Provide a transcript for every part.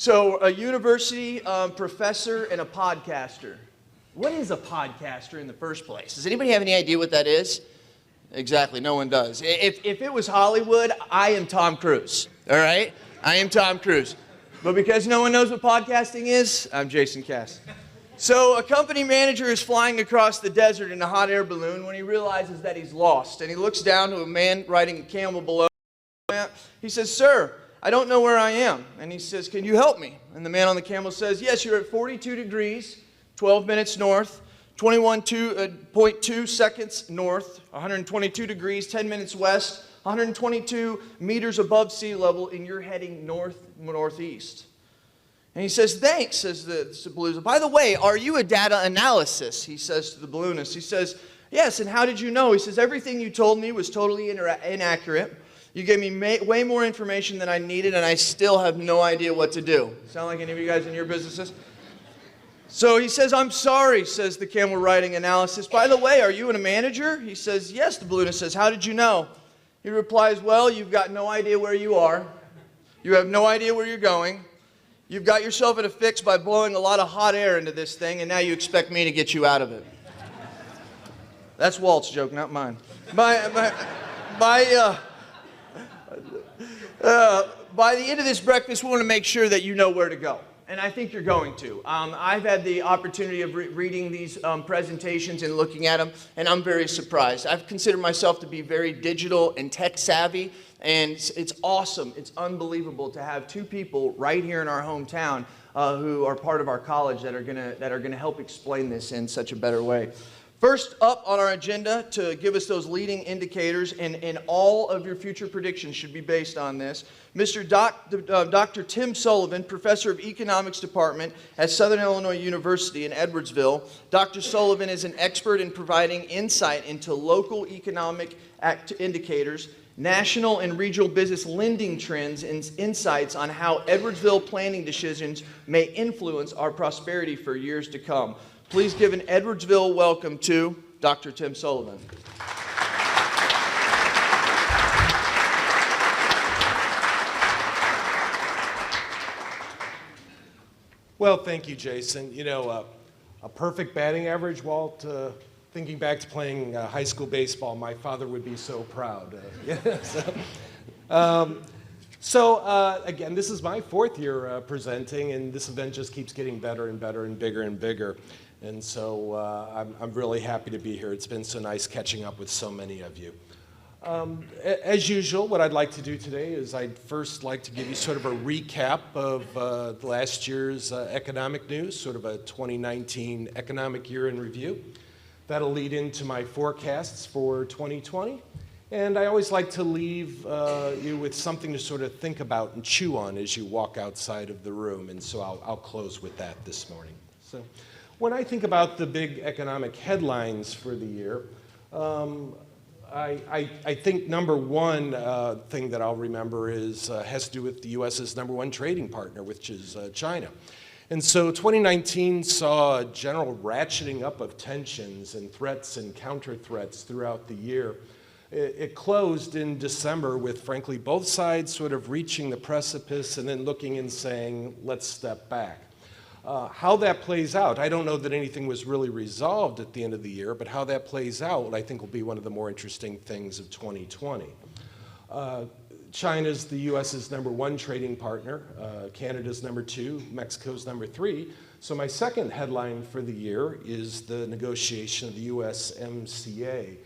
So, a university professor and a podcaster. What is a podcaster in the first place? Does anybody have any idea what that is? Exactly, no one does. If it was Hollywood, I am Tom Cruise, all right? I am Tom Cruise. But because no one knows what podcasting is, I'm Jason Cass. So a company manager is flying across the desert in a hot air balloon when he realizes that he's lost. And he looks down to a man riding a camel below. He says, "Sir, I don't know where I am." And he says, "Can you help me?" And the man on the camel says, "Yes, you're at 42 degrees, 12 minutes north, 21.2 seconds north, 122 degrees, 10 minutes west, 122 meters above sea level, and you're heading northeast." And he says, "Thanks," says the balloonist. "By the way, are you a data analyst?" He says to the balloonist. He says, "Yes, and how did you know?" He says, "Everything you told me was totally inaccurate. You gave me way more information than I needed, and I still have no idea what to do." Sound like any of you guys in your businesses? So he says, "I'm sorry," says the camel riding analyst. "By the way, are you a manager?" He says, "Yes," the balloonist says. "How did you know?" He replies, "Well, you've got no idea where you are. You have no idea where you're going. You've got yourself in a fix by blowing a lot of hot air into this thing, and now you expect me to get you out of it." That's Walt's joke, not mine. By the end of this breakfast, we want to make sure that you know where to go. And I think you're going to. I've had the opportunity of reading these presentations and looking at them, and I'm very surprised. I've considered myself to be very digital and tech savvy, and it's awesome. It's unbelievable to have two people right here in our hometown who are part of our college that are gonna help explain this in such a better way. First up on our agenda to give us those leading indicators, and all of your future predictions should be based on this, Dr. Tim Sullivan, Professor of Economics Department at Southern Illinois University in Edwardsville. Dr. Sullivan is an expert in providing insight into local economic indicators, national and regional business lending trends, and insights on how Edwardsville planning decisions may influence our prosperity for years to come. Please give an Edwardsville welcome to Dr. Tim Sullivan. Well, thank you, Jason. You know, a perfect batting average, Walt. Thinking back to playing high school baseball, my father would be so proud. Again, this is my fourth year presenting, and this event just keeps getting better and better and bigger and bigger. And so I'm really happy to be here. It's been so nice catching up with so many of you. As usual, what I'd like to do today is I'd first like to give you sort of a recap of last year's economic news, sort of a 2019 economic year in review. That'll lead into my forecasts for 2020. And I always like to leave you with something to sort of think about and chew on as you walk outside of the room. And so I'll close with that this morning. So when I think about the big economic headlines for the year, I think number one thing that I'll remember has to do with the U.S.'s number one trading partner, which is China. And so 2019 saw a general ratcheting up of tensions and threats and counter threats throughout the year. It closed in December with, frankly, both sides sort of reaching the precipice and then looking and saying, let's step back. How that plays out, I don't know that anything was really resolved at the end of the year, but how that plays out, I think, will be one of the more interesting things of 2020. China's the U.S.'s number one trading partner. Canada's number two. Mexico's number three. So my second headline for the year is the negotiation of the USMCA.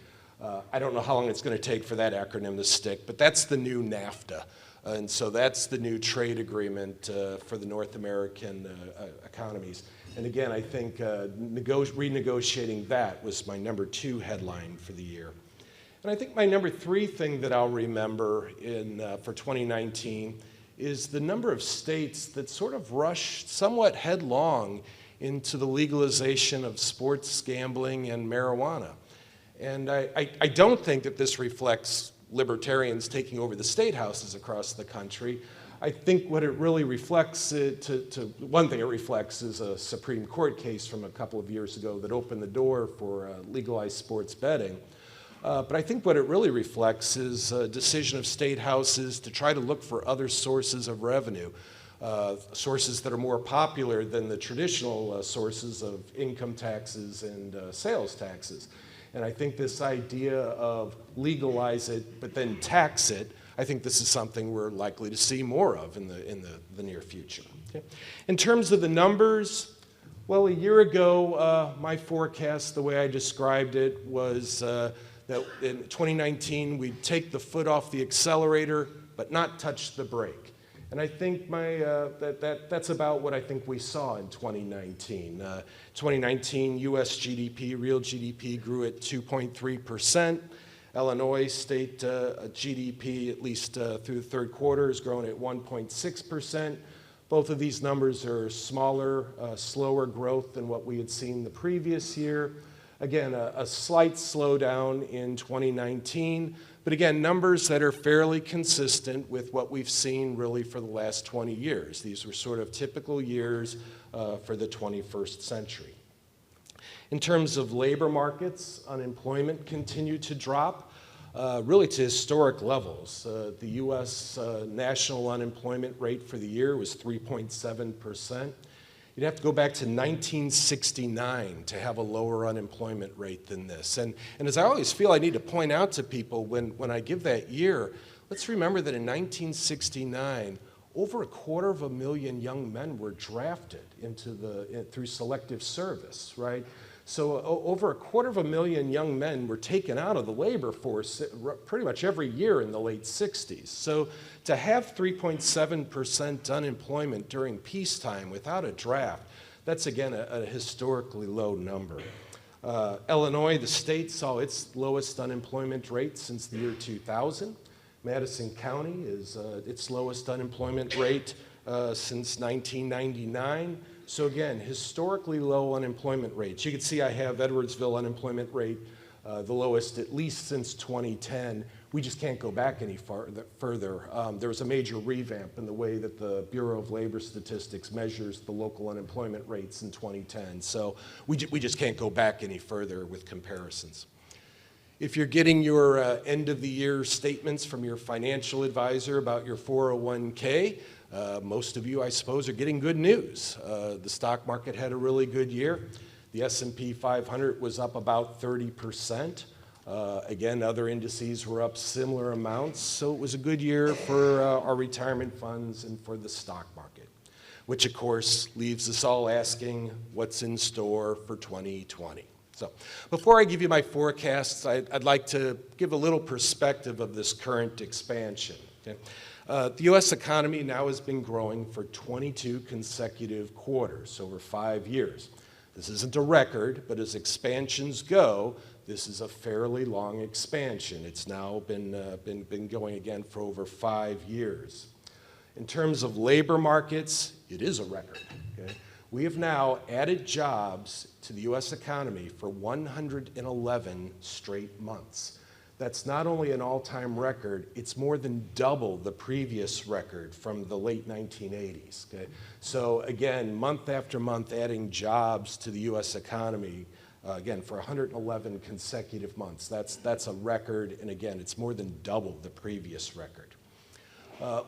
I don't know how long it's going to take for that acronym to stick, but that's the new NAFTA. And so that's the new trade agreement for the North American economies. And again, I think renegotiating that was my number two headline for the year. And I think my number three thing that I'll remember for 2019 is the number of states that sort of rushed somewhat headlong into the legalization of sports gambling and marijuana. And I don't think that this reflects libertarians taking over the state houses across the country. I think what it really reflects, one thing it reflects is a Supreme Court case from a couple of years ago that opened the door for legalized sports betting. But I think what it really reflects is a decision of state houses to try to look for other sources of revenue. sources that are more popular than the traditional sources of income taxes and sales taxes. And I think this idea of legalize it but then tax it, I think this is something we're likely to see more of in the near future. Okay? In terms of the numbers, well, a year ago, my forecast, the way I described it, was that in 2019 we'd take the foot off the accelerator but not touch the brake. And I think that's about what I think we saw in 2019. 2019 U.S. GDP, real GDP, grew at 2.3%. Illinois state GDP, at least through the third quarter, is growing at 1.6%. Both of these numbers are smaller, slower growth than what we had seen the previous year. Again, a slight slowdown in 2019, but again, numbers that are fairly consistent with what we've seen really for the last 20 years. These were sort of typical years for the 21st century. In terms of labor markets, unemployment continued to drop, really to historic levels. The U.S. national unemployment rate for the year was 3.7%. You'd have to go back to 1969 to have a lower unemployment rate than this. And as I always feel I need to point out to people when I give that year, let's remember that in 1969, over 250,000 young men were drafted through selective service, right? So over 250,000 young men were taken out of the labor force pretty much every year in the late 60s. So to have 3.7% unemployment during peacetime without a draft, that's again a historically low number. Illinois, the state, saw its lowest unemployment rate since the year 2000. Madison County is its lowest unemployment rate since 1999. So again, historically low unemployment rates. You can see I have Edwardsville unemployment rate the lowest at least since 2010. We just can't go back any further. There was a major revamp in the way that the Bureau of Labor Statistics measures the local unemployment rates in 2010. So we just can't go back any further with comparisons. If you're getting your end of the year statements from your financial advisor about your 401k, most of you, I suppose, are getting good news. The stock market had a really good year. The S&P 500 was up about 30%. Again, other indices were up similar amounts. So it was a good year for our retirement funds and for the stock market, which of course leaves us all asking what's in store for 2020. So before I give you my forecasts, I'd like to give a little perspective of this current expansion. Okay? The U.S. economy now has been growing for 22 consecutive quarters, over 5 years. This isn't a record, but as expansions go, this is a fairly long expansion. It's now been going again for over 5 years. In terms of labor markets, it is a record. Okay? We have now added jobs to the U.S. economy for 111 straight months. That's not only an all-time record, it's more than double the previous record from the late 1980s. Okay? So again, month after month, adding jobs to the U.S. economy, again, for 111 consecutive months. That's a record, and again, it's more than double the previous record.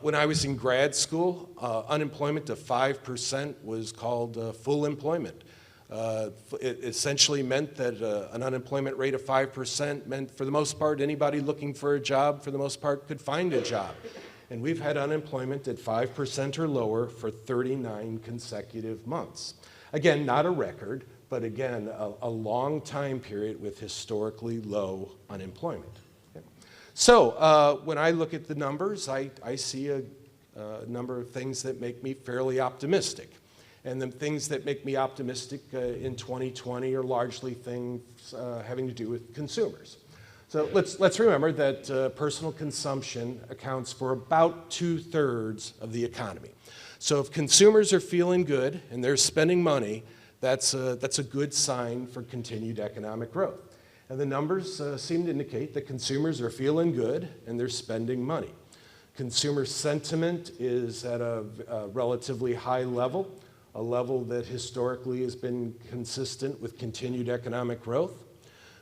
When I was in grad school, unemployment of 5% was called full employment. It essentially meant that an unemployment rate of 5% meant, for the most part, anybody looking for a job, for the most part, could find a job. And we've had unemployment at 5% or lower for 39 consecutive months. Again, not a record, but again, a long time period with historically low unemployment. Okay. So when I look at the numbers, I see a number of things that make me fairly optimistic. And the things that make me optimistic in 2020 are largely things having to do with consumers. So let's remember that personal consumption accounts for about 2/3 of the economy. So if consumers are feeling good and they're spending money, that's a good sign for continued economic growth. And the numbers seem to indicate that consumers are feeling good and they're spending money. Consumer sentiment is at a relatively high level, a level that historically has been consistent with continued economic growth.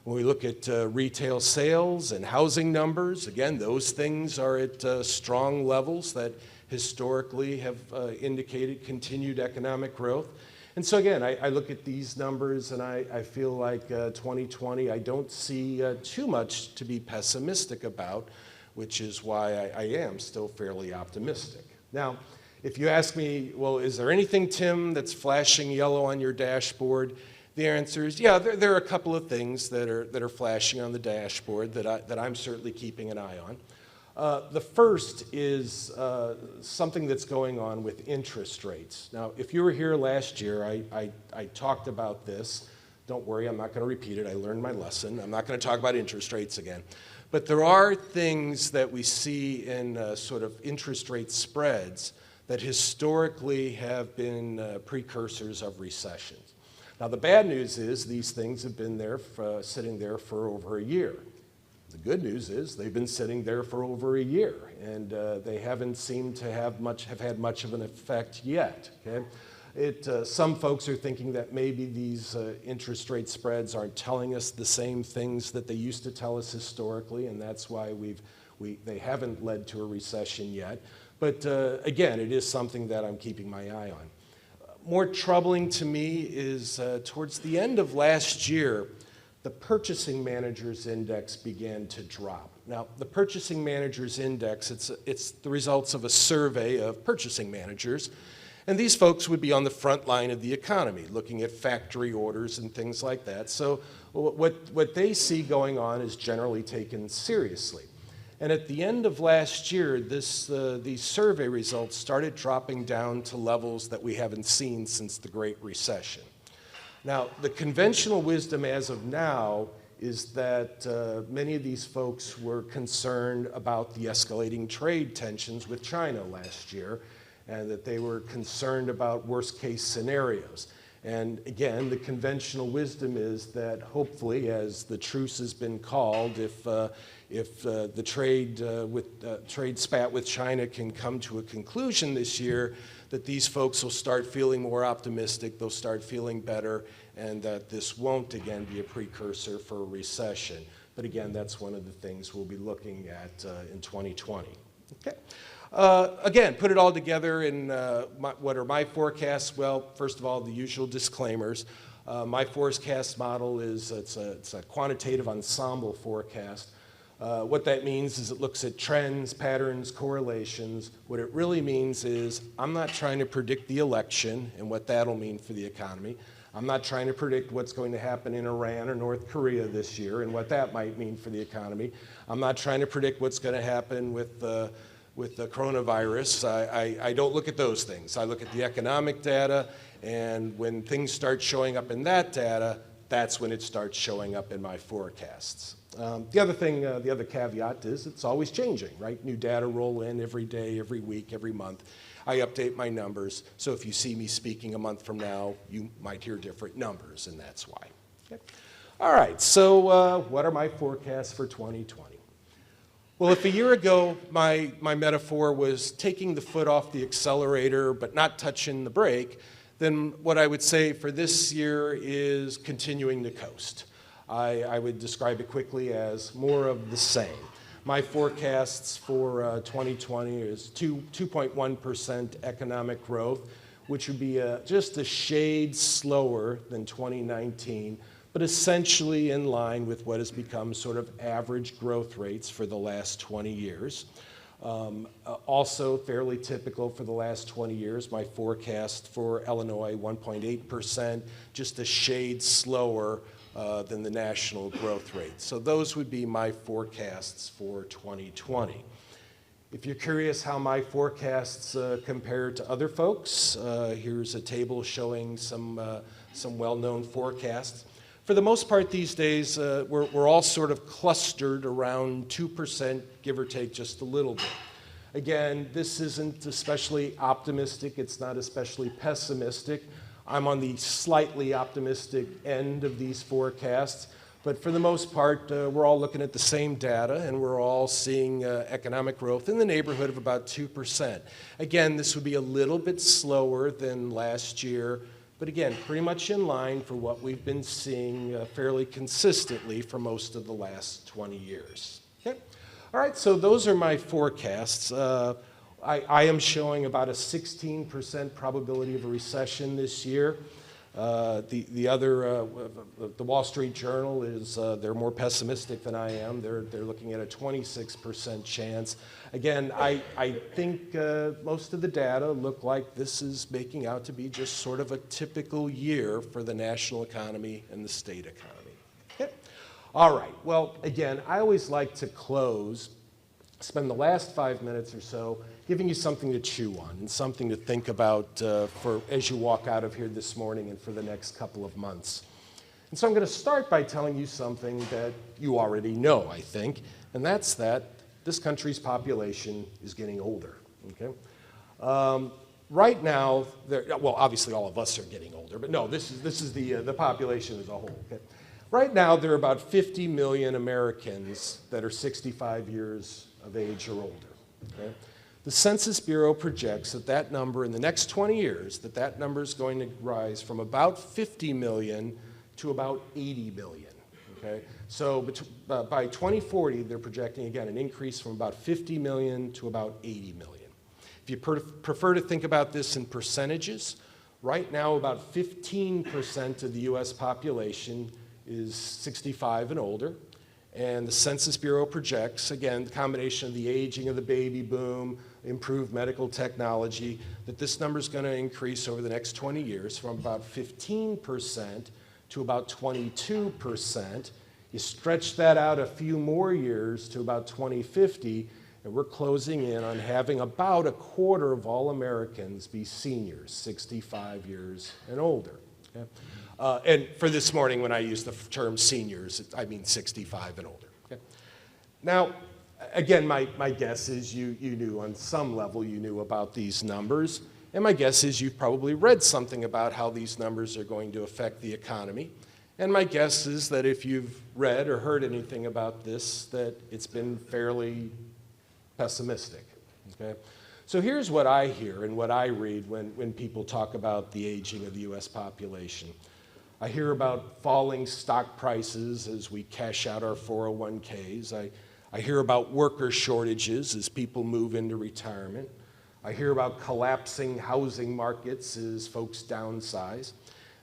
When we look at retail sales and housing numbers, again, those things are at strong levels that historically have indicated continued economic growth. And so again, I look at these numbers and I feel like 2020, I don't see too much to be pessimistic about, which is why I am still fairly optimistic. Now, if you ask me, well, is there anything, Tim, that's flashing yellow on your dashboard? The answer is, yeah, there are a couple of things that are flashing on the dashboard that I'm certainly keeping an eye on. The first is something that's going on with interest rates. Now, if you were here last year, I talked about this. Don't worry, I'm not going to repeat it. I learned my lesson. I'm not going to talk about interest rates again. But there are things that we see in sort of interest rate spreads that historically have been precursors of recessions. Now, the bad news is these things have been there, sitting there for over a year. The good news is they've been sitting there for over a year, and they haven't seemed to have had much of an effect yet. Okay? Some folks are thinking that maybe these interest rate spreads aren't telling us the same things that they used to tell us historically, and that's why they haven't led to a recession yet. But again, it is something that I'm keeping my eye on. More troubling to me is towards the end of last year, the Purchasing Managers Index began to drop. Now, the Purchasing Managers Index, it's the results of a survey of purchasing managers, and these folks would be on the front line of the economy, looking at factory orders and things like that. So what they see going on is generally taken seriously. And at the end of last year, these survey results started dropping down to levels that we haven't seen since the Great Recession. Now, the conventional wisdom as of now is that many of these folks were concerned about the escalating trade tensions with China last year, and that they were concerned about worst-case scenarios. And again, the conventional wisdom is that hopefully, as the truce has been called, if the trade spat with China can come to a conclusion this year, that these folks will start feeling more optimistic, they'll start feeling better, and that this won't again be a precursor for a recession. But again, that's one of the things we'll be looking at in 2020. Okay. Again, put it all together in what are my forecasts? Well, first of all, the usual disclaimers. My forecast model is it's a quantitative ensemble forecast. What that means is it looks at trends, patterns, correlations. What it really means is I'm not trying to predict the election and what that'll mean for the economy. I'm not trying to predict what's going to happen in Iran or North Korea this year and what that might mean for the economy. I'm not trying to predict what's going to happen with the coronavirus. I don't look at those things. I look at the economic data, and when things start showing up in that data, that's when it starts showing up in my forecasts. The other caveat is it's always changing, right? New data roll in every day, every week, every month. I update my numbers, so if you see me speaking a month from now, you might hear different numbers, and that's why. Okay. All right, so what are my forecasts for 2020? Well, if a year ago my metaphor was taking the foot off the accelerator but not touching the brake, then what I would say for this year is continuing to coast. I would describe it quickly as more of the same. My forecasts for 2020 is 2.1% economic growth, which would be just a shade slower than 2019, but essentially in line with what has become sort of average growth rates for the last 20 years. Also fairly typical for the last 20 years, my forecast for Illinois, 1.8%, just a shade slower than the national growth rate. So those would be my forecasts for 2020. If you're curious how my forecasts compare to other folks, here's a table showing some well-known forecasts. For the most part these days, we're all sort of clustered around 2%, give or take just a little bit. Again, this isn't especially optimistic, it's not especially pessimistic. I'm on the slightly optimistic end of these forecasts, but for the most part, we're all looking at the same data, and we're all seeing economic growth in the neighborhood of about 2%. Again, this would be a little bit slower than last year, but again, pretty much in line for what we've been seeing fairly consistently for most of the last 20 years. Okay? All right, so those are my forecasts. I am showing about a 16% probability of a recession this year. The Wall Street Journal is, they're more pessimistic than I am. They're looking at a 26% chance. Again, I think most of the data look like this is making out to be just sort of a typical year for the national economy and the state economy. Okay. All right, well, again, I always like to spend the last 5 minutes or so giving you something to chew on and something to think about as you walk out of here this morning and for the next couple of months. And so I'm going to start by telling you something that you already know, I think, and that's that this country's population is getting older. Okay? Right now, well, obviously all of us are getting older, but no, this is the population as a whole. Okay? Right now, there are about 50 million Americans that are 65 years of age or older. Okay? The Census Bureau projects that number in the next 20 years, that number is going to rise from about 50 million to about 80 million. Okay? So by 2040, they're projecting, again, an increase from about 50 million to about 80 million. If you prefer to think about this in percentages, right now about 15% of the US population is 65 and older. And the Census Bureau projects, again, the combination of the aging of the baby boom, improved medical technology, that this number is going to increase over the next 20 years from about 15% to about 22%. You stretch that out a few more years to about 2050, and we're closing in on having about a quarter of all Americans be seniors, 65 years and older. Okay? And for this morning, when I use the term seniors, I mean 65 and older. Okay? Now, again, my guess is you knew on some level, you knew about these numbers. And my guess is you've probably read something about how these numbers are going to affect the economy. And my guess is that if you've read or heard anything about this, that it's been fairly pessimistic. Okay? So here's what I hear and what I read when people talk about the aging of the US population. I hear about falling stock prices as we cash out our 401ks. I hear about worker shortages as people move into retirement. I hear about collapsing housing markets as folks downsize.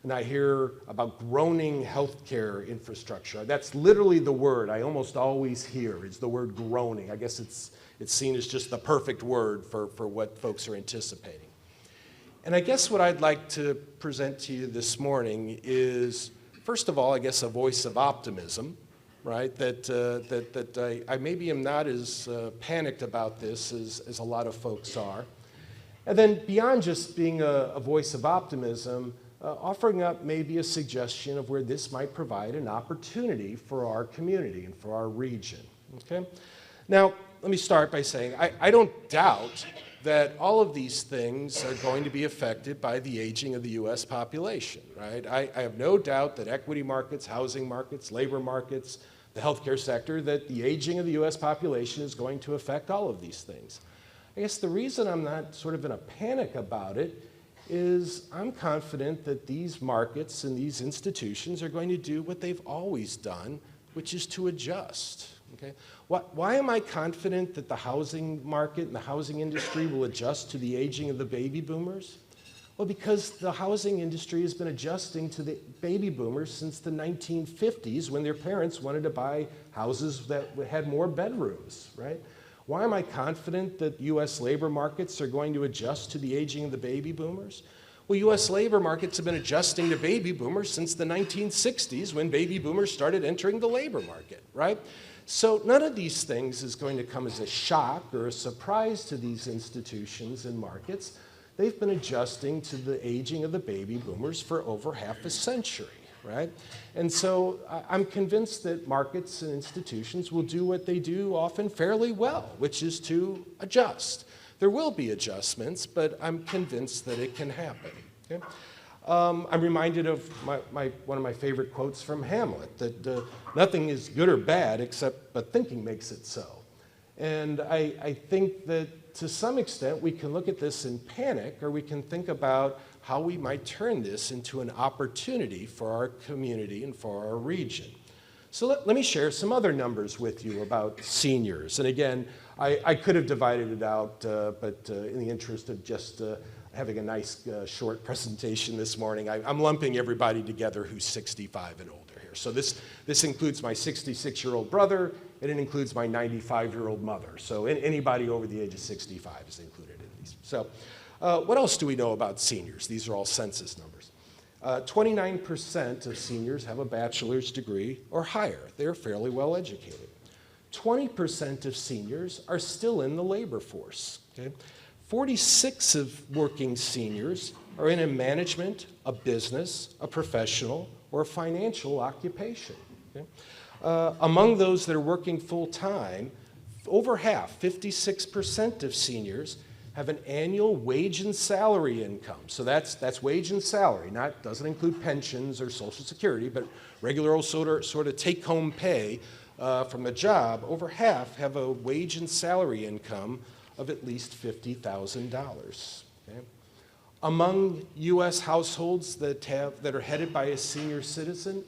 And I hear about groaning healthcare infrastructure. That's literally the word I almost always hear is the word groaning. I guess it's seen as just the perfect word for what folks are anticipating. And I guess what I'd like to present to you this morning is, first of all, I guess a voice of optimism, right? That I maybe am not as panicked about this as a lot of folks are. And then beyond just being a voice of optimism, offering up maybe a suggestion of where this might provide an opportunity for our community and for our region. Okay? Now, let me start by saying I don't doubt that all of these things are going to be affected by the aging of the US population, right? I have no doubt that equity markets, housing markets, labor markets, the healthcare sector, that the aging of the US population is going to affect all of these things. I guess the reason I'm not sort of in a panic about it is I'm confident that these markets and these institutions are going to do what they've always done, which is to adjust. Okay? Why am I confident that the housing market and the housing industry will adjust to the aging of the baby boomers? Well, because the housing industry has been adjusting to the baby boomers since the 1950s when their parents wanted to buy houses that had more bedrooms, right? Why am I confident that U.S. labor markets are going to adjust to the aging of the baby boomers? Well, U.S. labor markets have been adjusting to baby boomers since the 1960s when baby boomers started entering the labor market, right? So none of these things is going to come as a shock or a surprise to these institutions and markets. They've been adjusting to the aging of the baby boomers for over half a century, right? And so I'm convinced that markets and institutions will do what they do often fairly well, which is to adjust. There will be adjustments, but I'm convinced that it can happen. Okay? I'm reminded of one of my favorite quotes from Hamlet, that nothing is good or bad but thinking makes it so. And I think that to some extent we can look at this in panic, or we can think about how we might turn this into an opportunity for our community and for our region. So let me share some other numbers with you about seniors. And again, I could have divided it out, but in the interest of just having a nice short presentation this morning, I'm lumping everybody together who's 65 and older here. So this includes my 66-year-old brother, and it includes my 95-year-old mother. So anybody over the age of 65 is included in these. So what else do we know about seniors? These are all census numbers. 29% of seniors have a bachelor's degree or higher. They're fairly well educated. 20% of seniors are still in the labor force. Okay? 46 of working seniors are in a management, a business, a professional, or a financial occupation. Okay? Among those that are working full-time, over half, 56% of seniors have an annual wage and salary income. So that's wage and salary, doesn't include pensions or Social Security, but regular old sort of take-home pay from the job. Over half have a wage and salary income of at least $50,000. Okay? Among U.S. households that are headed by a senior citizen,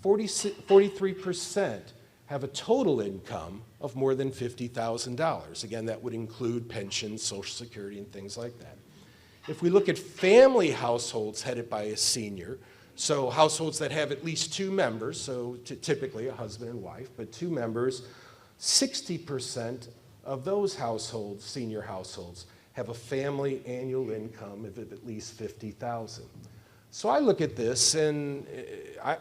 43% have a total income of more than $50,000. Again, that would include pensions, Social Security, and things like that. If we look at family households headed by a senior, so households that have at least two members, so typically a husband and wife, but two members, 60% of those households, senior households, have a family annual income of at least $50,000. So I look at this and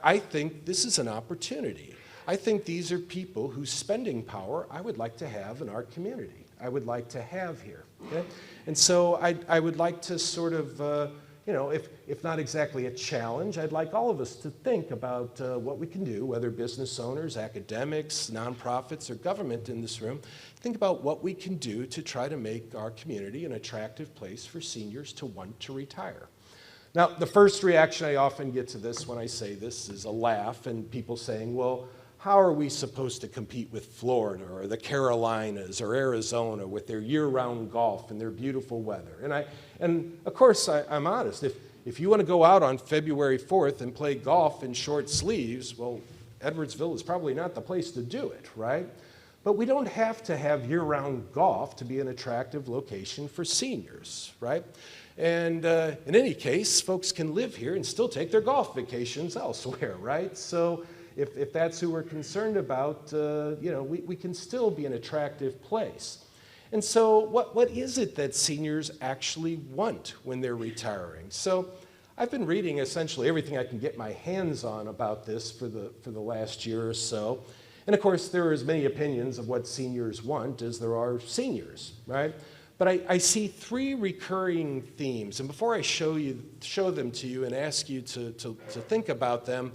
I think this is an opportunity. I think these are people whose spending power I would like to have in our community. I would like to have here. Okay? And so I would like to sort of, if not exactly a challenge, I'd like all of us to think about what we can do, whether business owners, academics, nonprofits, or government in this room, think about what we can do to try to make our community an attractive place for seniors to want to retire. Now, the first reaction I often get to this when I say this is a laugh, and people saying, well, how are we supposed to compete with Florida or the Carolinas or Arizona with their year-round golf and their beautiful weather? And of course, I'm honest. If you want to go out on February 4th and play golf in short sleeves, well, Edwardsville is probably not the place to do it, right? But we don't have to have year-round golf to be an attractive location for seniors, right? And in any case, folks can live here and still take their golf vacations elsewhere, right? So if that's who we're concerned about, we can still be an attractive place. And so what is it that seniors actually want when they're retiring? So I've been reading essentially everything I can get my hands on about this for the last year or so. And of course, there are as many opinions of what seniors want as there are seniors, right? But I see three recurring themes. And before I show them to you and ask you to think about them,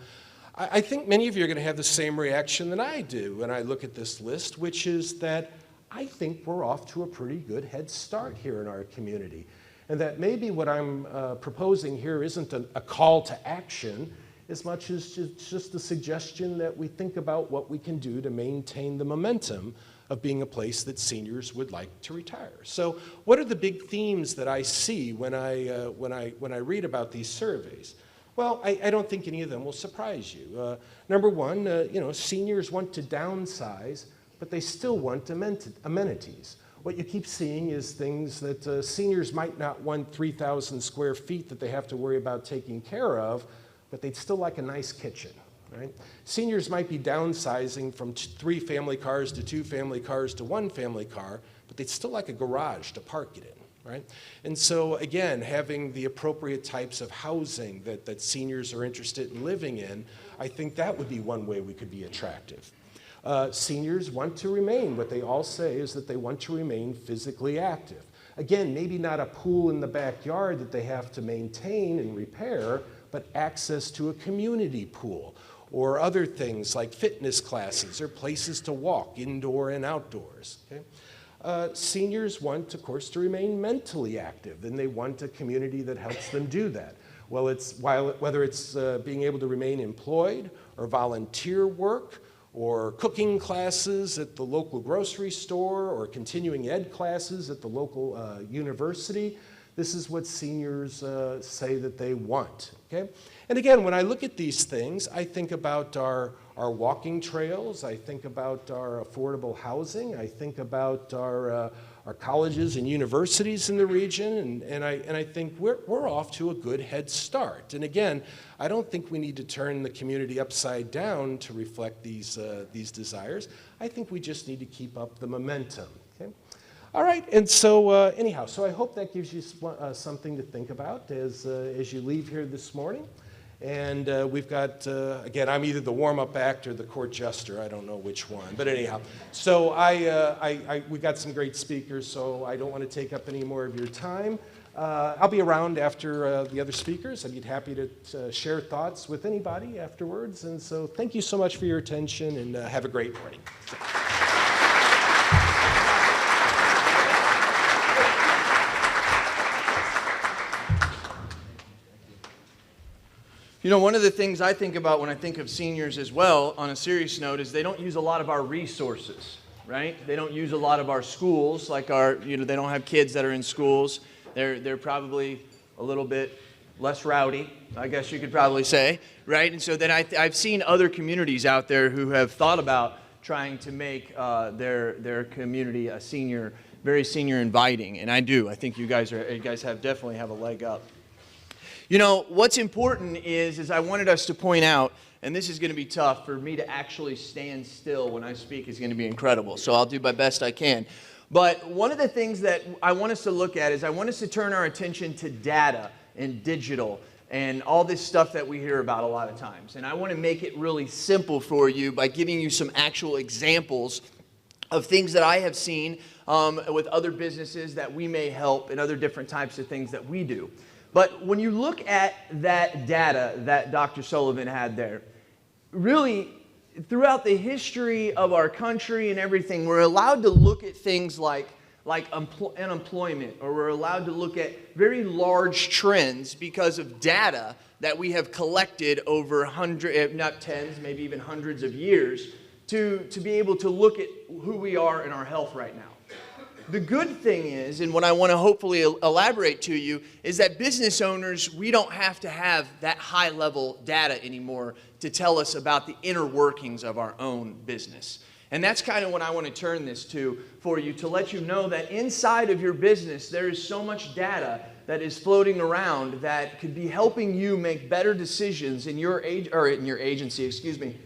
I think many of you are going to have the same reaction that I do when I look at this list, which is that I think we're off to a pretty good head start here in our community. And that maybe what I'm proposing here isn't a call to action as much as just a suggestion that we think about what we can do to maintain the momentum of being a place that seniors would like to retire. So what are the big themes that I see when I read about these surveys? Well, I don't think any of them will surprise you. Number one, seniors want to downsize, but they still want amenities. What you keep seeing is things that seniors might not want 3,000 square feet that they have to worry about taking care of, but they'd still like a nice kitchen, right? Seniors might be downsizing from 3 family cars to 2 family cars to 1 family car, but they'd still like a garage to park it in, right? And so again, having the appropriate types of housing that seniors are interested in living in, I think that would be one way we could be attractive. Seniors want to remain, what they all say is that they want to remain physically active. Again, maybe not a pool in the backyard that they have to maintain and repair, but access to a community pool or other things like fitness classes or places to walk indoor and outdoors. Okay? Seniors want, of course, to remain mentally active, and they want a community that helps them do that. Well, whether it's being able to remain employed or volunteer work or cooking classes at the local grocery store or continuing ed classes at the local university, This is what seniors say that they want, okay? And again, when I look at these things, I think about our walking trails, I think about our affordable housing, I think about our colleges and universities in the region, and I think we're off to a good head start. And again, I don't think we need to turn the community upside down to reflect these desires. I think we just need to keep up the momentum, okay? All right, and so anyhow, so I hope that gives you something to think about as you leave here this morning. And we've got, again, I'm either the warm-up act or the court jester. I don't know which one. But anyhow, so we got some great speakers, so I don't want to take up any more of your time. I'll be around after the other speakers. I'd be happy to share thoughts with anybody afterwards. And so thank you so much for your attention, and have a great morning. You know, one of the things I think about when I think of seniors as well, on a serious note, is they don't use a lot of our resources, right? They don't use a lot of our schools, like they don't have kids that are in schools. They're probably a little bit less rowdy, I guess you could probably say, right? And so then I've seen other communities out there who have thought about trying to make their community a very senior inviting, and I do. I think you guys definitely have a leg up. You know, what's important is I wanted us to point out, and this is going to be tough, for me to actually stand still when I speak is going to be incredible, so I'll do my best I can. But one of the things that I want us to look at is I want us to turn our attention to data and digital and all this stuff that we hear about a lot of times. And I want to make it really simple for you by giving you some actual examples of things that I have seen with other businesses that we may help and other different types of things that we do. But when you look at that data that Dr. Sullivan had there, really, throughout the history of our country and everything, we're allowed to look at things like unemployment, or we're allowed to look at very large trends because of data that we have collected over hundreds, if not tens, maybe even hundreds of years to be able to look at who we are in our health right now. The good thing is, and what I want to hopefully elaborate to you, is that business owners, we don't have to have that high-level data anymore to tell us about the inner workings of our own business. And that's kind of what I want to turn this to for you, to let you know that inside of your business, there is so much data that is floating around that could be helping you make better decisions in your agency, excuse me.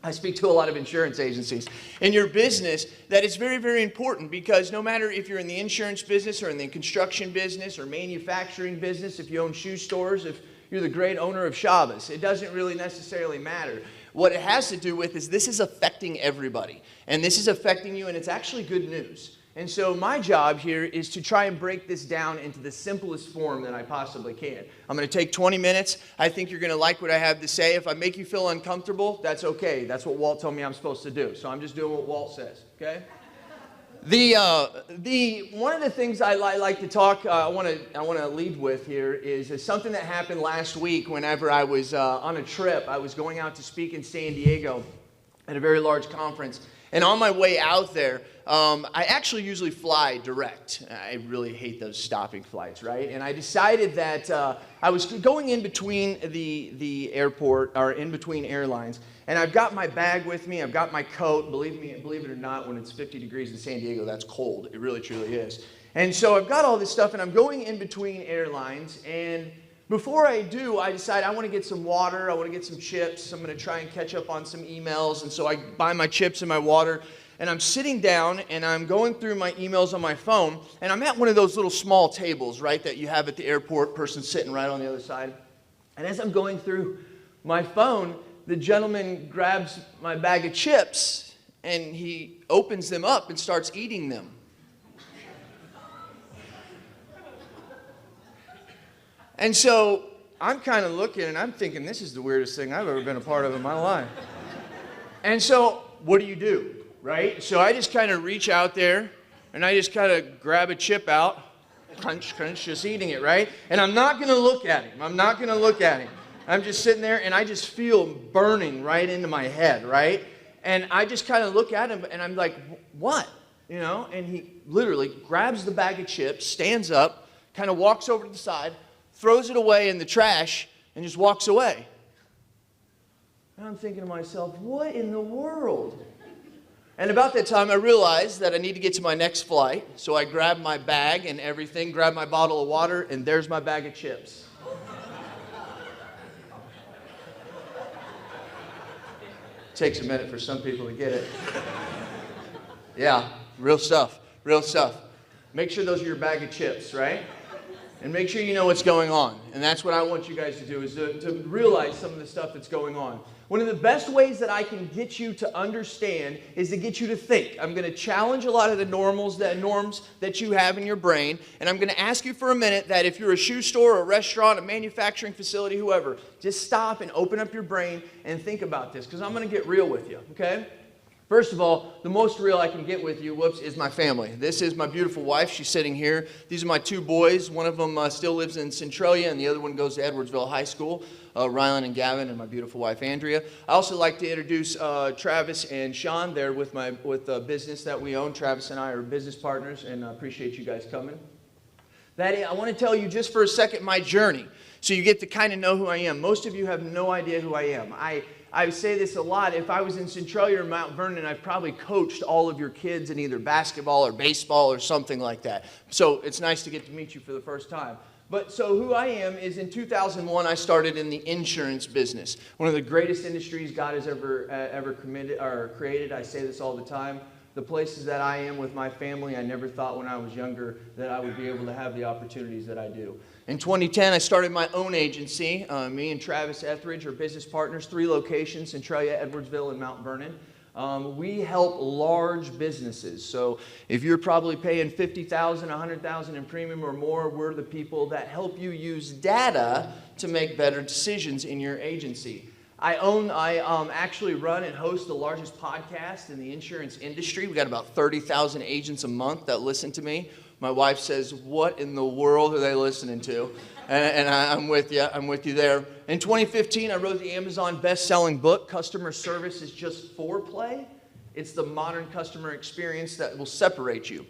I speak to a lot of insurance agencies. In your business, that is very, very important, because no matter if you're in the insurance business or in the construction business or manufacturing business, if you own shoe stores, if you're the great owner of Shabbos, it doesn't really necessarily matter. What it has to do with is this is affecting everybody. And this is affecting you, and it's actually good news. And so my job here is to try and break this down into the simplest form that I possibly can. I'm going to take 20 minutes. I think you're going to like what I have to say. If I make you feel uncomfortable, that's okay. That's what Walt told me I'm supposed to do. So I'm just doing what Walt says, okay? One of the things I like to talk, I want to lead with here is something that happened last week whenever I was on a trip. I was going out to speak in San Diego at a very large conference. And on my way out there, I actually usually fly direct. I really hate those stopping flights, right? And I decided that I was going in between the airport, or in between airlines, and I've got my bag with me, I've got my coat. Believe it or not, when it's 50 degrees in San Diego, that's cold. It really, truly is. And so I've got all this stuff, and I'm going in between airlines, and before I do, I decide I want to get some water, I want to get some chips, I'm going to try and catch up on some emails, and so I buy my chips and my water, and I'm sitting down, and I'm going through my emails on my phone, and I'm at one of those little small tables, right, that you have at the airport, person sitting right on the other side. And as I'm going through my phone, the gentleman grabs my bag of chips, and he opens them up and starts eating them. And so I'm kind of looking, and I'm thinking, this is the weirdest thing I've ever been a part of in my life. And so what do? Right? So I just kind of reach out there, and I just kind of grab a chip out, crunch, crunch, just eating it, right? And I'm not going to look at him. I'm just sitting there, and I just feel burning right into my head, right? And I just kind of look at him, and I'm like, what? You know? And he literally grabs the bag of chips, stands up, kind of walks over to the side, throws it away in the trash, and just walks away. And I'm thinking to myself, what in the world? And about that time, I realized that I need to get to my next flight. So I grabbed my bag and everything, grabbed my bottle of water, and there's my bag of chips. Takes a minute for some people to get it. Yeah, real stuff, real stuff. Make sure those are your bag of chips, right? And make sure you know what's going on. And that's what I want you guys to do, is to realize some of the stuff that's going on. One of the best ways that I can get you to understand is to get you to think. I'm going to challenge a lot of the norms that you have in your brain, and I'm going to ask you for a minute that if you're a shoe store, a restaurant, a manufacturing facility, whoever, just stop and open up your brain and think about this, because I'm going to get real with you, okay? First of all, the most real I can get with you, is my family. This is my beautiful wife. She's sitting here. These are my two boys. One of them still lives in Centralia, and the other one goes to Edwardsville High School. Rylan and Gavin, and my beautiful wife, Andrea. I also like to introduce Travis and Sean. They're with the business that we own. Travis and I are business partners, and I appreciate you guys coming. I want to tell you just for a second my journey, so you get to kind of know who I am. Most of you have no idea who I am. I say this a lot. If I was in Centralia or Mount Vernon, I've probably coached all of your kids in either basketball or baseball or something like that. So it's nice to get to meet you for the first time. But so who I am is, in 2001, I started in the insurance business. One of the greatest industries God has ever created. I say this all the time. The places that I am with my family, I never thought when I was younger that I would be able to have the opportunities that I do. In 2010, I started my own agency. Me and Travis Etheridge are business partners, 3 locations, Centralia, Edwardsville, and Mount Vernon. We help large businesses. So if you're probably paying $50,000, $100,000 in premium or more, we're the people that help you use data to make better decisions in your agency. I actually run and host the largest podcast in the insurance industry. We got about 30,000 agents a month that listen to me. My wife says, what in the world are they listening to? And I'm with you. I'm with you there. In 2015, I wrote the Amazon best-selling book, Customer Service is Just Foreplay. It's the modern customer experience that will separate you.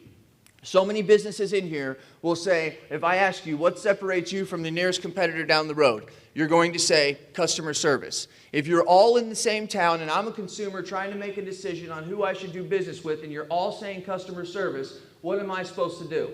So many businesses in here will say, if I ask you what separates you from the nearest competitor down the road, you're going to say customer service. If you're all in the same town and I'm a consumer trying to make a decision on who I should do business with, and you're all saying customer service, what am I supposed to do?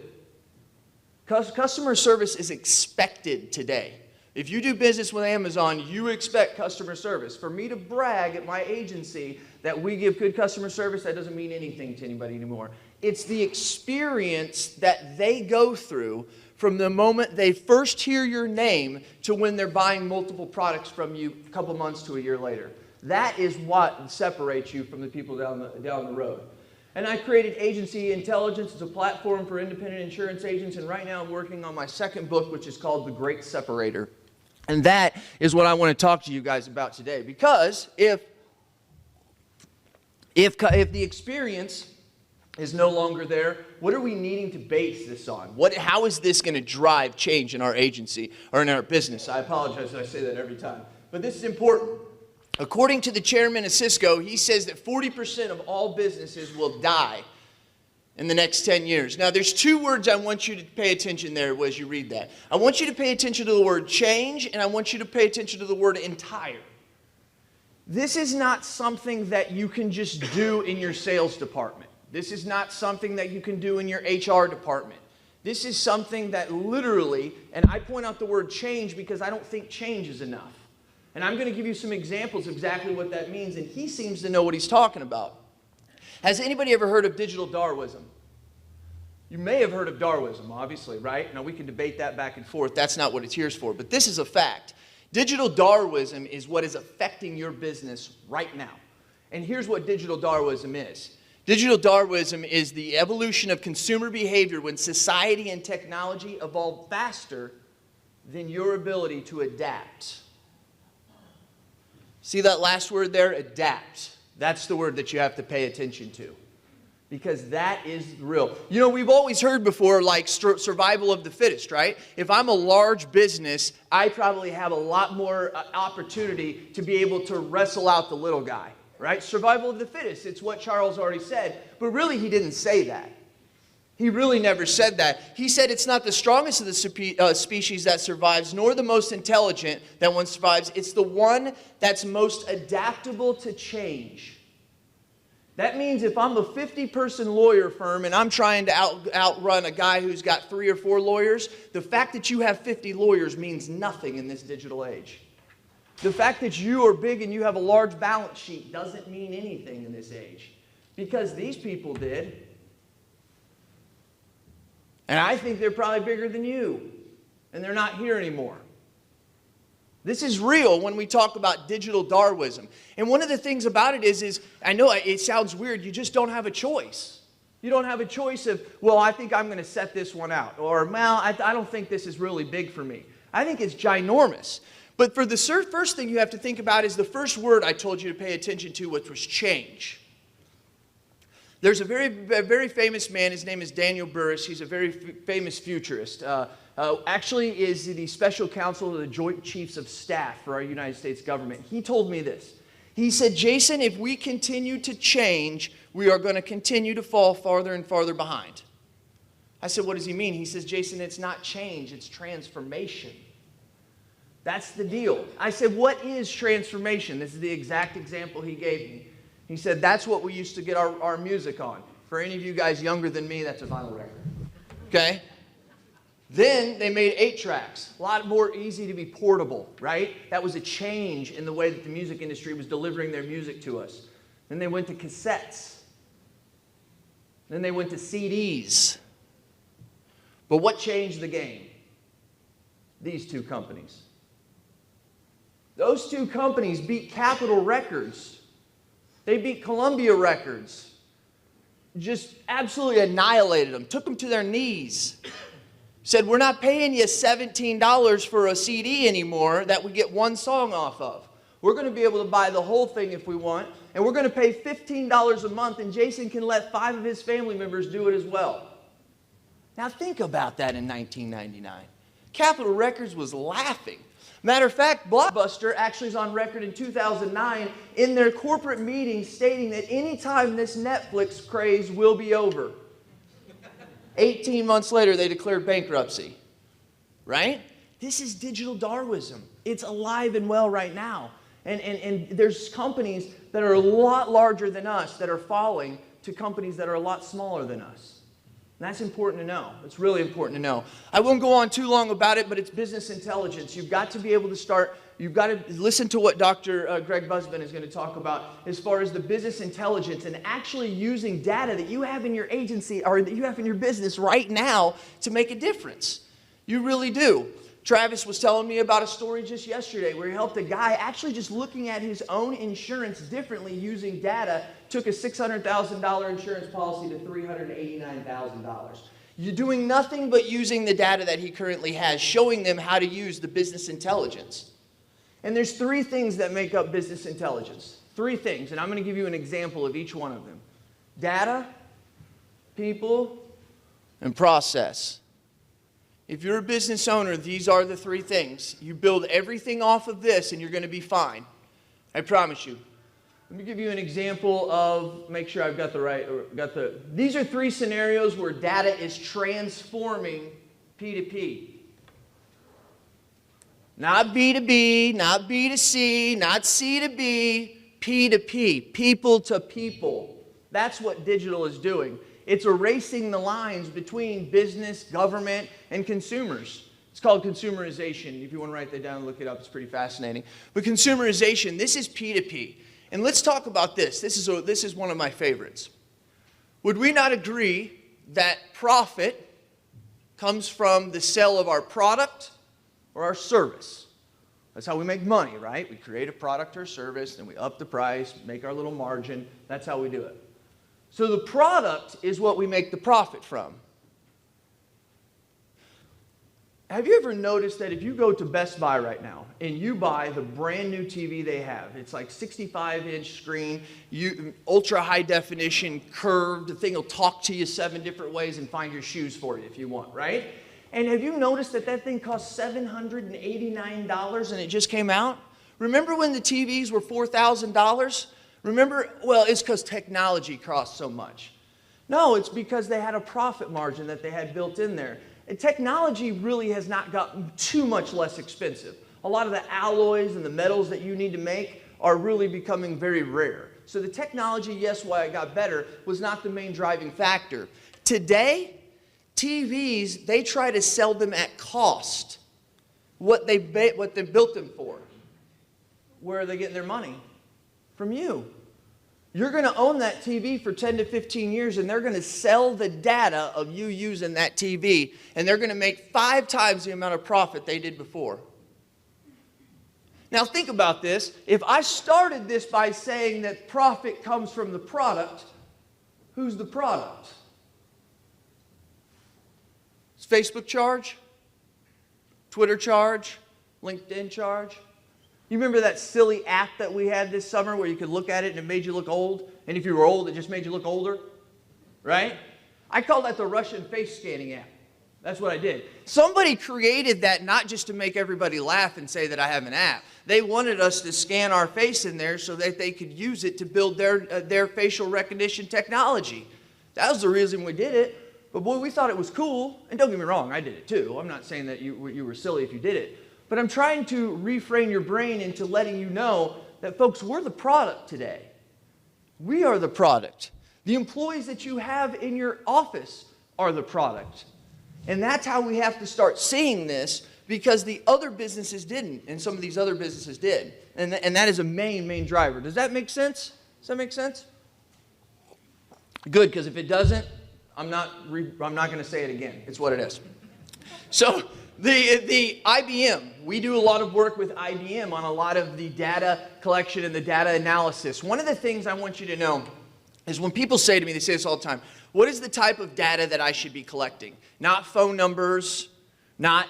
Customer service is expected today. If you do business with Amazon, you expect customer service. For me to brag at my agency that we give good customer service, that doesn't mean anything to anybody anymore. It's the experience that they go through from the moment they first hear your name to when they're buying multiple products from you a couple months to a year later. That is what separates you from the people down the road. And I created Agency Intelligence. It's a platform for independent insurance agents. And right now I'm working on my second book, which is called The Great Separator. And that is what I want to talk to you guys about today. Because if the experience is no longer there, what are we needing to base this on? How is this going to drive change in our agency or in our business? I apologize that I say that every time. But this is important. According to the chairman of Cisco, he says that 40% of all businesses will die in the next 10 years. Now, there's 2 words I want you to pay attention there as you read that. I want you to pay attention to the word change, and I want you to pay attention to the word entire. This is not something that you can just do in your sales department. This is not something that you can do in your HR department. This is something that literally, and I point out the word change because I don't think change is enough. And I'm going to give you some examples of exactly what that means, and he seems to know what he's talking about. Has anybody ever heard of digital Darwinism? You may have heard of Darwinism, obviously, right? Now, we can debate that back and forth. That's not what it's here for, but this is a fact. Digital Darwinism is what is affecting your business right now. And here's what digital Darwinism is. Digital Darwinism is the evolution of consumer behavior when society and technology evolve faster than your ability to adapt. See that last word there? Adapt. That's the word that you have to pay attention to. Because that is real. You know, we've always heard before, like survival of the fittest, right? If I'm a large business, I probably have a lot more opportunity to be able to wrestle out the little guy, right? Survival of the fittest. It's what Charles already said. But really, he didn't say that. He really never said that. He said it's not the strongest of the species that survives, nor the most intelligent that one survives. It's the one that's most adaptable to change. That means if I'm a 50-person lawyer firm and I'm trying to outrun a guy who's got 3 or 4 lawyers, the fact that you have 50 lawyers means nothing in this digital age. The fact that you are big and you have a large balance sheet doesn't mean anything in this age. Because these people did. And I think they're probably bigger than you. And they're not here anymore. This is real when we talk about digital Darwinism. And one of the things about it is I know it sounds weird, you just don't have a choice. You don't have a choice of, well, I think I'm going to set this one out. Or, well, I don't think this is really big for me. I think it's ginormous. But for the first thing you have to think about is the first word I told you to pay attention to, which was change. There's a very famous man. His name is Daniel Burris. He's a very famous futurist. Actually is the special counsel to the Joint Chiefs of Staff for our United States government. He told me this. He said, Jason, if we continue to change, we are going to continue to fall farther and farther behind. I said, what does he mean? He says, Jason, it's not change, it's transformation. That's the deal. I said, what is transformation? This is the exact example he gave me. He said, that's what we used to get our music on. For any of you guys younger than me, that's a vinyl record. Okay? Then they made 8 tracks. A lot more easy to be portable, right? That was a change in the way that the music industry was delivering their music to us. Then they went to cassettes. Then they went to CDs. But what changed the game? These 2 companies. Those 2 companies beat Capitol Records. They beat Columbia Records. Just absolutely annihilated them. Took them to their knees. Said, we're not paying you $17 for a CD anymore that we get 1 song off of. We're going to be able to buy the whole thing if we want. And we're going to pay $15 a month. And Jason can let 5 of his family members do it as well. Now think about that in 1999. Capitol Records was laughing. Matter of fact, Blockbuster actually is on record in 2009 in their corporate meeting stating that anytime this Netflix craze will be over. 18 months later, they declared bankruptcy. Right? This is digital Darwinism. It's alive and well right now. And there's companies that are a lot larger than us that are falling to companies that are a lot smaller than us. And that's important to know. It's really important to know. I won't go on too long about it, but it's business intelligence. You've got to be able to start, you've got to listen to what Dr. Greg Busman is going to talk about as far as the business intelligence and actually using data that you have in your agency or that you have in your business right now to make a difference. You really do. Travis was telling me about a story just yesterday where he helped a guy actually just looking at his own insurance differently using data, took a $600,000 insurance policy to $389,000. You're doing nothing but using the data that he currently has, showing them how to use the business intelligence. And there's 3 things that make up business intelligence. 3 things, and I'm going to give you an example of each one of them. Data, people, and process. If you're a business owner, these are the 3 things. You build everything off of this and you're going to be fine. I promise you. Let me give you an example of, make sure I've got these are 3 scenarios where data is transforming P2P. Not B2B, not B2C, not C2B, P2P, people to people. That's what digital is doing. It's erasing the lines between business, government, and consumers. It's called consumerization. If you want to write that down and look it up, it's pretty fascinating. But consumerization, this is P2P. And let's talk about this. This is one of my favorites. Would we not agree that profit comes from the sale of our product or our service? That's how we make money, right? We create a product or service, then we up the price, make our little margin. That's how we do it. So the product is what we make the profit from. Have you ever noticed that if you go to Best Buy right now and you buy the brand new TV they have, it's like 65-inch screen, ultra high definition, curved, the thing will talk to you 7 different ways and find your shoes for you if you want, right? And have you noticed that that thing costs $789 and it just came out? Remember when the TVs were $4,000? Remember, well, it's because technology costs so much. No, it's because they had a profit margin that they had built in there. And technology really has not gotten too much less expensive. A lot of the alloys and the metals that you need to make are really becoming very rare. So the technology, yes, why it got better, was not the main driving factor. Today, TVs, they try to sell them at cost, what they built them for. Where are they getting their money? From you. You're going to own that TV for 10 to 15 years, and they're going to sell the data of you using that TV, and they're going to make 5 times the amount of profit they did before. Now think about this. If I started this by saying that profit comes from the product, who's the product? Does Facebook charge? Twitter charge? LinkedIn charge? You remember that silly app that we had this summer where you could look at it and it made you look old? And if you were old, it just made you look older? Right? I call that the Russian face scanning app. That's what I did. Somebody created that not just to make everybody laugh and say that I have an app. They wanted us to scan our face in there so that they could use it to build their facial recognition technology. That was the reason we did it. But boy, we thought it was cool. And don't get me wrong, I did it too. I'm not saying that you were silly if you did it. But I'm trying to reframe your brain into letting you know that, folks, we're the product today. We are the product. The employees that you have in your office are the product. And that's how we have to start seeing this, because the other businesses didn't, and some of these other businesses did. And that is a main driver. Does that make sense? Does that make sense? Good, because if it doesn't, I'm not going to say it again. It's what it is. So the IBM, we do a lot of work with IBM on a lot of the data collection and the data analysis. One of the things I want you to know is when people say to me, they say this all the time, what is the type of data that I should be collecting? Not phone numbers, not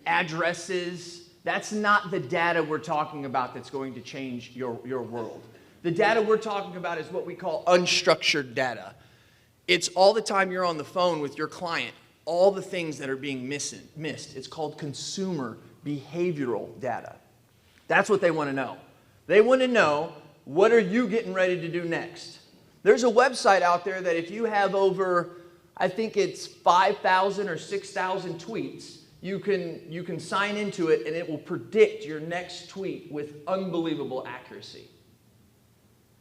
addresses. That's not the data we're talking about that's going to change your world. The data we're talking about is what we call unstructured data. It's all the time you're on the phone with your client, all the things that are being missed. It's called consumer behavioral data. That's what they want to know. They want to know, what are you getting ready to do next? There's a website out there that if you have over, I think it's 5,000 or 6,000 tweets, you can sign into it and it will predict your next tweet with unbelievable accuracy.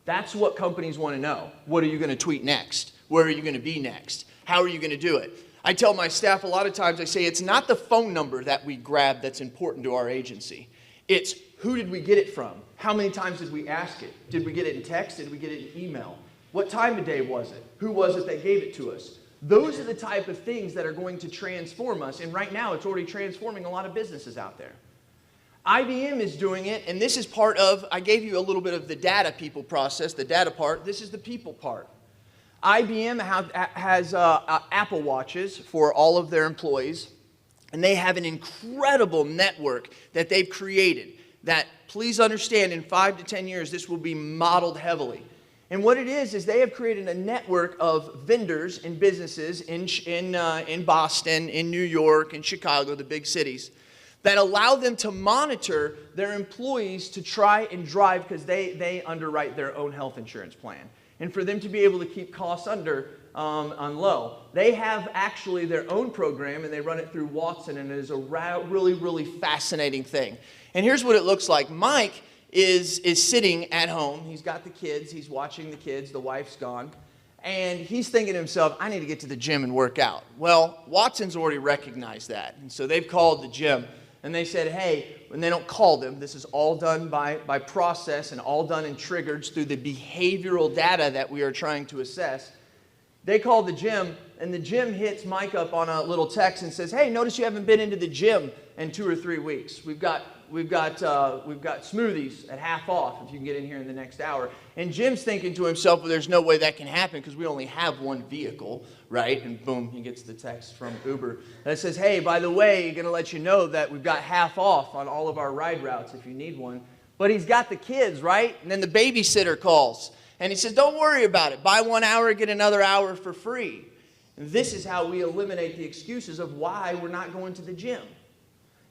That's what companies want to know. What are you going to tweet next? Where are you going to be next? How are you going to do it? I tell my staff a lot of times, I say it's not the phone number that we grab that's important to our agency. It's who did we get it from? How many times did we ask it? Did we get it in text? Did we get it in email? What time of day was it? Who was it that gave it to us? Those are the type of things that are going to transform us. And right now, it's already transforming a lot of businesses out there. IBM is doing it, and this is part of, I gave you a little bit of the data people process, the data part. This is the people part. IBM has Apple Watches for all of their employees, and they have an incredible network that they've created that, please understand, in 5 to 10 years, this will be modeled heavily. And what it is they have created a network of vendors and businesses in Boston, in New York, in Chicago, the big cities, that allow them to monitor their employees to try and drive, because they underwrite their own health insurance plan. And for them to be able to keep costs under on low. They have actually their own program, and they run it through Watson, and it is a really, really fascinating thing. And here's what it looks like. Mike is sitting at home. He's got the kids. He's watching the kids. The wife's gone. And he's thinking to himself, I need to get to the gym and work out. Well, Watson's already recognized that. And so they've called the gym. And they said, hey, when they don't call them, this is all done by process and all done and triggered through the behavioral data that we are trying to assess. They call the gym, and the gym hits Mike up on a little text and says, hey, notice you haven't been into the gym in 2 or 3 weeks. We've got smoothies at half off if you can get in here in the next hour. And Jim's thinking to himself, well, there's no way that can happen because we only have one vehicle, right? And boom, he gets the text from Uber that says, hey, by the way, going to let you know that we've got half off on all of our ride routes if you need one. But he's got the kids, right? And then the babysitter calls. And he says, don't worry about it. Buy 1 hour, get another hour for free. And this is how we eliminate the excuses of why we're not going to the gym.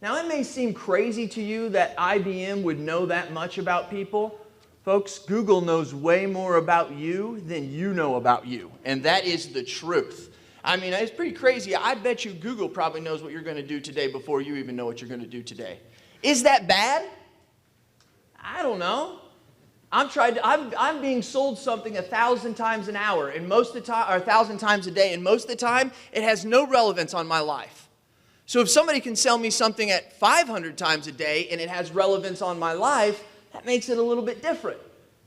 Now, it may seem crazy to you that IBM would know that much about people, Folks, Google knows way more about you than you know about you, and that is the truth. I mean, it's pretty crazy. I bet you Google probably knows what you're going to do today before you even know what you're going to do today. Is that bad? I don't know. I'm being sold something 1,000 times an hour, and most of the time, or 1,000 times a day, and most of the time, it has no relevance on my life. So if somebody can sell me something at 500 times a day and it has relevance on my life, that makes it a little bit different.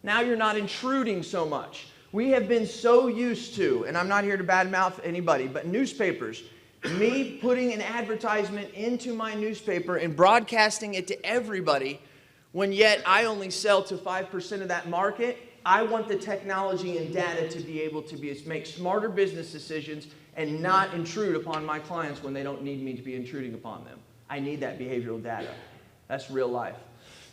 Now you're not intruding so much. We have been so used to, and I'm not here to badmouth anybody, but newspapers, me putting an advertisement into my newspaper and broadcasting it to everybody, when yet I only sell to 5% of that market. I want the technology and data to be able to make smarter business decisions and not intrude upon my clients when they don't need me to be intruding upon them. I need that behavioral data. That's real life.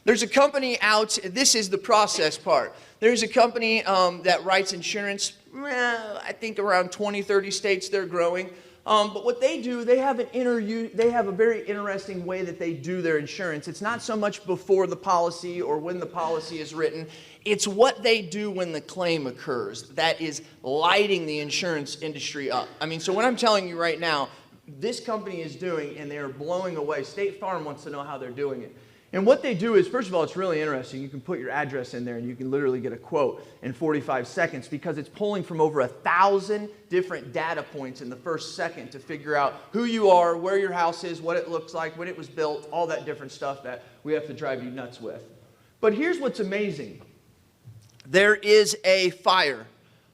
There's a company out, this is the process part. There's a company that writes insurance, I think around 20, 30 states they're growing. But what they do, they have a very interesting way that they do their insurance. It's not so much before the policy or when the policy is written. It's what they do when the claim occurs that is lighting the insurance industry up. I mean, so what I'm telling you right now, this company is doing, and they are blowing away. State Farm wants to know how they're doing it. And what they do is, first of all, it's really interesting. You can put your address in there and you can literally get a quote in 45 seconds because it's pulling from over 1,000 different data points in the first second to figure out who you are, where your house is, what it looks like, when it was built, all that different stuff that we have to drive you nuts with. But here's what's amazing. There is a fire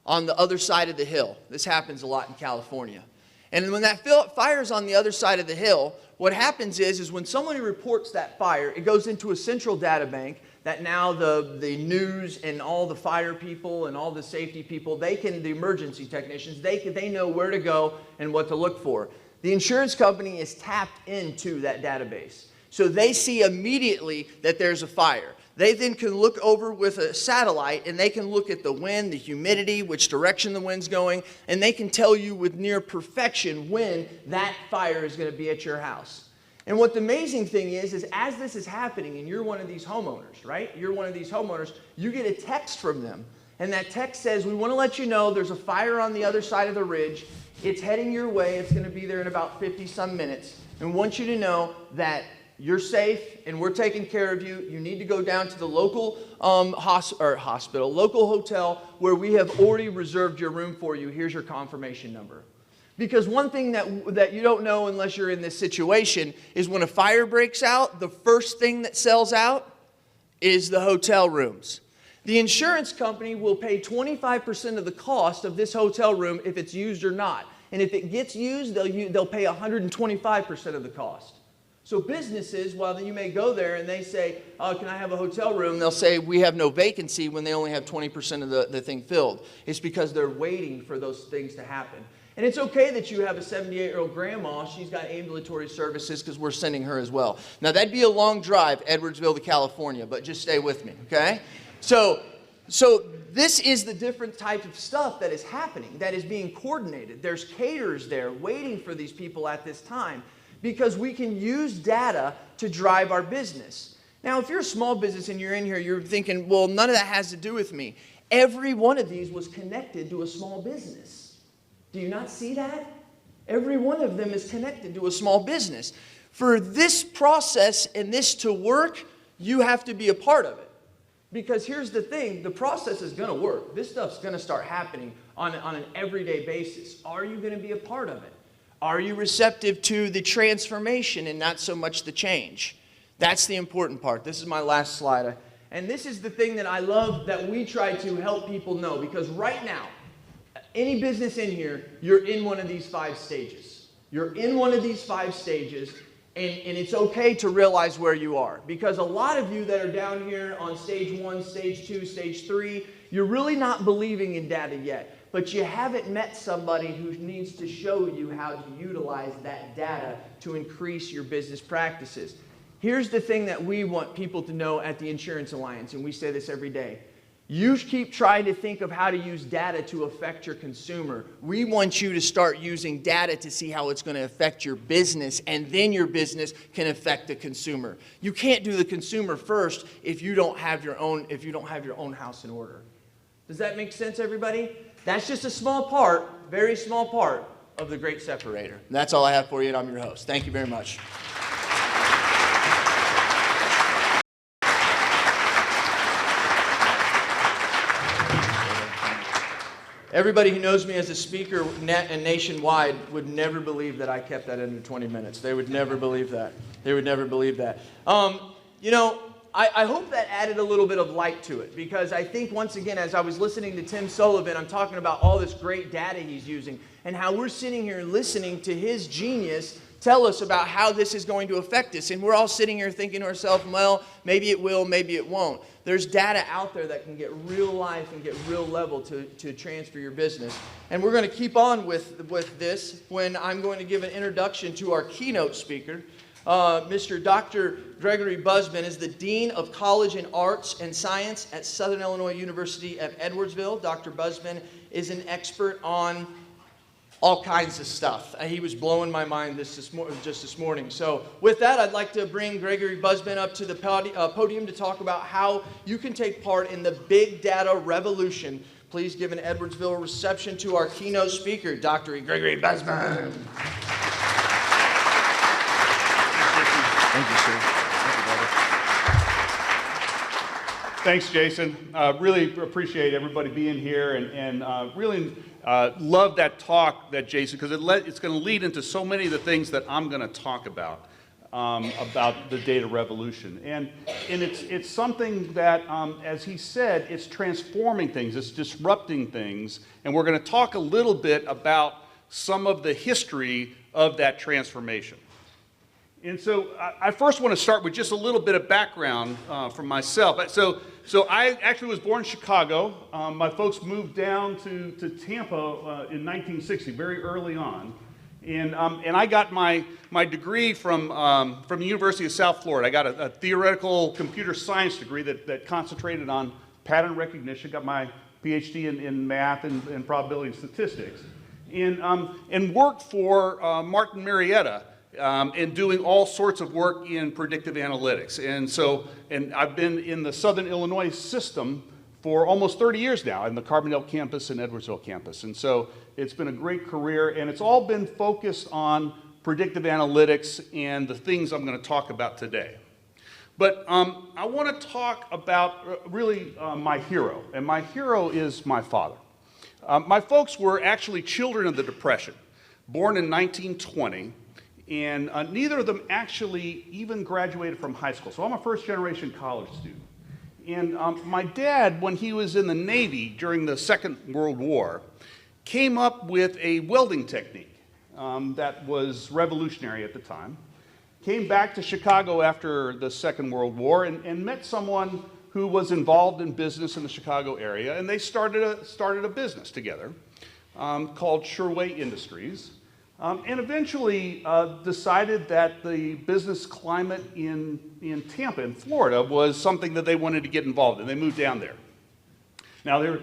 on the other side of the hill. This happens a lot in California. And when that fire's on the other side of the hill, what happens is when somebody reports that fire, it goes into a central data bank that now the news and all the fire people and all the safety people, the emergency technicians, they know where to go and what to look for. The insurance company is tapped into that database. So they see immediately that there's a fire. They then can look over with a satellite and they can look at the wind, the humidity, which direction the wind's going, and they can tell you with near perfection when that fire is going to be at your house. And what the amazing thing is as this is happening and you're one of these homeowners, right? You're one of these homeowners, you get a text from them. And that text says, we want to let you know there's a fire on the other side of the ridge. It's heading your way. It's going to be there in about 50-some minutes. And we want you to know that you're safe and we're taking care of you. You need to go down to the local hospital, local hotel where we have already reserved your room for you. Here's your confirmation number. Because one thing that you don't know unless you're in this situation is when a fire breaks out, the first thing that sells out is the hotel rooms. The insurance company will pay 25% of the cost of this hotel room if it's used or not. And if it gets used, they'll pay 125% of the cost. So businesses, while you may go there and they say, oh, can I have a hotel room? They'll say, we have no vacancy when they only have 20% of the thing filled. It's because they're waiting for those things to happen. And it's okay that you have a 78-year-old grandma. She's got ambulatory services because we're sending her as well. Now, that'd be a long drive, Edwardsville to California, but just stay with me, okay? So this is the different type of stuff that is happening, that is being coordinated. There's caterers there waiting for these people at this time, because we can use data to drive our business. Now, if you're a small business and you're in here, you're thinking, well, none of that has to do with me. Every one of these was connected to a small business. Do you not see that? Every one of them is connected to a small business. For this process and this to work, you have to be a part of it. Because here's the thing, the process is going to work. This stuff's going to start happening on an everyday basis. Are you going to be a part of it? Are you receptive to the transformation and not so much the change? That's the important part. This is my last slide. And this is the thing that I love that we try to help people know. Because right now, any business in here, you're in one of these 5 stages. You're in one of these 5 stages, and it's okay to realize where you are. Because a lot of you that are down here on stage 1, stage 2, stage 3, you're really not believing in data yet. But you haven't met somebody who needs to show you how to utilize that data to increase your business practices. Here's the thing that we want people to know at the Insurance Alliance, and we say this every day. You keep trying to think of how to use data to affect your consumer. We want you to start using data to see how it's going to affect your business, and then your business can affect the consumer. You can't do the consumer first if you don't have your own house in order. Does that make sense, everybody? That's just a small part, very small part of the great separator. And that's all I have for you, and I'm your host. Thank you very much. Everybody who knows me as a speaker and nationwide would never believe that I kept that under 20 minutes. They would never believe that. They would never believe that. You know, I hope that added a little bit of light to it, because I think, once again, as I was listening to Tim Sullivan, I'm talking about all this great data he's using and how we're sitting here listening to his genius tell us about how this is going to affect us. And we're all sitting here thinking to ourselves, well, maybe it will, maybe it won't. There's data out there that can get real life and get real level to transfer your business. And we're going to keep on with this when I'm going to give an introduction to our keynote speaker. Mr. Dr. Gregory Busman is the Dean of College and Arts and Science at Southern Illinois University at Edwardsville. Dr. Busman is an expert on all kinds of stuff. He was blowing my mind just this morning. So with that, I'd like to bring Gregory Busman up to the podium to talk about how you can take part in the big data revolution. Please give an Edwardsville reception to our keynote speaker, Dr. Gregory Busman. Thank you, sir. Thank you, brother. Thanks, Jason. Really appreciate everybody being here, and really love that talk that Jason, because it's going to lead into so many of the things that I'm going to talk about the data revolution. And it's something that, as he said, it's transforming things, it's disrupting things, and we're going to talk a little bit about some of the history of that transformation. And so I first want to start with just a little bit of background from myself. So I actually was born in Chicago. My folks moved down to Tampa in 1960, very early on. And I got my degree from the University of South Florida. I got a theoretical computer science degree that concentrated on pattern recognition. Got my PhD in math and probability and statistics. And worked for Martin Marietta. And doing all sorts of work in predictive analytics. And I've been in the Southern Illinois system for almost 30 years now, in the Carbondale campus and Edwardsville campus. And so it's been a great career, and it's all been focused on predictive analytics and the things I'm going to talk about today. But I want to talk about really my hero, and my hero is my father. My folks were actually children of the Depression, born in 1920. And neither of them actually even graduated from high school. So I'm a first-generation college student. And my dad, when he was in the Navy during the Second World War, came up with a welding technique that was revolutionary at the time. Came back to Chicago after the Second World War and met someone who was involved in business in the Chicago area. And they started a business together called Sherway Industries. And eventually decided that the business climate in Tampa, in Florida, was something that they wanted to get involved in. They moved down there. Now, their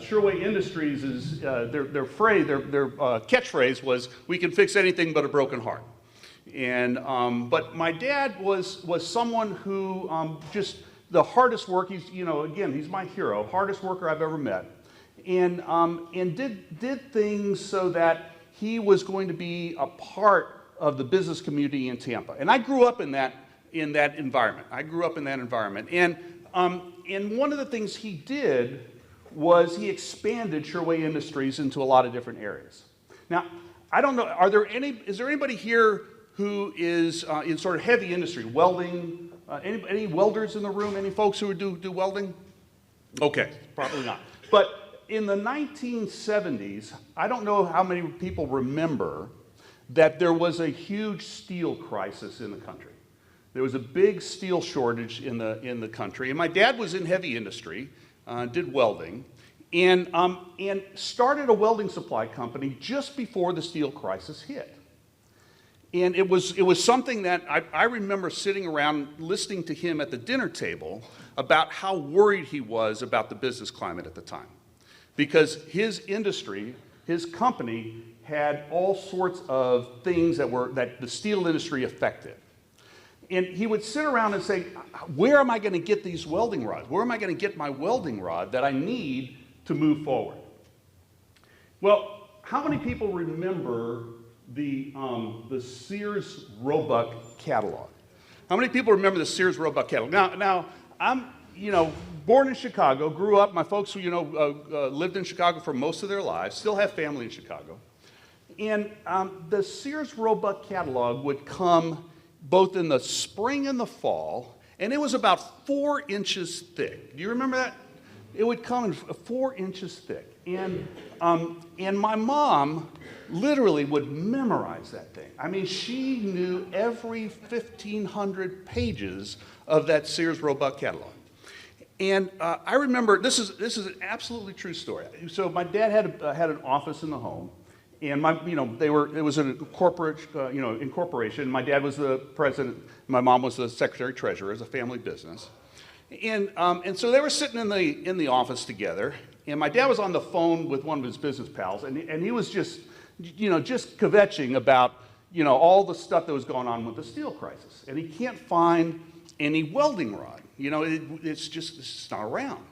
Sherway Industries is their catchphrase was, "We can fix anything but a broken heart." And but my dad was someone who just the hardest work. He's my hero, hardest worker I've ever met. And did things so that he was going to be a part of the business community in Tampa. And I grew up in that environment. And one of the things he did was he expanded Sherway Industries into a lot of different areas. Now, I don't know, is there anybody here who is in sort of heavy industry, welding? Any welders in the room? Any folks who do welding? Okay, probably not. But in the 1970s, I don't know how many people remember that there was a huge steel crisis in the country. There was a big steel shortage in the country, and my dad was in heavy industry, did welding, and started a welding supply company just before the steel crisis hit. And it was something that I remember sitting around listening to him at the dinner table about how worried he was about the business climate at the time. Because his industry, his company, had all sorts of things that the steel industry affected. And he would sit around and say, where am I going to get these welding rods? Where am I going to get my welding rod that I need to move forward? Well, how many people remember the Sears Roebuck catalog? How many people remember the Sears Roebuck catalog? Now I'm, born in Chicago, grew up. My folks, lived in Chicago for most of their lives. Still have family in Chicago. And the Sears Roebuck catalog would come both in the spring and the fall, and it was about 4 inches thick. Do you remember that? It would come in 4 inches thick. And my mom literally would memorize that thing. I mean, she knew every 1,500 pages of that Sears Roebuck catalog. And I remember, this is an absolutely true story. So my dad had an office in the home, and it was a corporate, incorporation. My dad was the president, my mom was the secretary treasurer. It was a family business. And so they were sitting in the office together, and my dad was on the phone with one of his business pals, and he was just kvetching about, all the stuff that was going on with the steel crisis. And he can't find any welding rod. It's just not around.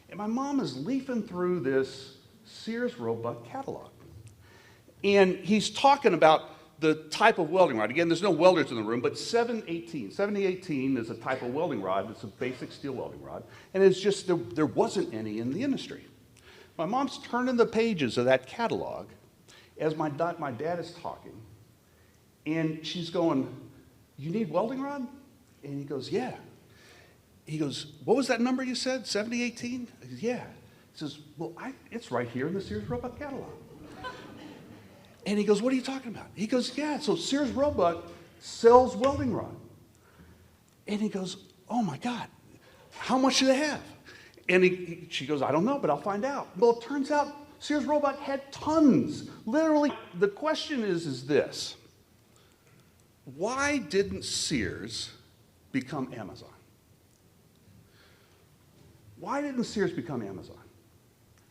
And my mom is leafing through this Sears Roebuck catalog. And he's talking about the type of welding rod. Again, there's no welders in the room, but 7018 is a type of welding rod. It's a basic steel welding rod. And it's just, there wasn't any in the industry. My mom's turning the pages of that catalog as my dad is talking. And she's going, you need welding rod? And he goes, yeah. He goes, what was that number you said, 7018? I said, yeah. He says, well, it's right here in the Sears Roebuck catalog. And he goes, what are you talking about? He goes, yeah, so Sears Roebuck sells welding rod. And he goes, oh my God, how much do they have? And she goes, I don't know, but I'll find out. Well, it turns out Sears Roebuck had tons, literally. The question is this: why didn't Sears become Amazon? Why didn't Sears become Amazon?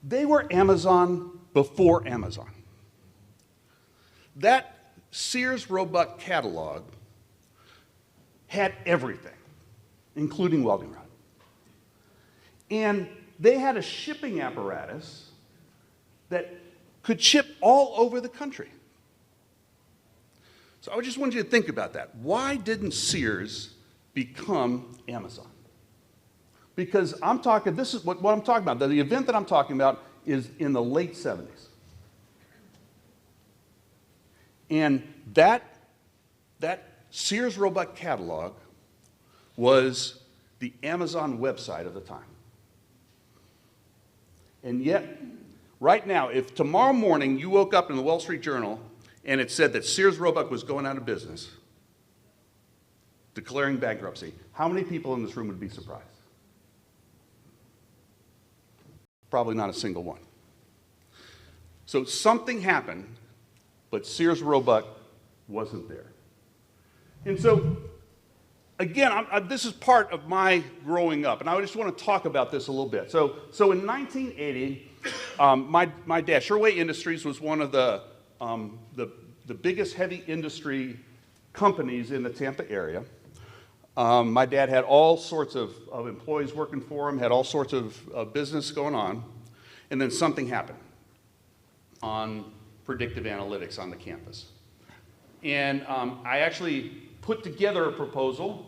They were Amazon before Amazon. That Sears Roebuck catalog had everything, including welding rod. And they had a shipping apparatus that could ship all over the country. So I just want you to think about that. Why didn't Sears become Amazon? Because this is what I'm talking about. The event that I'm talking about is in the late 70s. And that Sears Roebuck catalog was the Amazon website of the time. And yet, right now, if tomorrow morning you woke up in the Wall Street Journal and it said that Sears Roebuck was going out of business, declaring bankruptcy, how many people in this room would be surprised? Probably not a single one. So something happened, but Sears Roebuck wasn't there. And so, again, this is part of my growing up, and I just want to talk about this a little bit. So in 1980, my dad, Sherway Industries, was one of the biggest heavy industry companies in the Tampa area. My dad had all sorts of employees working for him, had all sorts of business going on, and then something happened on predictive analytics on the campus. And I actually put together a proposal.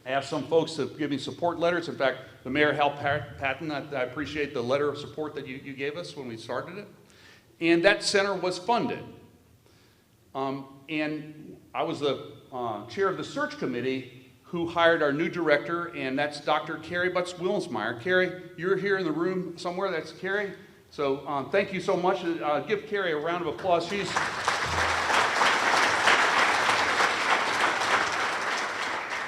I asked some folks to give me support letters. In fact, the mayor, Hal Patton, I appreciate the letter of support that you gave us when we started it. And that center was funded. And I was the chair of the search committee who hired our new director, and that's Dr. Carrie Butts-Wilmsmeyer. Carrie, you're here in the room somewhere. That's Carrie. So thank you so much. Give Carrie a round of applause.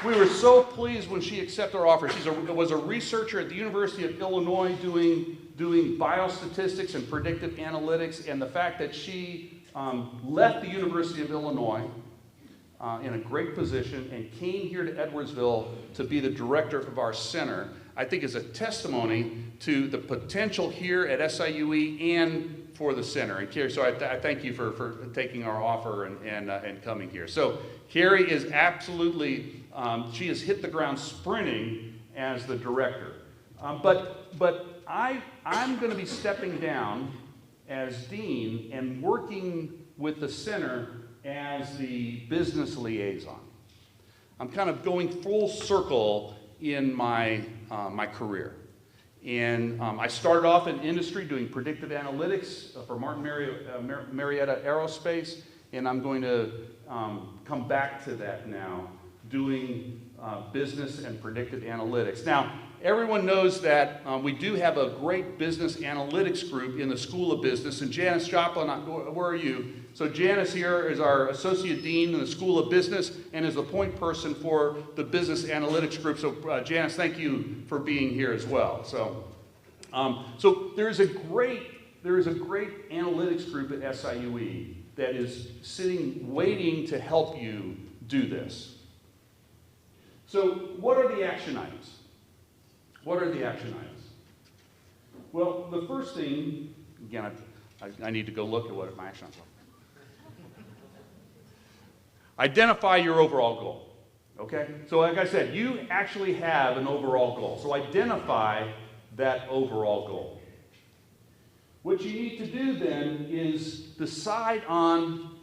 We were so pleased when she accepted our offer. She was a researcher at the University of Illinois doing biostatistics and predictive analytics, and the fact that she left the University of Illinois in a great position and came here to Edwardsville to be the director of our center, I think is a testimony to the potential here at SIUE and for the center. And Carrie, so I thank you for taking our offer and coming here. So Carrie is absolutely, she has hit the ground sprinting as the director. But I'm going to be stepping down as dean and working with the center as the business liaison. I'm kind of going full circle in my career. And I started off in industry doing predictive analytics for Martin Marietta Aerospace, and I'm going to come back to that now, doing business and predictive analytics. Now, everyone knows that we do have a great business analytics group in the School of Business, and Janice Joplin, where are you? So Janice here is our Associate Dean in the School of Business and is the point person for the Business Analytics Group. So Janice, thank you for being here as well. So, there is a great analytics group at SIUE that is sitting, waiting to help you do this. So what are the action items? What are the action items? Well, the first thing, again, I need to go look at what my action items are. Identify your overall goal, okay? So like I said, you actually have an overall goal. So identify that overall goal. What you need to do then is decide on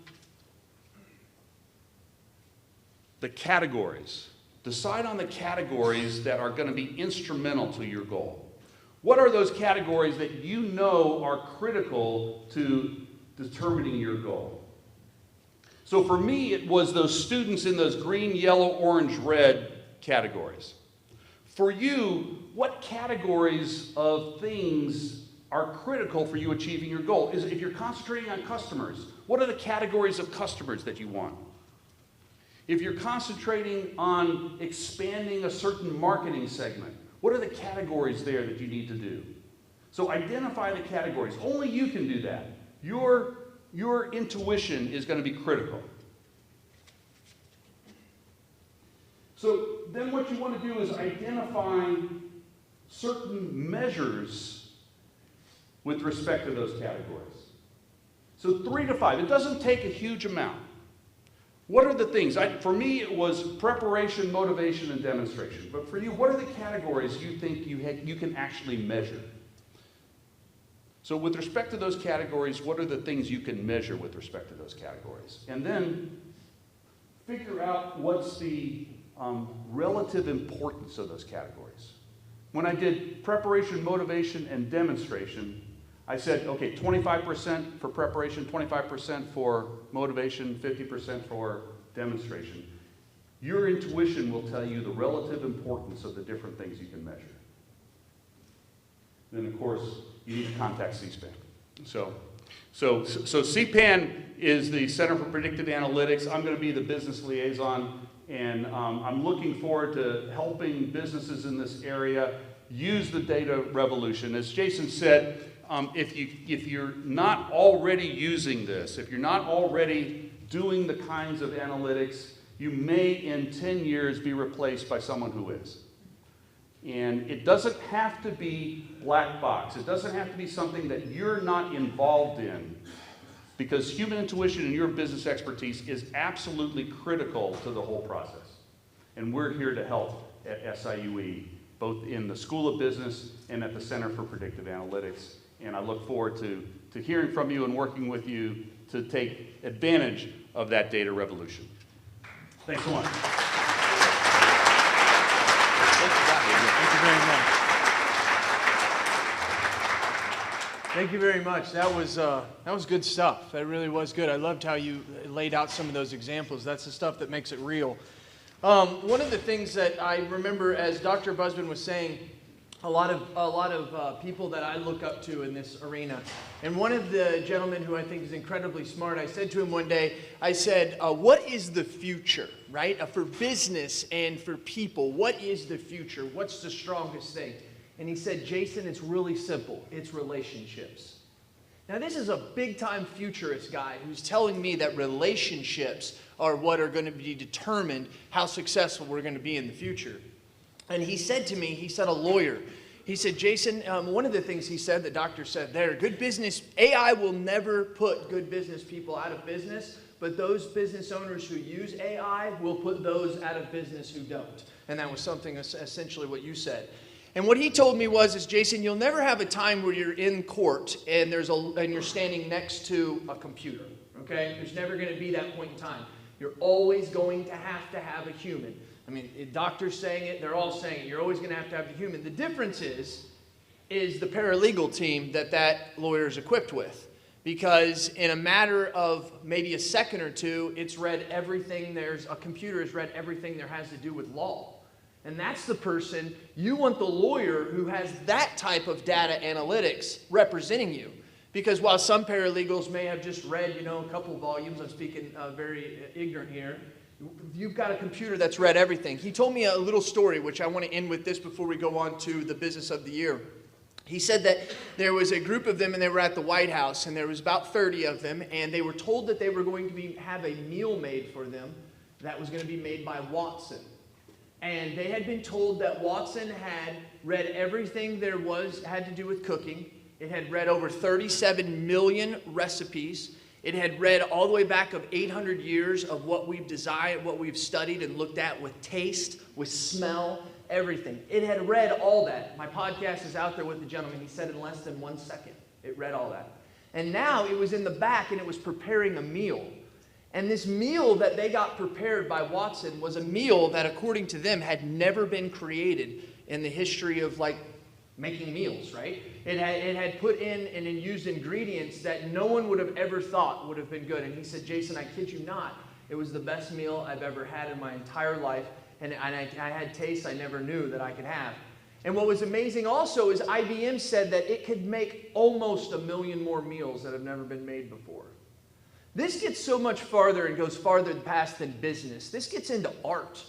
the categories. Decide on the categories that are going to be instrumental to your goal. What are those categories that you know are critical to determining your goal? So for me, it was those students in those green, yellow, orange, red categories. For you, what categories of things are critical for you achieving your goal? If you're concentrating on customers, what are the categories of customers that you want? If you're concentrating on expanding a certain marketing segment, what are the categories there that you need to do? So identify the categories. Only you can do that. Your intuition is going to be critical. So then what you want to do is identify certain measures with respect to those categories. So 3 to 5. It doesn't take a huge amount. What are the things? For me, it was preparation, motivation, and demonstration. But for you, what are the categories you think you can actually measure? So with respect to those categories, what are the things you can measure with respect to those categories? And then figure out what's the relative importance of those categories. When I did preparation, motivation, and demonstration, I said, okay, 25% for preparation, 25% for motivation, 50% for demonstration. Your intuition will tell you the relative importance of the different things you can measure. Then, of course, you need to contact CSPAN. So CSPAN is the Center for Predictive Analytics. I'm going to be the business liaison, and I'm looking forward to helping businesses in this area use the data revolution. As Jason said, if you're not already using this, if you're not already doing the kinds of analytics, you may in 10 years be replaced by someone who is. And it doesn't have to be black box. It doesn't have to be something that you're not involved in, because human intuition and your business expertise is absolutely critical to the whole process. And we're here to help at SIUE, both in the School of Business and at the Center for Predictive Analytics. And I look forward to hearing from you and working with you to take advantage of that data revolution. Thanks so much. Thank you very much. Thank you very much. That was good stuff. That really was good. I loved how you laid out some of those examples. That's the stuff that makes it real. One of the things that I remember, as Dr. Busman was saying, a lot of people that I look up to in this arena. And one of the gentlemen who I think is incredibly smart, I said to him one day, I said, what is the future, right? For business and for people, what is the future? What's the strongest thing? And he said, Jason, it's really simple. It's relationships. Now, this is a big-time futurist guy who's telling me that relationships are what are going to be determined how successful we're going to be in the future. And he said to me, he said, a lawyer, he said, Jason, one of the things he said, the doctor said there, good business, AI will never put good business people out of business, but those business owners who use AI will put those out of business who don't. And that was something essentially what you said. And what he told me was, Jason, you'll never have a time where you're in court and you're standing next to a computer, okay? There's never going to be that point in time. You're always going to have a human. I mean, doctors saying it, they're all saying it. You're always going to have a human. The difference is the paralegal team that lawyer is equipped with. Because in a matter of maybe a second or two, it's read everything a computer has read everything there has to do with law. And that's the person, you want the lawyer who has that type of data analytics representing you. Because while some paralegals may have just read, a couple volumes, I'm speaking very ignorant here, you've got a computer that's read everything. He told me a little story, which I want to end with this before we go on to the business of the year. He said that there was a group of them and they were at the White House, and there was about 30 of them, and they were told that they were going to have a meal made for them that was going to be made by Watson. And they had been told that Watson had read everything there had to do with cooking. It had read over 37 million recipes. It had read all the way back of 800 years of what we've designed, what we've studied and looked at with taste, with smell, everything. It had read all that. My podcast is out there with the gentleman. He said in less than 1 second, it read all that. And now it was in the back and it was preparing a meal. And this meal that they got prepared by Watson was a meal that, according to them, had never been created in the history of making meals, right? It had put in and used ingredients that no one would have ever thought would have been good. And he said, Jason, I kid you not, it was the best meal I've ever had in my entire life. And I had tastes I never knew that I could have. And what was amazing also is IBM said that it could make almost 1 million more meals that have never been made before. This gets so much farther and goes farther past than business. This gets into art.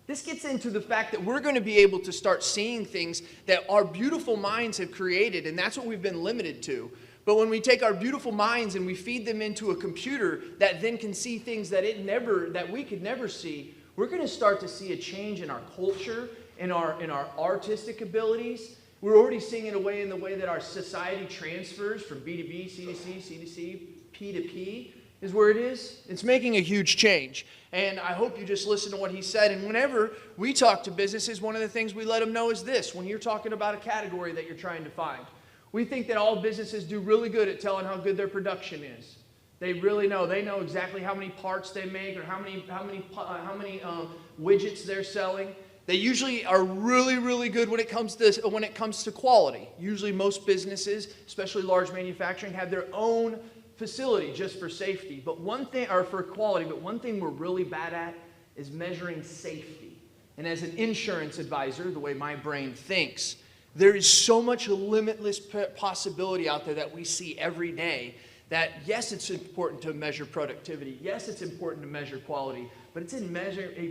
This gets into the fact that we're going to be able to start seeing things that our beautiful minds have created, and that's what we've been limited to. But when we take our beautiful minds and we feed them into a computer that then can see things that we could never see, we're going to start to see a change in our culture, in our artistic abilities. We're already seeing it in the way that our society transfers from B2B, C2C, C2C, P2P. Is where it is. It's making a huge change. And I hope you just listen to what he said. And whenever we talk to businesses, one of the things we let them know is this. When you're talking about a category that you're trying to find, we think that all businesses do really good at telling how good their production is. They really know. They know exactly how many parts they make or how many widgets they're selling. They usually are really, really good when it comes to quality. Usually most businesses, especially large manufacturing, have their own facility just for safety, for quality, but one thing we're really bad at is measuring safety. And as an insurance advisor, the way my brain thinks, there is so much limitless possibility out there that we see every day that yes, it's important to measure productivity, yes, it's important to measure quality, but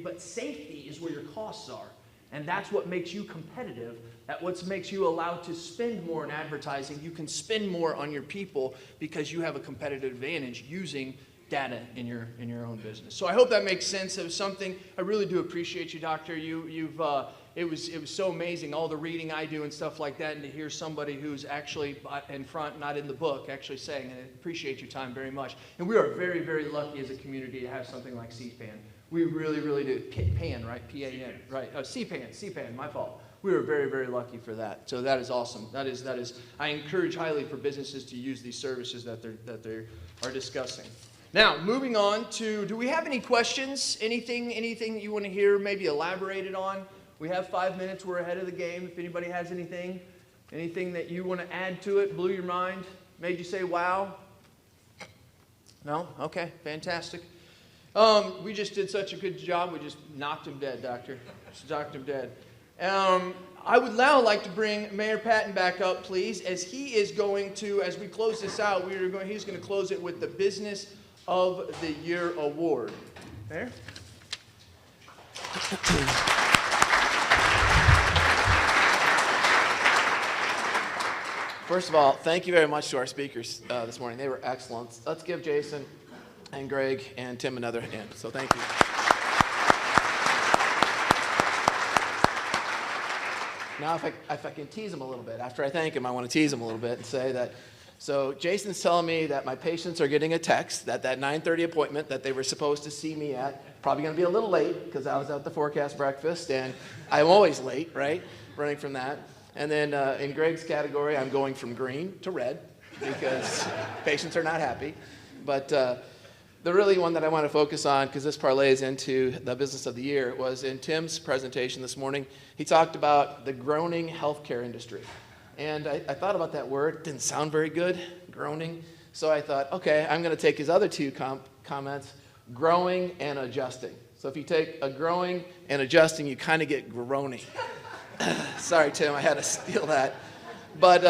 but safety is where your costs are. And that's what makes you competitive. That's what makes you allowed to spend more in advertising. You can spend more on your people because you have a competitive advantage using data in your own business. So I hope that makes sense. It was something I really do appreciate you, Doctor. It was so amazing, all the reading I do and stuff like that, and to hear somebody who's actually in front, not in the book, actually saying, and I appreciate your time very much. And we are very, very lucky as a community to have something like C-SPAN. We really, really do. PAN, right? P-A-N, right? Oh, C-SPAN, my fault. We were very, very lucky for that. So that is awesome. That is. I encourage highly for businesses to use these services that they are discussing. Now, moving on to, do we have any questions? Anything that you want to hear maybe elaborated on? We have 5 minutes. We're ahead of the game. If anybody has anything that you want to add to it, blew your mind, made you say, wow? No? Okay, fantastic. We just did such a good job. We just knocked him dead, Doctor. Just knocked him dead. I would now like to bring Mayor Patton back up, please, as he is going to, as we close this out, he's going to close it with the Business of the Year Award. Mayor? First of all, thank you very much to our speakers this morning. They were excellent. Let's give Jason and Greg and Tim another hand. So thank you. Now, if I can tease them a little bit, after I thank him, I want to tease them a little bit and say that, so Jason's telling me that my patients are getting a text that 9:30 appointment that they were supposed to see me at, probably going to be a little late because I was at the forecast breakfast, and I'm always late, right, running from that. And then in Greg's category, I'm going from green to red because patients are not happy. But the really one that I want to focus on, because this parlays into the business of the year, was in Tim's presentation this morning. He talked about the groaning healthcare industry. And I thought about that word. It didn't sound very good, groaning. So I thought, okay, I'm going to take his other two comments, growing and adjusting. So if you take a growing and adjusting, you kind of get groaning. Sorry, Tim, I had to steal that. But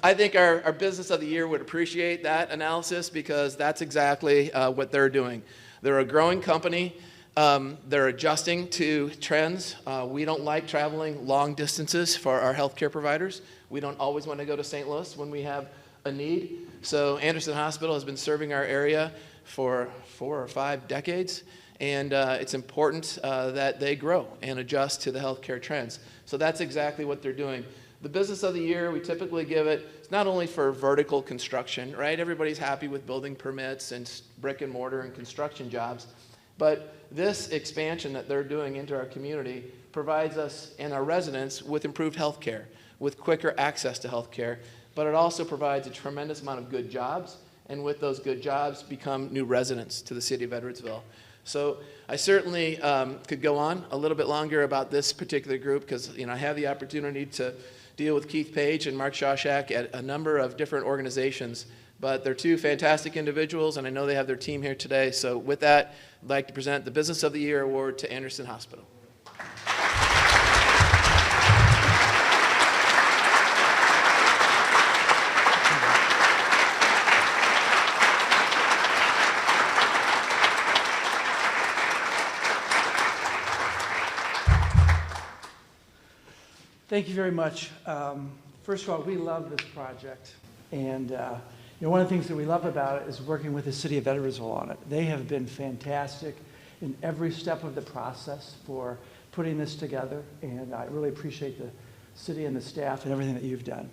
I think our business of the year would appreciate that analysis because that's exactly what they're doing. They're a growing company. They're adjusting to trends. We don't like traveling long distances for our healthcare providers. We don't always want to go to St. Louis when we have a need. So Anderson Hospital has been serving our area for 4 or 5 decades. And it's important that they grow and adjust to the healthcare trends. So that's exactly what they're doing. The business of the year, we typically give it's not only for vertical construction, right? Everybody's happy with building permits and brick and mortar and construction jobs. But this expansion that they're doing into our community provides us and our residents with improved health care, with quicker access to health care. But it also provides a tremendous amount of good jobs. And with those good jobs become new residents to the city of Edwardsville. So I certainly could go on a little bit longer about this particular group because I have the opportunity to deal with Keith Page and Mark Shawshak at a number of different organizations. But they're two fantastic individuals, and I know they have their team here today. So with that, I'd like to present the Business of the Year Award to Anderson Hospital. Thank you very much. First of all, we love this project. And one of the things that we love about it is working with the city of Edwardsville on it. They have been fantastic in every step of the process for putting this together. And I really appreciate the city and the staff and everything that you've done.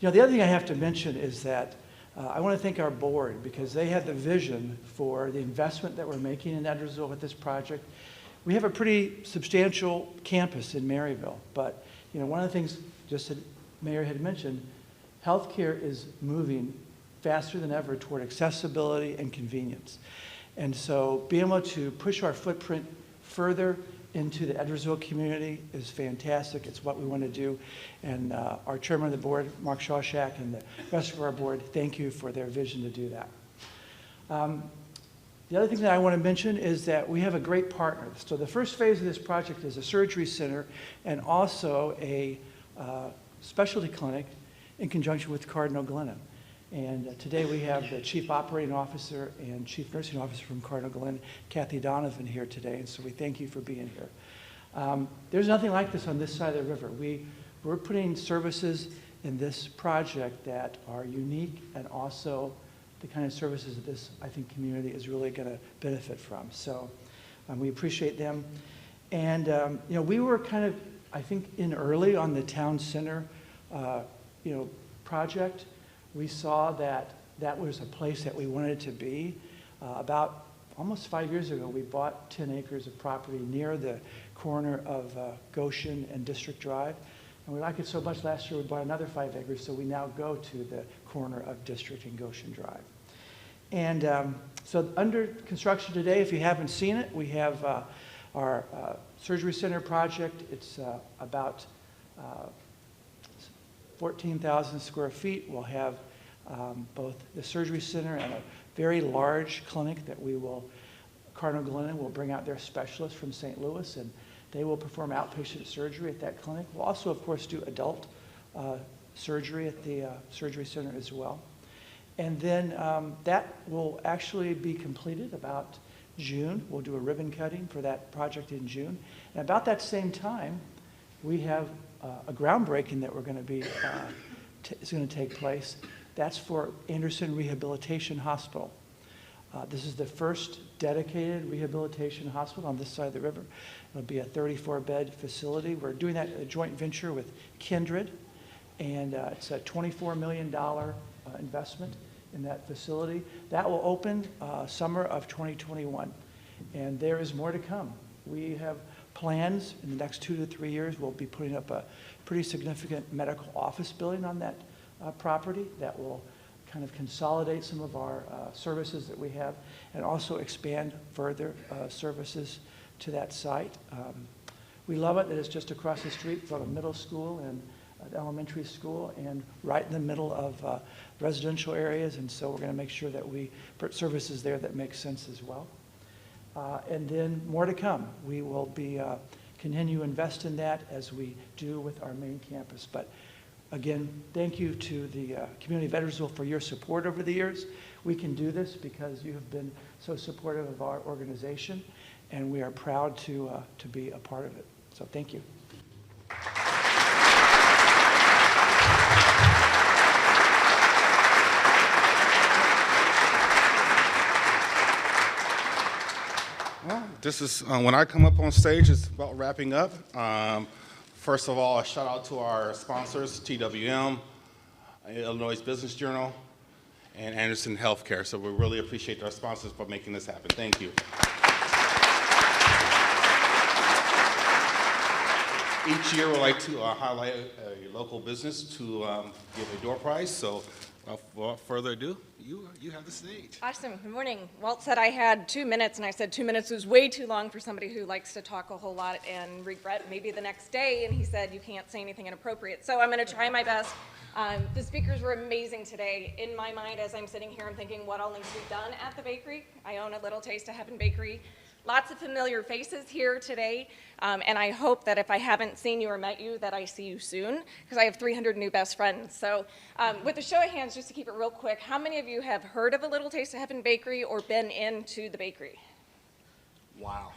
The other thing I have to mention is that I want to thank our board because they had the vision for the investment that we're making in Edwardsville with this project. We have a pretty substantial campus in Maryville, but one of the things, just that Mayor had mentioned, healthcare is moving faster than ever toward accessibility and convenience. And so being able to push our footprint further into the Edwardsville community is fantastic. It's what we want to do. And our chairman of the board, Mark Shawshak, and the rest of our board, thank you for their vision to do that. The other thing that I want to mention is that we have a great partner. So the first phase of this project is a surgery center and also a specialty clinic in conjunction with Cardinal Glennon. And today we have the Chief Operating Officer and Chief Nursing Officer from Cardinal Glennon, Kathy Donovan, here today. And so we thank you for being here. There's nothing like this on this side of the river. We're putting services in this project that are unique and also the kind of services that this, I think, community is really going to benefit from. So we appreciate them. And, we were kind of, I think, in early on the town center, project. We saw that that was a place that we wanted to be. About almost 5 years ago, we bought 10 acres of property near the corner of Goshen and District Drive. And we liked it so much last year we bought another 5 acres, so we now go to the corner of District and Goshen Drive. And so under construction today, if you haven't seen it, we have our surgery center project. It's about 14,000 square feet. We'll have both the surgery center and a very large clinic that Cardinal Glennon will bring out their specialists from St. Louis, and they will perform outpatient surgery at that clinic. We'll also, of course, do adult surgery at the surgery center as well. And then that will actually be completed about June. We'll do a ribbon cutting for that project in June. And about that same time, we have a groundbreaking that we're going to be is going to take place. That's for Anderson Rehabilitation Hospital. This is the first dedicated rehabilitation hospital on this side of the river. It'll be a 34-bed facility. We're doing that in a joint venture with Kindred, and it's a $24 million investment in that facility. That will open summer of 2021, and there is more to come. We have plans in the next 2 to 3 years. We'll be putting up a pretty significant medical office building on that property that will kind of consolidate some of our services that we have and also expand further services to that site. We love it that it's just across the street from a middle school and an elementary school and right in the middle of residential areas, and so we're going to make sure that we put services there that make sense as well. And then more to come. We will be continue to invest in that as we do with our main campus. But again, thank you to the community of Edwardsville for your support over the years. We can do this because you have been so supportive of our organization, and we are proud to be a part of it. So thank you. Well, this is when I come up on stage, it's about wrapping up. First of all, a shout out to our sponsors, TWM, Illinois Business Journal, and Anderson Healthcare. So we really appreciate our sponsors for making this happen. Thank you. Each year we like to highlight a local business to give a door prize. So without further ado, you have the stage. Awesome. Good morning. Walt said I had 2 minutes, and I said 2 minutes was way too long for somebody who likes to talk a whole lot and regret maybe the next day, and he said you can't say anything inappropriate. So I'm going to try my best. The speakers were amazing today. In my mind, as I'm sitting here, I'm thinking what all needs to be done at the bakery. I own a Little Taste of Heaven bakery. Lots of familiar faces here today, and I hope that if I haven't seen you or met you, that I see you soon, because I have 300 new best friends. So with a show of hands, just to keep it real quick, how many of you have heard of a Little Taste of Heaven bakery or been into the bakery? Wow.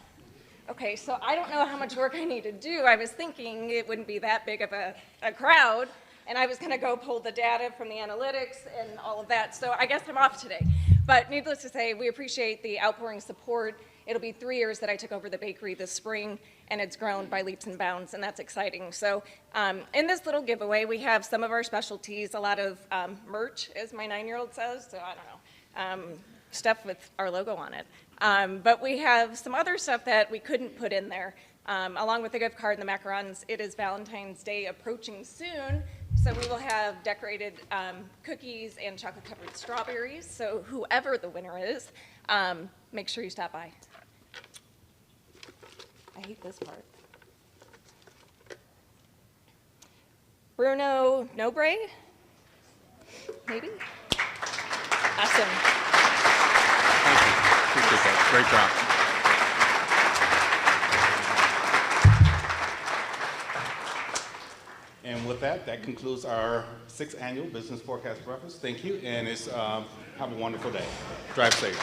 Okay, so I don't know how much work I need to do. I was thinking it wouldn't be that big of a crowd, and I was going to go pull the data from the analytics and all of that, so I guess I'm off today. But needless to say, we appreciate the outpouring support. It'll be 3 years that I took over the bakery this spring, and it's grown by leaps and bounds, and that's exciting. So in this little giveaway, we have some of our specialties, a lot of merch, as my 9-year-old says, so I don't know, stuff with our logo on it. But we have some other stuff that we couldn't put in there. Along with the gift card and the macarons, it is Valentine's Day approaching soon, so we will have decorated cookies and chocolate-covered strawberries. So whoever the winner is, make sure you stop by. I hate this part. Bruno Nobre? Maybe? Awesome. Thank you. Appreciate that. Great job. And with that, that concludes our 6th annual Business Forecast Breakfast. Thank you, and have a wonderful day. Drive safe.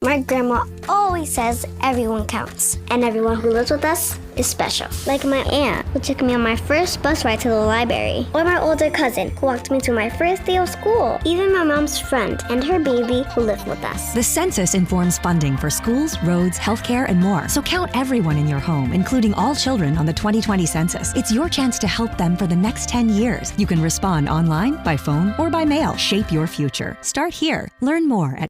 My grandma always says everyone counts, and everyone who lives with us is special. Like my aunt, who took me on my first bus ride to the library, or my older cousin, who walked me to my first day of school, even my mom's friend and her baby who lived with us. The census informs funding for schools, roads, healthcare, and more. So count everyone in your home, including all children on the 2020 census. It's your chance to help them for the next 10 years. You can respond online, by phone, or by mail. Shape your future. Start here. Learn more at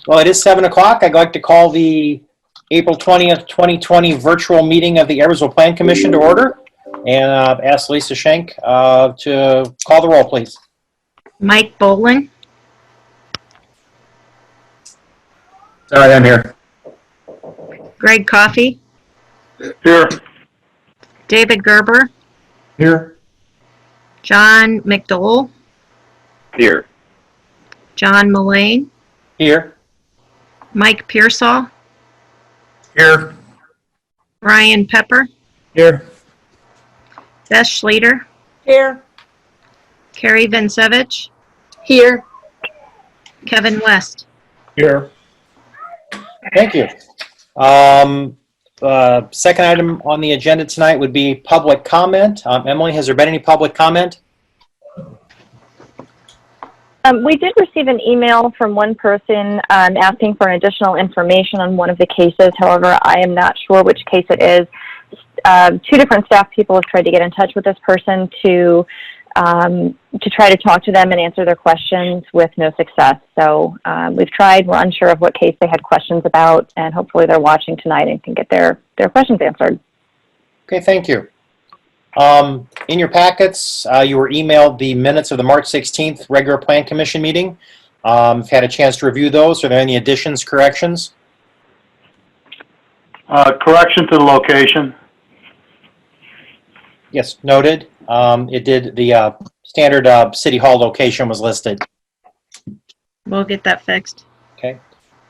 Well, it is 7 o'clock. I'd like to call the April 20th, 2020 virtual meeting of the Edwardsville Plan Commission to order, and ask Lisa Schenk to call the roll, please. Mike Bowling. All right, I'm here. Greg Coffey. Here. David Gerber. Here. John McDowell. Here. John Mullane. Here. Mike Pearsall. Here. Ryan Pepper. Here. Beth Schleter. Here. Carrie Vincevich. Here. Kevin West. Here. Thank you. Second item on the agenda tonight would be public comment. Emily, has there been any public comment? We did receive an email from one person asking for additional information on one of the cases. However, I am not sure which case it is. Two different staff people have tried to get in touch with this person to try to talk to them and answer their questions with no success. So we've tried. We're unsure of what case they had questions about, and hopefully they're watching tonight and can get their questions answered. Okay, thank you. In your packets, you were emailed the minutes of the March 16th regular Plan Commission meeting. If you had a chance to review those, are there any additions, corrections? Correction to the location. Yes, noted. It did, the standard City Hall location was listed. We'll get that fixed. Okay.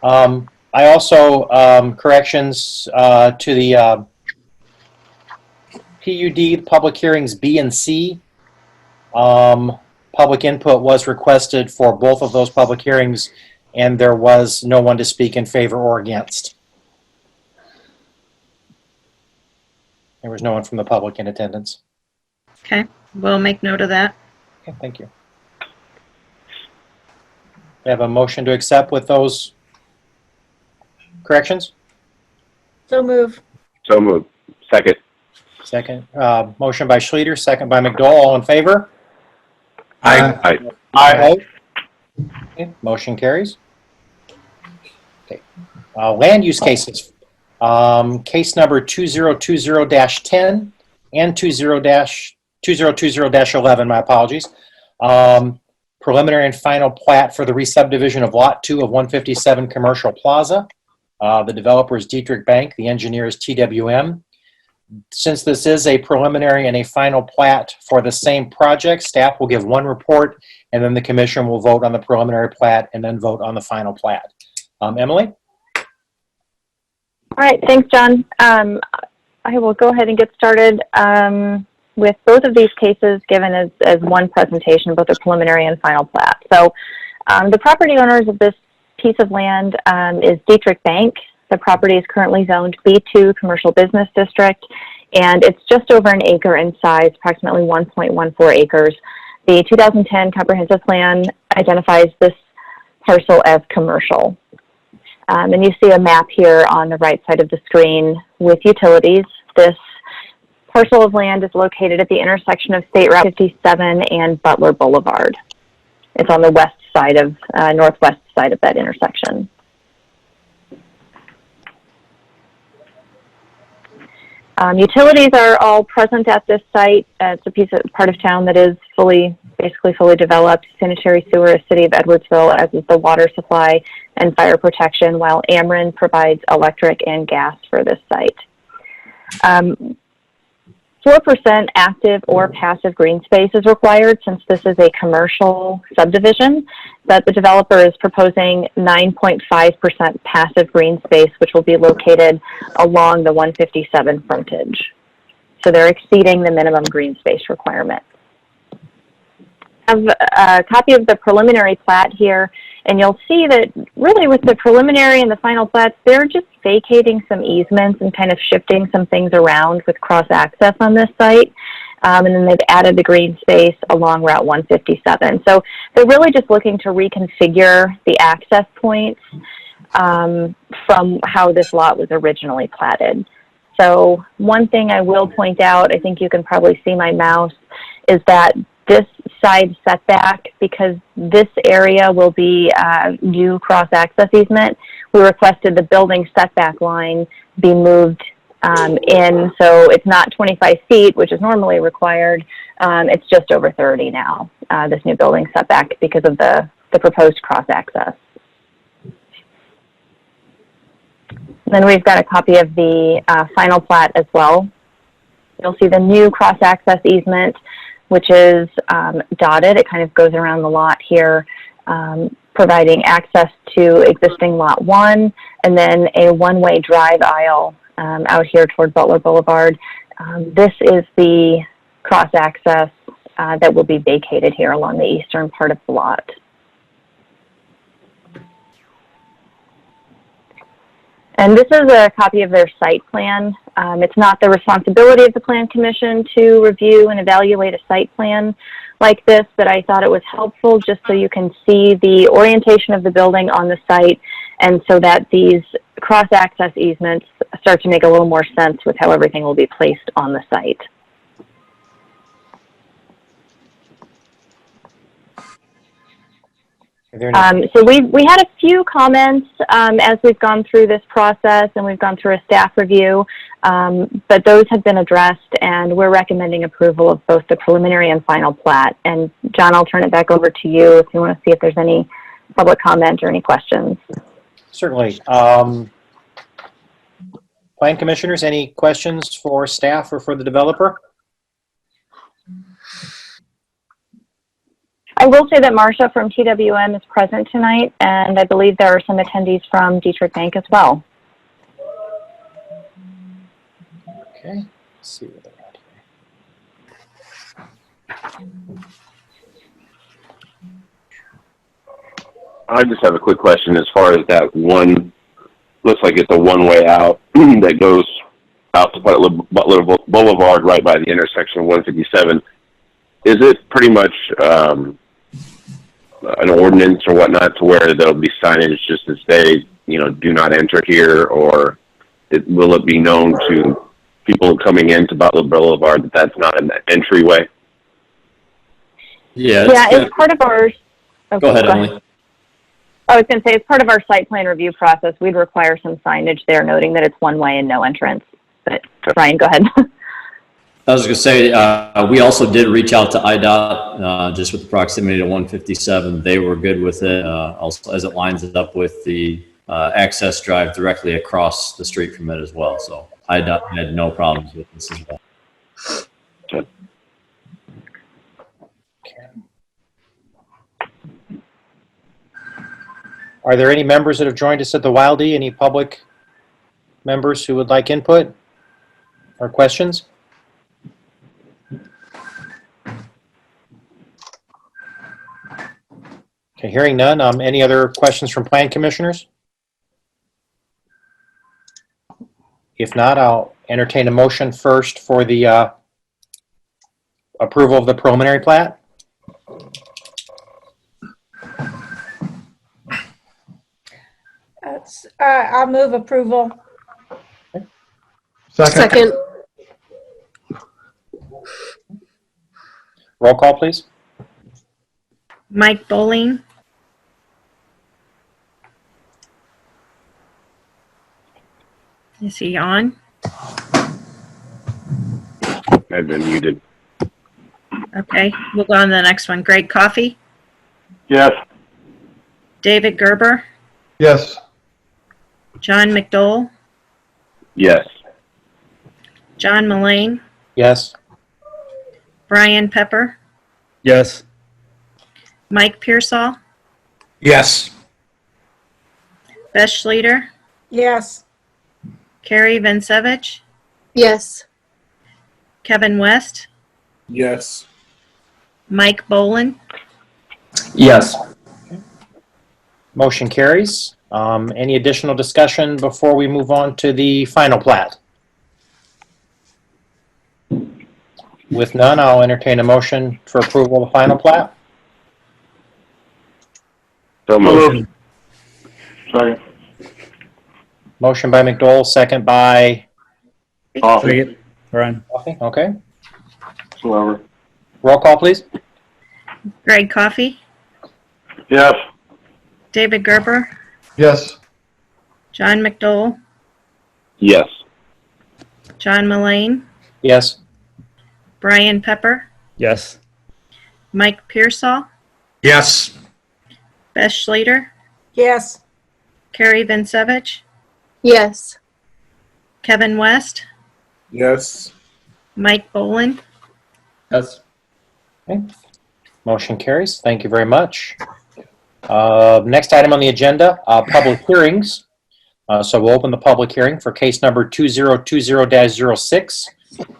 I also, corrections to the PUD public hearings B and C. Public input was requested for both of those public hearings, and there was no one to speak in favor or against. There was no one from the public in attendance. Okay, we'll make note of that. Okay, thank you. I have a motion to accept with those corrections? So move. So moved. Second. Second. Motion by Schleter, second by McDowell. All in favor? Aye. Aye. Okay, motion carries. Okay. Land use cases. Case number 2020-10 and 2020-11, my apologies. Preliminary and final plat for the re-subdivision of Lot 2 of 157 Commercial Plaza. The developer is Dietrich Bank. The engineer is TWM. Since this is a preliminary and a final plat for the same project, staff will give one report, and then the commission will vote on the preliminary plat and then vote on the final plat. Emily? All right, thanks, John. I will go ahead and get started with both of these cases given as one presentation, both a preliminary and final plat. So the property owners of this piece of land is Dietrich Bank. The property is currently zoned B2 Commercial Business District, and it's just over an acre in size, approximately 1.14 acres. The 2010 comprehensive plan identifies this parcel as commercial. And you see a map here on the right side of the screen with utilities. This parcel of land is located at the intersection of State Route 57 and Butler Boulevard. It's on the west side of, northwest side of that intersection. Utilities are all present at this site. It's a part of town that is basically fully developed. Sanitary sewer is City of Edwardsville, as is the water supply and fire protection, while Ameren provides electric and gas for this site. 4% active or passive green space is required since this is a commercial subdivision, but the developer is proposing 9.5% passive green space, which will be located along the 157 frontage. So they're exceeding the minimum green space requirement. I have a copy of the preliminary plat here, and you'll see that really with the preliminary and the final plats, they're just vacating some easements and kind of shifting some things around with cross-access on this site. And then they've added the green space along Route 157. So they're really just looking to reconfigure the access points from how this lot was originally platted. So one thing I will point out, I think you can probably see my mouse, is that this side setback, because this area will be new cross-access easement, we requested the building setback line be moved in, so it's not 25 feet, which is normally required. It's just over 30 now, this new building setback, because of the proposed cross-access. Then we've got a copy of the final plat as well. You'll see the new cross-access easement, which is dotted. It kind of goes around the lot here, providing access to existing Lot 1, and then a one-way drive aisle out here toward Butler Boulevard. This is the cross-access that will be vacated here along the eastern part of the lot. And this is a copy of their site plan. It's not the responsibility of the Plan Commission to review and evaluate a site plan like this, but I thought it was helpful just so you can see the orientation of the building on the site, and so that these cross-access easements start to make a little more sense with how everything will be placed on the site. So we had a few comments as we've gone through this process, and we've gone through a staff review, but those have been addressed, and we're recommending approval of both the preliminary and final plat. And John, I'll turn it back over to you if you want to see if there's any public comment or any questions. Certainly. Plan commissioners, any questions for staff or for the developer? I will say that Marcia from TWM is present tonight, and I believe there are some attendees from Dietrich Bank as well. Okay, let's see what they're at here. I just have a quick question as far as that one, looks like it's a one-way out that goes out to Butler Boulevard right by the intersection of 157. Is it pretty much an ordinance or whatnot to where there'll be signage just to say, do not enter here, or will it be known to people coming into Butler Boulevard that that's not an entryway? Yeah, it's part of our... Okay, go ahead, Emily. I was going to say, as part of our site plan review process, we'd require some signage there noting that it's one way and no entrance. But Ryan, go ahead. I was going to say, we also did reach out to IDOT just with the proximity to 157. They were good with it, also as it lines it up with the access drive directly across the street from it as well. So IDOT had no problems with this as well. Okay. Are there any members that have joined us at the Wildie? Any public members who would like input or questions? Okay, hearing none. Any other questions from plan commissioners? If not, I'll entertain a motion first for the approval of the preliminary plat. I'll move approval. Second. Roll call, please. Mike Bowling. Is he on? I've been muted. Okay, we'll go on to the next one. Greg Coffey. Yes. David Gerber. Yes. John McDowell. Yes. John Mullane. Yes. Brian Pepper. Yes. Mike Pearsall. Yes. Beth Schlueter. Yes. Carrie Vincevich. Yes. Kevin West. Yes. Mike Boland. Yes. Motion carries. Any additional discussion before we move on to the final plat? With none, I'll entertain a motion for approval of the final plat. So moved. Sorry. Motion by McDowell, second by Second. Ryan. Coffey. Okay. Whoever. Roll call, please. Greg Coffey, Yes. David Gerber, Yes. John McDowell, Yes. John Mullane, Yes. Brian Pepper, Yes. Mike Pearsall, Yes. Beth Schlater, Yes. Carrie Vincevich, Yes. Kevin West, Yes. Mike Boland, Yes. Okay. Motion carries. Thank you very much. Next item on the agenda, public hearings. So we'll open the public hearing for case number 2020-06,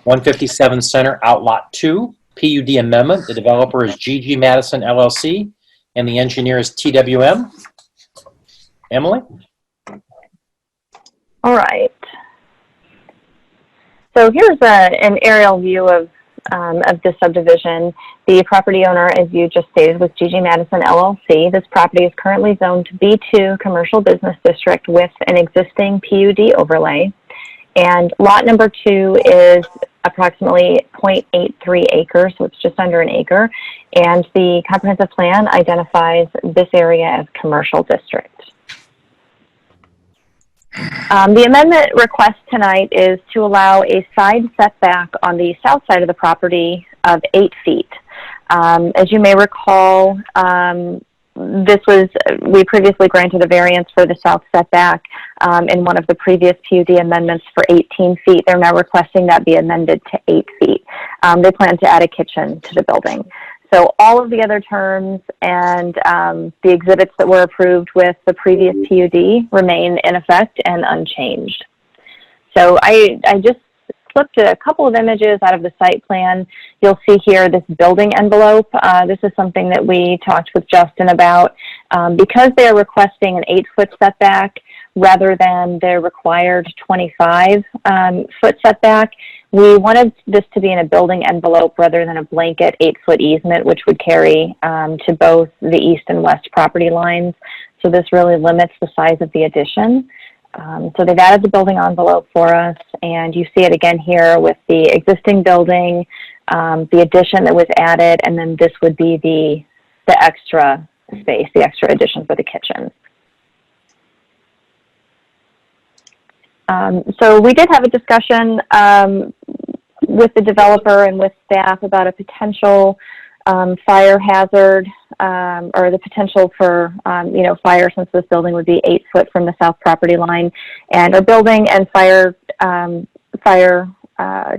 157 Center Outlot 2, PUD amendment. The developer is GG Madison LLC, and the engineer is TWM. Emily? All right. So here's an aerial view of the subdivision. The property owner, as you just stated, was GG Madison LLC. This property is currently zoned to B2 Commercial Business District with an existing PUD overlay. And lot number 2 is approximately 0.83 acres, so it's just under an acre. And the comprehensive plan identifies this area as commercial district. The amendment request tonight is to allow a side setback on the south side of the property of 8 feet. As you may recall, we previously granted a variance for the south setback in one of the previous PUD amendments for 18 feet. They're now requesting that be amended to 8 feet. They plan to add a kitchen to the building. So all of the other terms and the exhibits that were approved with the previous PUD remain in effect and unchanged. So I just flipped a couple of images out of the site plan. You'll see here this building envelope. This is something that we talked with Justin about. Because they're requesting an 8-foot setback rather than their required 25-foot setback, we wanted this to be in a building envelope rather than a blanket 8-foot easement, which would carry to both the east and west property lines. So this really limits the size of the addition. So they've added the building envelope for us, and you see it again here with the existing building, the addition that was added, and then this would be the extra space, the extra addition for the kitchen. So we did have a discussion with the developer and with staff about a potential fire hazard or the potential for fire, since this building would be 8 foot from the south property line. And our building and fire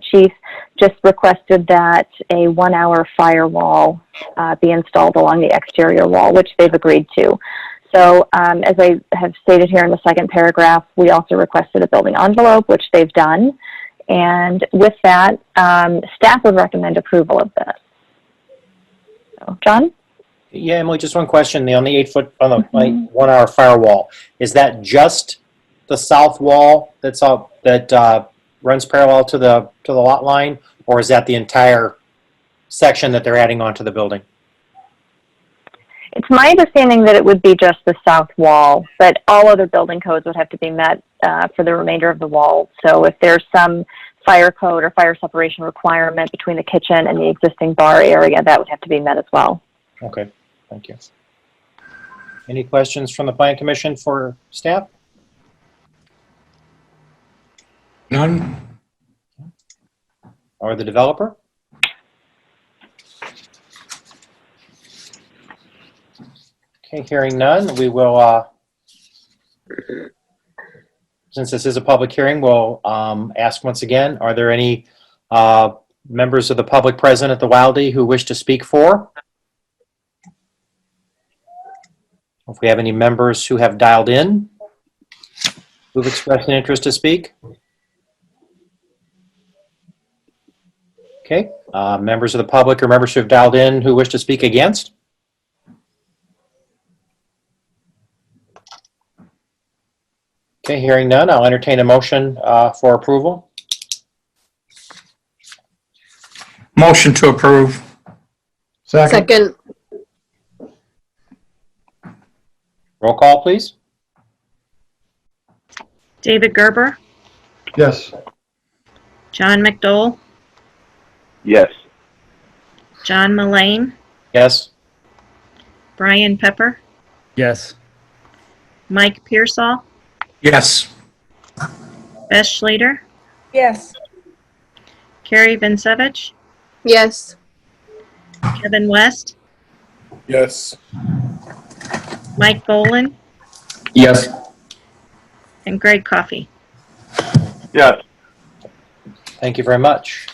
chief just requested that a 1-hour firewall be installed along the exterior wall, which they've agreed to. So as I have stated here in the second paragraph, we also requested a building envelope, which they've done. And with that, staff would recommend approval of this. So, John? Yeah, Emily, just one question. On the 8-foot, on the 1-hour firewall, is that just the south wall that runs parallel to the lot line, or is that the entire section that they're adding onto the building? It's my understanding that it would be just the south wall, but all other building codes would have to be met for the remainder of the wall. So if there's some fire code or fire separation requirement between the kitchen and the existing bar area, that would have to be met as well. Okay, thank you. Any questions from the Plan Commission for staff? None. Or the developer? Okay, hearing none, we will, since this is a public hearing, we'll ask once again, are there any members of the public present at the Wildy who wish to speak for? If we have any members who have dialed in, who've expressed an interest to speak? Okay, members of the public or members who have dialed in who wish to speak against? Okay, hearing none, I'll entertain a motion for approval. Motion to approve. Second. Roll call, please. David Gerber, Yes. John McDowell, Yes. John Mullane, Yes. Brian Pepper, Yes. Mike Pearsall, Yes. Beth Schlater, Yes. Carrie Vincevich, Yes. Kevin West, Yes. Mike Boland, Yes. and Greg Coffey. Yes. Thank you very much.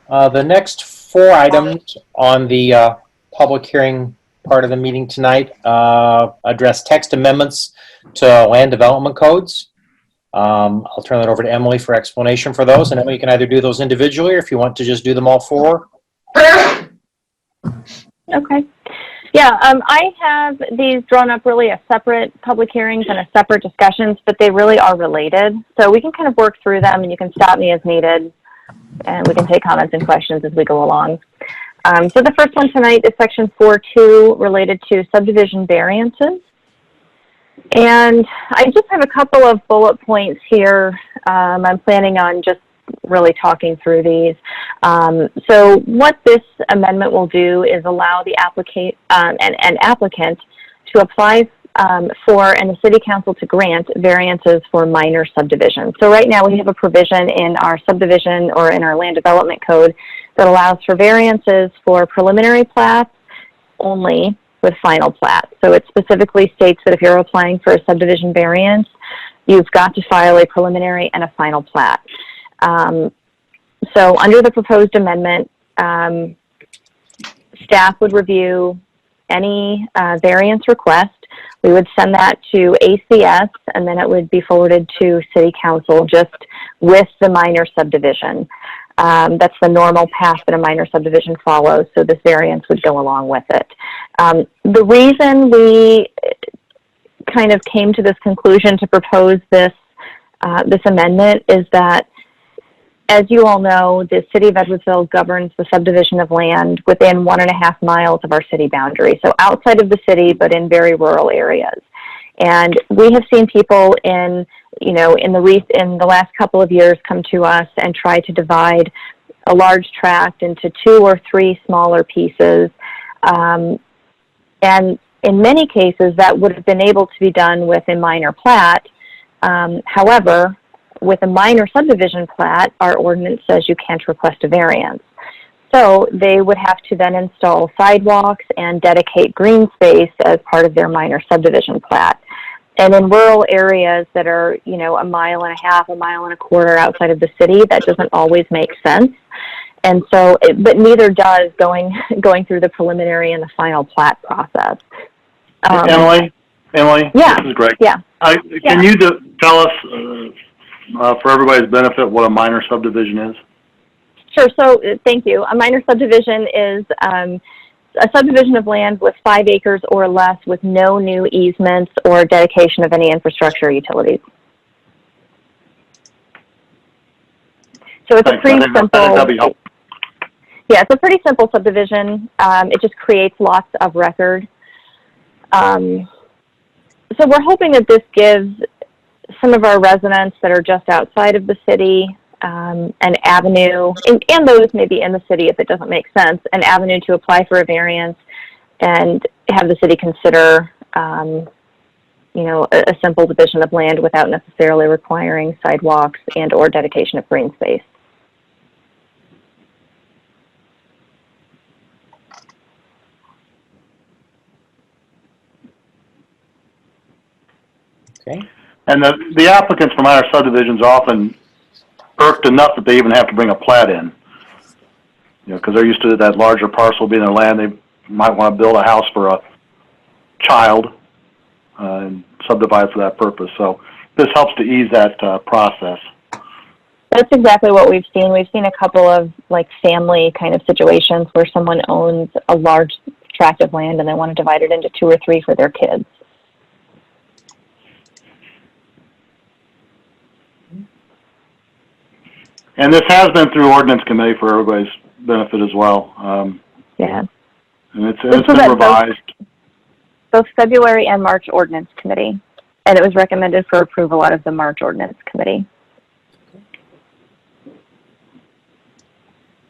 The next 4 items on the public hearing part of the meeting tonight address text amendments to land development codes. I'll turn that over to Emily for explanation for those. And Emily, you can either do those individually or if you want to just do them all 4. Okay. Yeah, I have these drawn up really as separate public hearings and as separate discussions, but they really are related. So we can kind of work through them and you can stop me as needed and we can take comments and questions as we go along. So the first one tonight is section 4.2 related to subdivision variances. And I just have a couple of bullet points here. I'm planning on just really talking through these. So what this amendment will do is allow the an applicant to apply for and the city council to grant variances for minor subdivisions. So right now we have a provision in our subdivision or in our land development code that allows for variances for preliminary plats only with final plat. So it specifically states that if you're applying for a subdivision variance, you've got to file a preliminary and a final plat. So under the proposed amendment, staff would review any variance request. We would send that to ACS and then it would be forwarded to City Council just with the minor subdivision. That's the normal path that a minor subdivision follows, so this variance would go along with it. The reason we kind of came to this conclusion to propose this, this amendment is that, as you all know, the City of Edwardsville governs the subdivision of land within 1.5 miles of our city boundary, so outside of the city, but in very rural areas. And we have seen people in the last couple of years come to us and try to divide a large tract into 2 or 3 smaller pieces. And in many cases, that would have been able to be done with a minor plat. However, with a minor subdivision plat, our ordinance says you can't request a variance. So they would have to then install sidewalks and dedicate green space as part of their minor subdivision plat. And in rural areas that are, 1.5 miles, 1.25 miles outside of the city, that doesn't always make sense. And so, but neither does going through the preliminary and the final plat process. Emily, yeah, this is Greg. Yeah. Can you tell us, for everybody's benefit, what a minor subdivision is? Sure. So, thank you. A minor subdivision is a subdivision of land with 5 acres or less with no new easements or dedication of any infrastructure or utilities. So it's a pretty simple. That'd be helpful. Yeah, it's a pretty simple subdivision. It just creates lots of record. So we're hoping that this gives some of our residents that are just outside of the city an avenue, and those maybe in the city if it doesn't make sense, an avenue to apply for a variance and have the city consider, a simple division of land without necessarily requiring sidewalks and or dedication of green space. Okay. And the applicants for minor subdivisions often irked enough that they even have to bring a plat in. Because they're used to that larger parcel being their land. They might want to build a house for a child and subdivide for that purpose. So this helps to ease that process. That's exactly what we've seen. We've seen a couple of family kind of situations where someone owns a large tract of land and they want to divide it into 2 or 3 for their kids. And this has been through ordinance committee for everybody's benefit as well. Yeah. And it's been revised. Both February and March ordinance committee. And it was recommended for approval out of the March ordinance committee.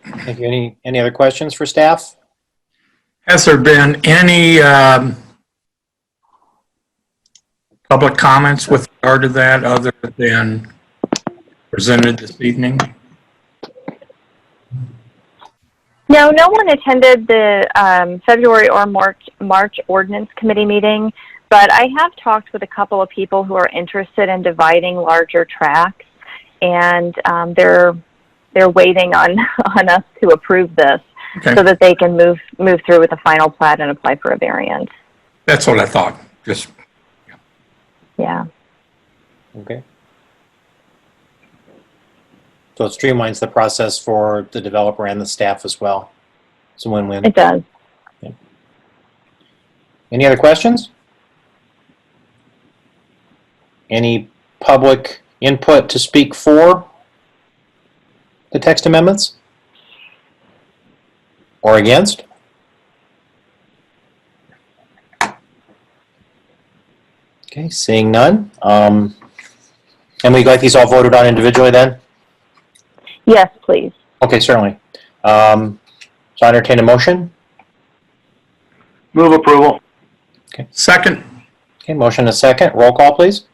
Thank you. Any other questions for staff? Has there been any public comments with regard to that other than presented this evening? No, no one attended the February or March Ordinance Committee meeting, but I have talked with a couple of people who are interested in dividing larger tracts, and they're waiting on us to approve this so that they can move through with the final plat and apply for a variance. That's what I thought. Just yeah. Okay. So it streamlines the process for the developer and the staff as well. It's a win-win. It does. Okay. Any other questions? Any public input to speak for the text amendments? Or against? Okay, seeing none. And we'd like these all voted on individually then? Yes, please. Okay, certainly. So I entertain a motion. Move approval. Okay. Second. Okay, motion and a second. Roll call, please.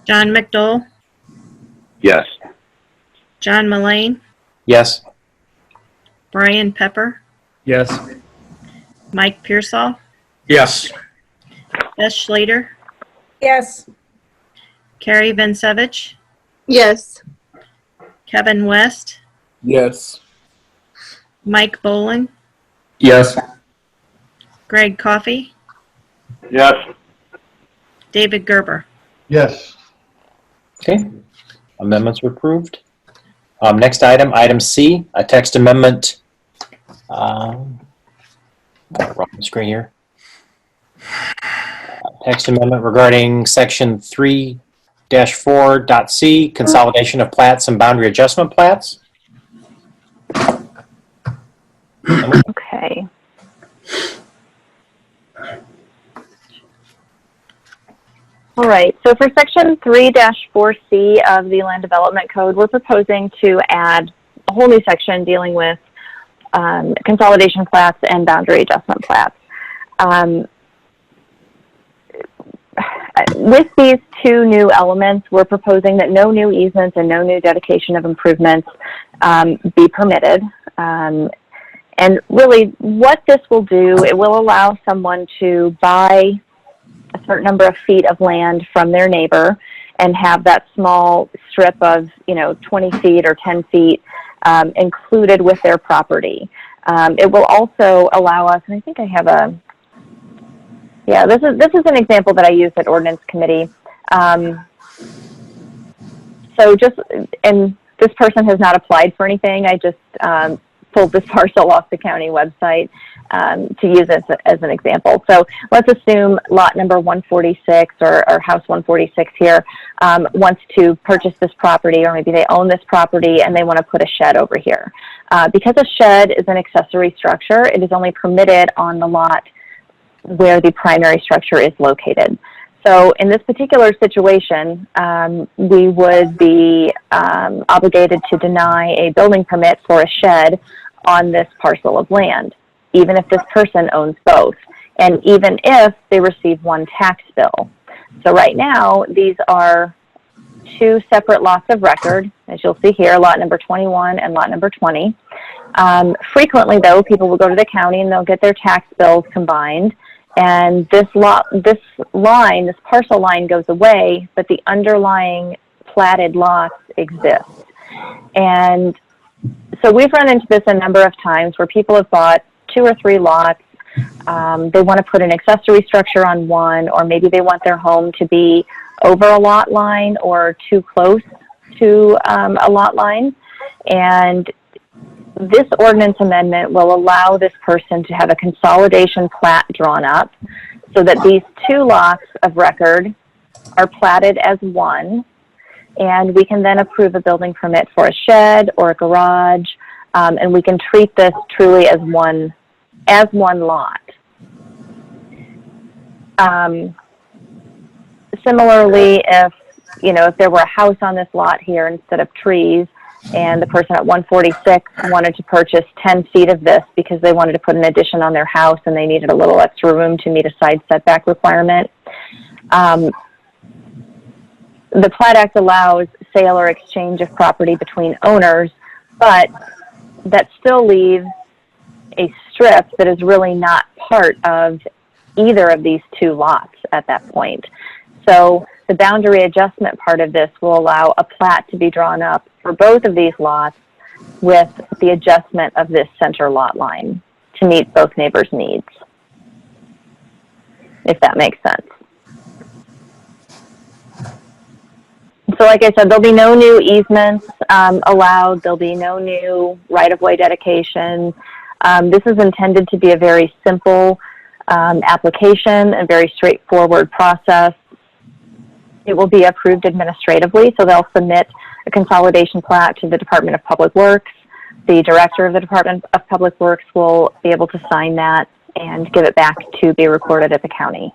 John McDowell, Yes. John Mullane, Yes. Brian Pepper, Yes. Mike Pearsall, Yes. Beth Schlater, Yes. Carrie Vincevich, Yes. Kevin West, Yes. Mike Boland, Yes. Greg Coffey, Yes. David Gerber. Yes. Okay. Amendments are approved. Next item, item C, a text amendment. Wrong screen here. Text amendment regarding section 3-4.c, consolidation of plats and boundary adjustment plats. Okay. All right, so for section 3-4C of the Land Development Code, we're proposing to add a whole new section dealing with consolidation plats and boundary adjustment plats. With these two new elements, we're proposing that no new easements and no new dedication of improvements be permitted. And really, what this will do, it will allow someone to buy a certain number of feet of land from their neighbor and have that small strip of, 20 feet or 10 feet included with their property. It will also allow us, and I think I have this is an example that I used at Ordinance Committee. So and this person has not applied for anything. I just pulled this parcel off the county website to use it as an example. So let's assume lot number 146 or house 146 here wants to purchase this property, or maybe they own this property and they want to put a shed over here. Because a shed is an accessory structure, it is only permitted on the lot where the primary structure is located. So in this particular situation, we would be obligated to deny a building permit for a shed on this parcel of land, even if this person owns both, and even if they receive one tax bill. So right now, these are two separate lots of record, as you'll see here, lot number 21 and lot number 20. Frequently, though, people will go to the county and they'll get their tax bills combined, and this parcel line goes away, but the underlying platted lots exist. And so we've run into this a number of times where people have bought 2 or 3 lots. They want to put an accessory structure on one, or maybe they want their home to be over a lot line or too close to a lot line. And this ordinance amendment will allow this person to have a consolidation plat drawn up so that these 2 lots of record are platted as one, and we can then approve a building permit for a shed or a garage, and we can treat this truly as one lot. Similarly, if there were a house on this lot here instead of trees, and the person at 146 wanted to purchase 10 feet of this because they wanted to put an addition on their house and they needed a little extra room to meet a side setback requirement. The Plat Act allows sale or exchange of property between owners, but that still leaves a strip that is really not part of either of these two lots at that point. So the boundary adjustment part of this will allow a plat to be drawn up for both of these lots with the adjustment of this center lot line to meet both neighbors' needs, if that makes sense. So like I said, there'll be no new easements allowed. There'll be no new right-of-way dedication. This is intended to be a very simple application, a very straightforward process. It will be approved administratively, so they'll submit a consolidation plat to the Department of Public Works. The director of the Department of Public Works will be able to sign that and give it back to be recorded at the county.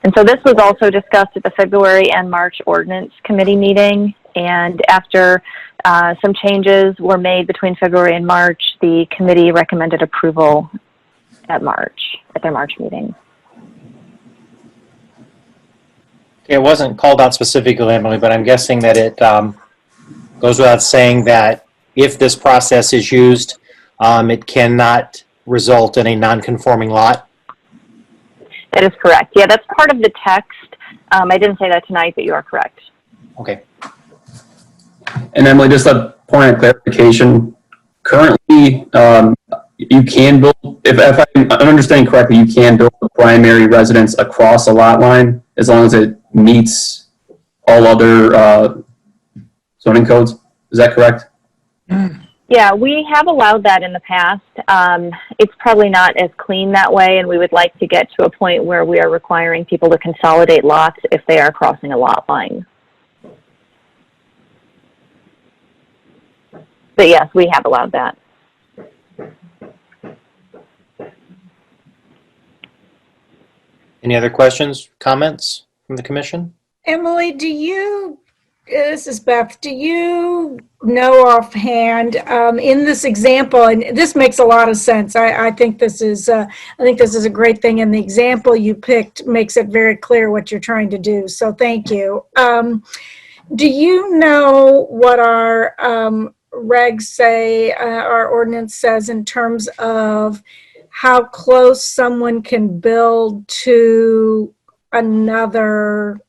And so this was also discussed at the February and March Ordinance Committee meeting. And after some changes were made between February and March, the committee recommended approval at their March meeting. It wasn't called out specifically, Emily, but I'm guessing that it goes without saying that if this process is used, it cannot result in a non-conforming lot. That is correct. Yeah, that's part of the text. I didn't say that tonight, but you are correct. Okay. And Emily, just a point of clarification. Currently, you can build, if I'm understanding correctly, you can build a primary residence across a lot line as long as it meets all other zoning codes. Is that correct? Yeah, we have allowed that in the past. It's probably not as clean that way, and we would like to get to a point where we are requiring people to consolidate lots if they are crossing a lot line. But yes, we have allowed that. Any other questions, comments from the commission? Emily, this is Beth, do you know offhand, in this example, and this makes a lot of sense. I think this is a great thing, and the example you picked makes it very clear what you're trying to do. So thank you. Do you know what our regs say, our ordinance says in terms of how close someone can build to another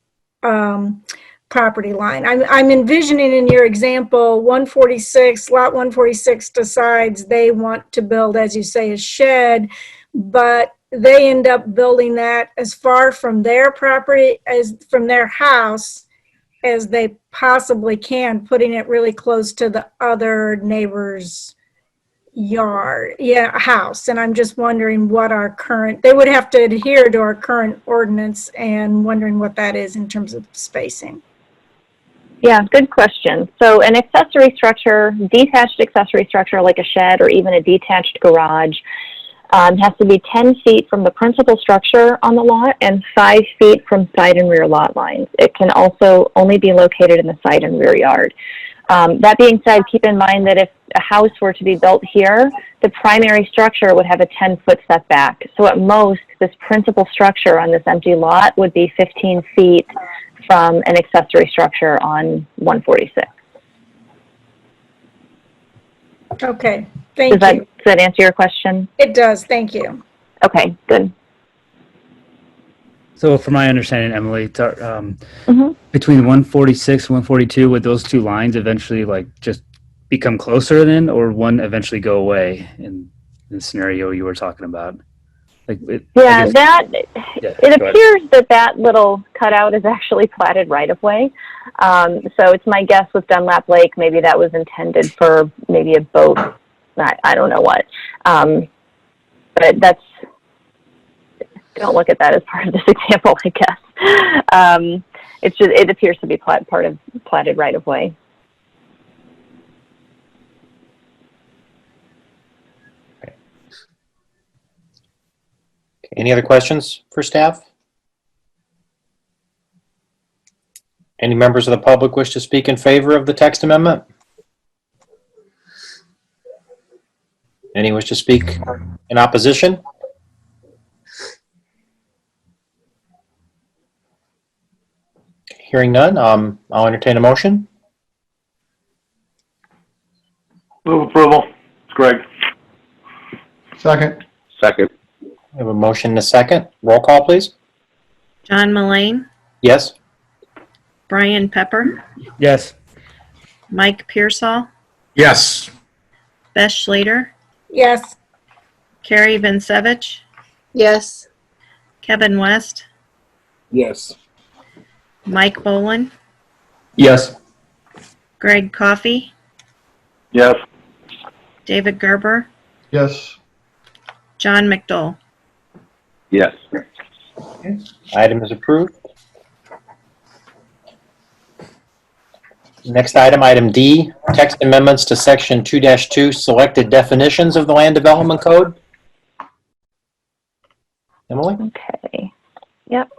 property line? I'm envisioning in your example, 146, lot 146 decides they want to build, as you say, a shed, but they end up building that as far from their property, as from their house as they possibly can, putting it really close to the other neighbor's house. And I'm just wondering what our current, they would have to adhere to our current ordinance, and wondering what that is in terms of spacing. Yeah, good question. So an accessory structure, detached accessory structure like a shed or even a detached garage, has to be 10 feet from the principal structure on the lot and 5 feet from side and rear lot lines. It can also only be located in the side and rear yard. That being said, keep in mind that if a house were to be built here, the primary structure would have a 10-foot setback. So at most, this principal structure on this empty lot would be 15 feet from an accessory structure on 146. Okay, thank you. Does that answer your question? It does, thank you. Okay, good. So from my understanding, Emily, between 146 and 142, would those two lines eventually just become closer then, or one eventually go away in the scenario you were talking about? It appears that little cutout is actually platted right of way. So it's my guess with Dunlap Lake, maybe that was intended for maybe a boat. I don't know what. But don't look at that as part of this example, I guess. It appears to be platted right of way. Any other questions for staff? Any members of the public wish to speak in favor of the text amendment? Any wish to speak in opposition? Hearing none, I'll entertain a motion. Move approval. It's Greg. Second. Second. We have a motion and a second. Roll call, please. John Mullane, Yes? Brian Pepper, Yes. Mike Pearsall, Yes. Beth Schlater, Yes. Carrie Vincevich, Yes. Kevin West, Yes. Mike Boland, Yes. Greg Coffey, Yes. David Gerber, Yes. John McDowell. Yes. Item is approved. Next item, item D, text amendments to section 2-2, selected definitions of the Land Development Code. Emily? Okay. Yep.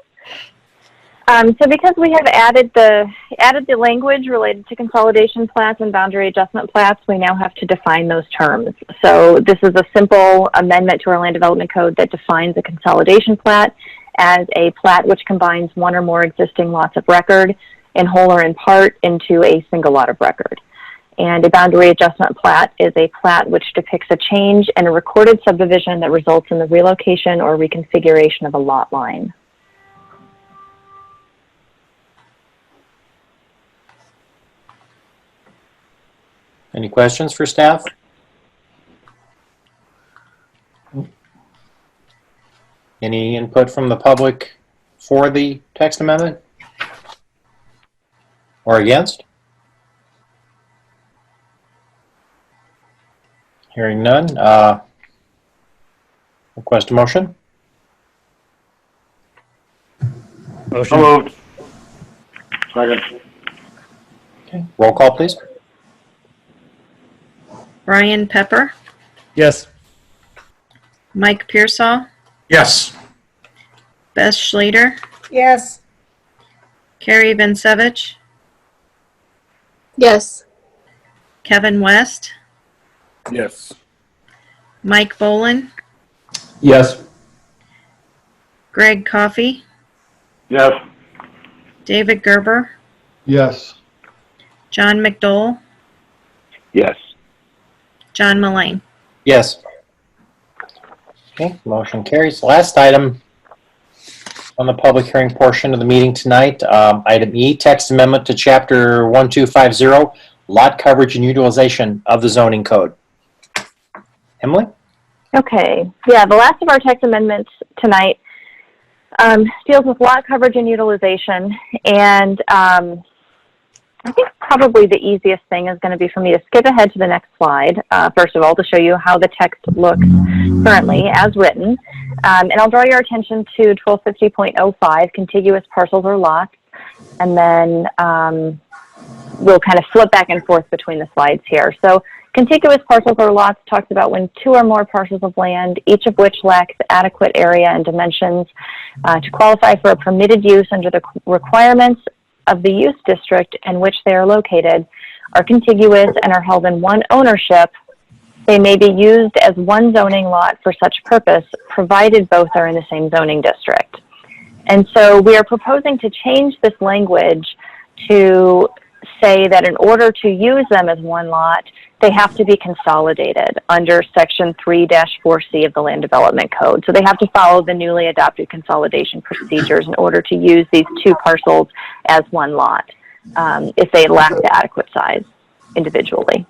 So because we have added the language related to consolidation plats and boundary adjustment plats, we now have to define those terms. So this is a simple amendment to our land development code that defines a consolidation plat as a plat which combines one or more existing lots of record in whole or in part into a single lot of record. And a boundary adjustment plat is a plat which depicts a change in a recorded subdivision that results in the relocation or reconfiguration of a lot line. Any questions for staff? Any input from the public for the text amendment? Or against? Hearing none, request a motion. So moved. Second. Okay. Roll call, please. Brian Pepper, Yes. Mike Pearsall, Yes. Beth Schlater, Yes. Carrie Vincevich, Yes. Kevin West, Yes. Mike Boland, Yes. Greg Coffey, Yes. David Gerber, Yes. John McDowell, Yes. John Mullane. Yes. Okay, motion carries. Last item on the public hearing portion of the meeting tonight, item E, text amendment to chapter 1250, lot coverage and utilization of the zoning code. Emily? Okay, yeah, the last of our text amendments tonight deals with lot coverage and utilization, and I think probably the easiest thing is going to be for me to skip ahead to the next slide, first of all, to show you how the text looks currently as written, and I'll draw your attention to 1250.05, contiguous parcels or lots, and then we'll kind of flip back and forth between the slides here. So contiguous parcels or lots talks about when two or more parcels of land, each of which lacks adequate area and dimensions to qualify for a permitted use under the requirements of the use district in which they are located, are contiguous and are held in one ownership. They may be used as one zoning lot for such purpose, provided both are in the same zoning district. And so we are proposing to change this language to say that in order to use them as one lot, they have to be consolidated under section 3-4C of the Land Development Code. So they have to follow the newly adopted consolidation procedures in order to use these two parcels as one lot if they lack the adequate size individually.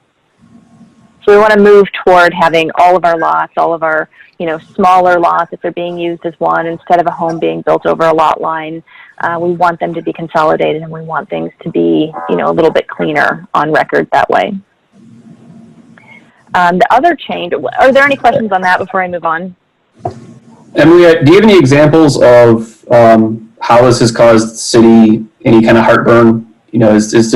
So we want to move toward having all of our lots, all of our smaller lots, if they're being used as one instead of a home being built over a lot line. We want them to be consolidated, and we want things to be a little bit cleaner on record that way. The other change, are there any questions on that before I move on? Emily, do you have any examples of how this has caused the city any kind of heartburn? Has this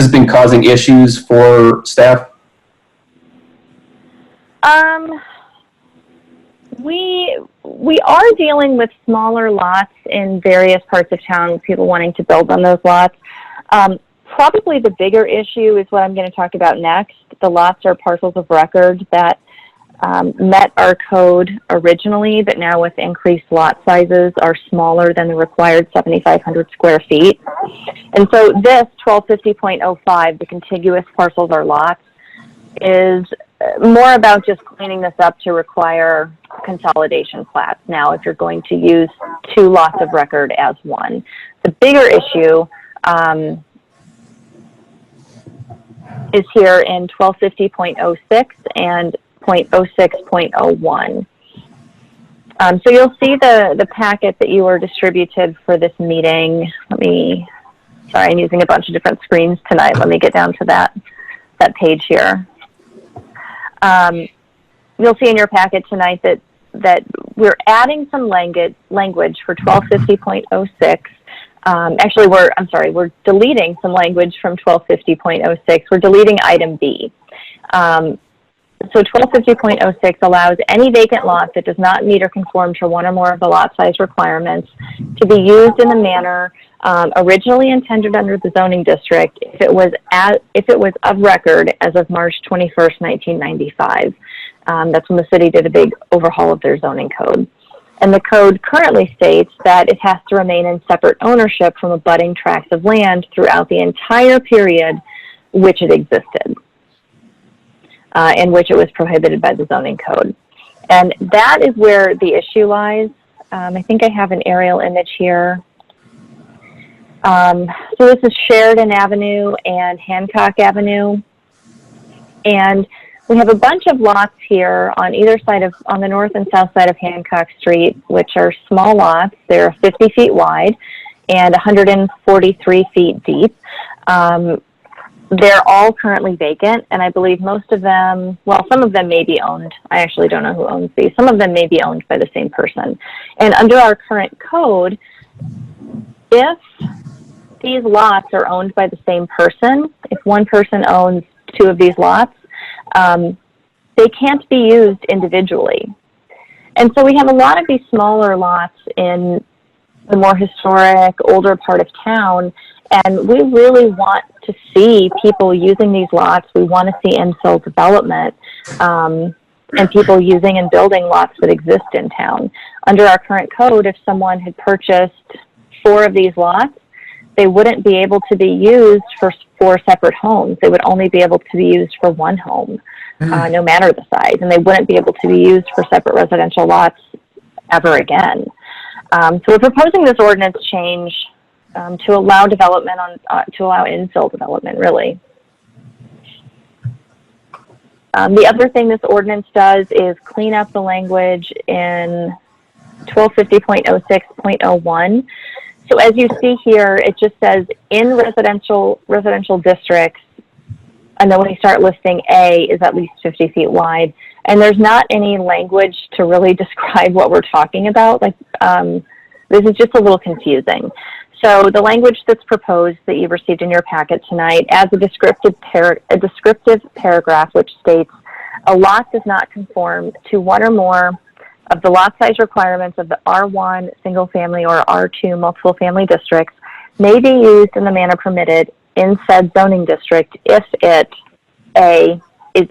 been causing issues for staff? We are dealing with smaller lots in various parts of town, people wanting to build on those lots. Probably the bigger issue is what I'm going to talk about next. The lots are parcels of record that met our code originally, but now with increased lot sizes are smaller than the required 7,500 square feet. And so this 1250.05, the contiguous parcels or lots, is more about just cleaning this up to require consolidation plats now if you're going to use two lots of record as one. The bigger issue is here in 1250.06 and 0.06.01. So you'll see the packet that you were distributed for this meeting. Sorry, I'm using a bunch of different screens tonight. Let me get down to that page here. You'll see in your packet tonight that we're adding some language for 1250.06. Actually, we're deleting some language from 1250.06. We're deleting item B. So 1250.06 allows any vacant lot that does not meet or conform to one or more of the lot size requirements to be used in the manner originally intended under the zoning district if it was of record as of March 21st, 1995. That's when the city did a big overhaul of their zoning code. And the code currently states that it has to remain in separate ownership from abutting tracts of land throughout the entire period which it existed, in which it was prohibited by the zoning code. And that is where the issue lies. I think I have an aerial image here. So this is Sheridan Avenue and Hancock Avenue. And we have a bunch of lots here on either side on the north and south side of Hancock Street, which are small lots. They're 50 feet wide and 143 feet deep. They're all currently vacant, and I believe most of them, well, some of them may be owned. I actually don't know who owns these. Some of them may be owned by the same person. And under our current code, if these lots are owned by the same person, if one person owns two of these lots, they can't be used individually. And so we have a lot of these smaller lots in the more historic, older part of town, and we really want to see people using these lots. We want to see infill development and people using and building lots that exist in town. Under our current code, if someone had purchased 4 of these lots, they wouldn't be able to be used for 4 separate homes. They would only be able to be used for one home, no matter the size, and they wouldn't be able to be used for separate residential lots ever again. So we're proposing this ordinance change to allow development to allow infill development, really. The other thing this ordinance does is clean up the language in 1250.06.01. So as you see here, it just says in residential districts, and then when you start listing A is at least 50 feet wide, and there's not any language to really describe what we're talking about. Like this is just a little confusing. So the language that's proposed that you received in your packet tonight adds a descriptive paragraph which states a lot does not conform to one or more of the lot size requirements of the R1 single family or R2 multiple family districts may be used in the manner permitted in said zoning district if it, A, is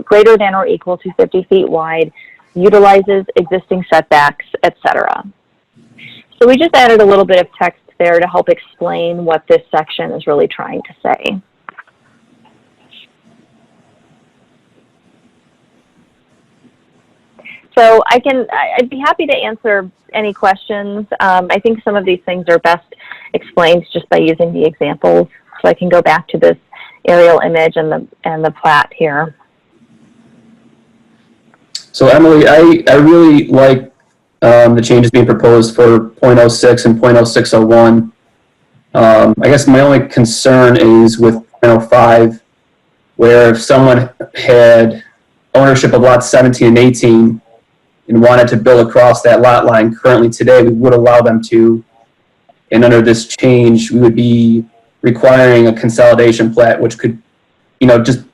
greater than or equal to 50 feet wide, utilizes existing setbacks, etc. So we just added a little bit of text there to help explain what this section is really trying to say. So I'd be happy to answer any questions. I think some of these things are best explained just by using the examples. So I can go back to this aerial image and the plat here. So Emily, I really like the changes being proposed for 0.06 and 0.0601. I guess my only concern is with 0.05, where if someone had ownership of lots 17 and 18 and wanted to build across that lot line currently today, we would allow them to. And under this change, we would be requiring a consolidation plat, which could, just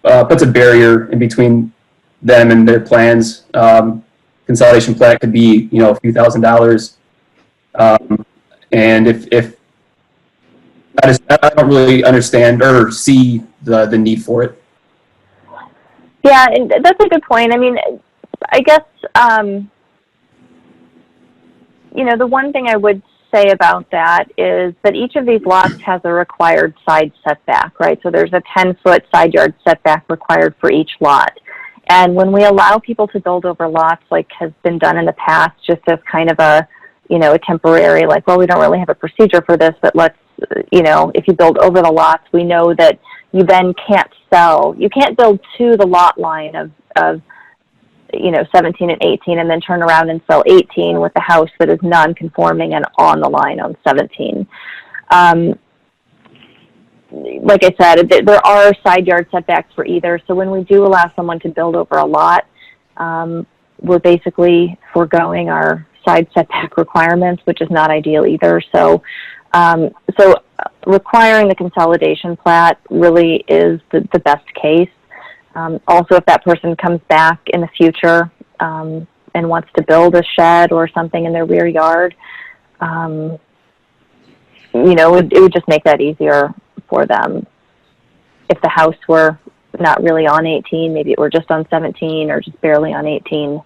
puts a barrier in between them and their plans. Because consolidation plat could be, a few $1,000s. And if I don't really understand or see the need for it. Yeah, and that's a good point. I mean, I guess, the one thing I would say about that is that each of these lots has a required side setback, right? So there's a 10-foot side yard setback required for each lot. And when we allow people to build over lots, like has been done in the past, just as kind of a temporary, like, well, we don't really have a procedure for this, but let's, if you build over the lots, we know that you then can't build to the lot line of 17 and 18 and then turn around and sell 18 with the house that is non-conforming and on the line on 17. Like I said, there are side yard setbacks for either. So when we do allow someone to build over a lot, we're basically foregoing our side setback requirements, which is not ideal either. So requiring the consolidation plat really is the best case. Also, if that person comes back in the future and wants to build a shed or something in their rear yard, it would just make that easier for them. If the house were not really on 18, maybe it were just on 17 or just barely on 18.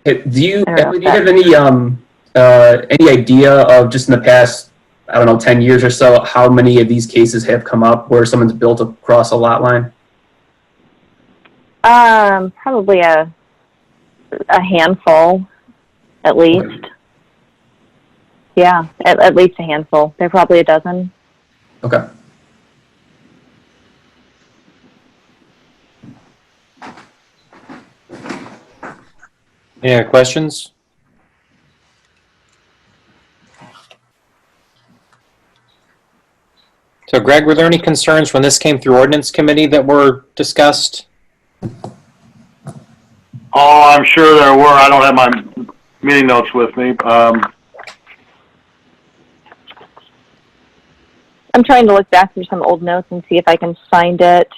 Do you have any idea of, just in the past, 10 years or so, how many of these cases have come up where someone's built across a lot line? Probably a handful, at least. Okay. Yeah, at least a handful. There are probably a dozen. Okay. Any other questions? So, Greg, were there any concerns when this came through ordinance committee that were discussed? Oh, I'm sure there were. I don't have my meeting notes with me. I'm trying to look back through some old notes and see if I can find it.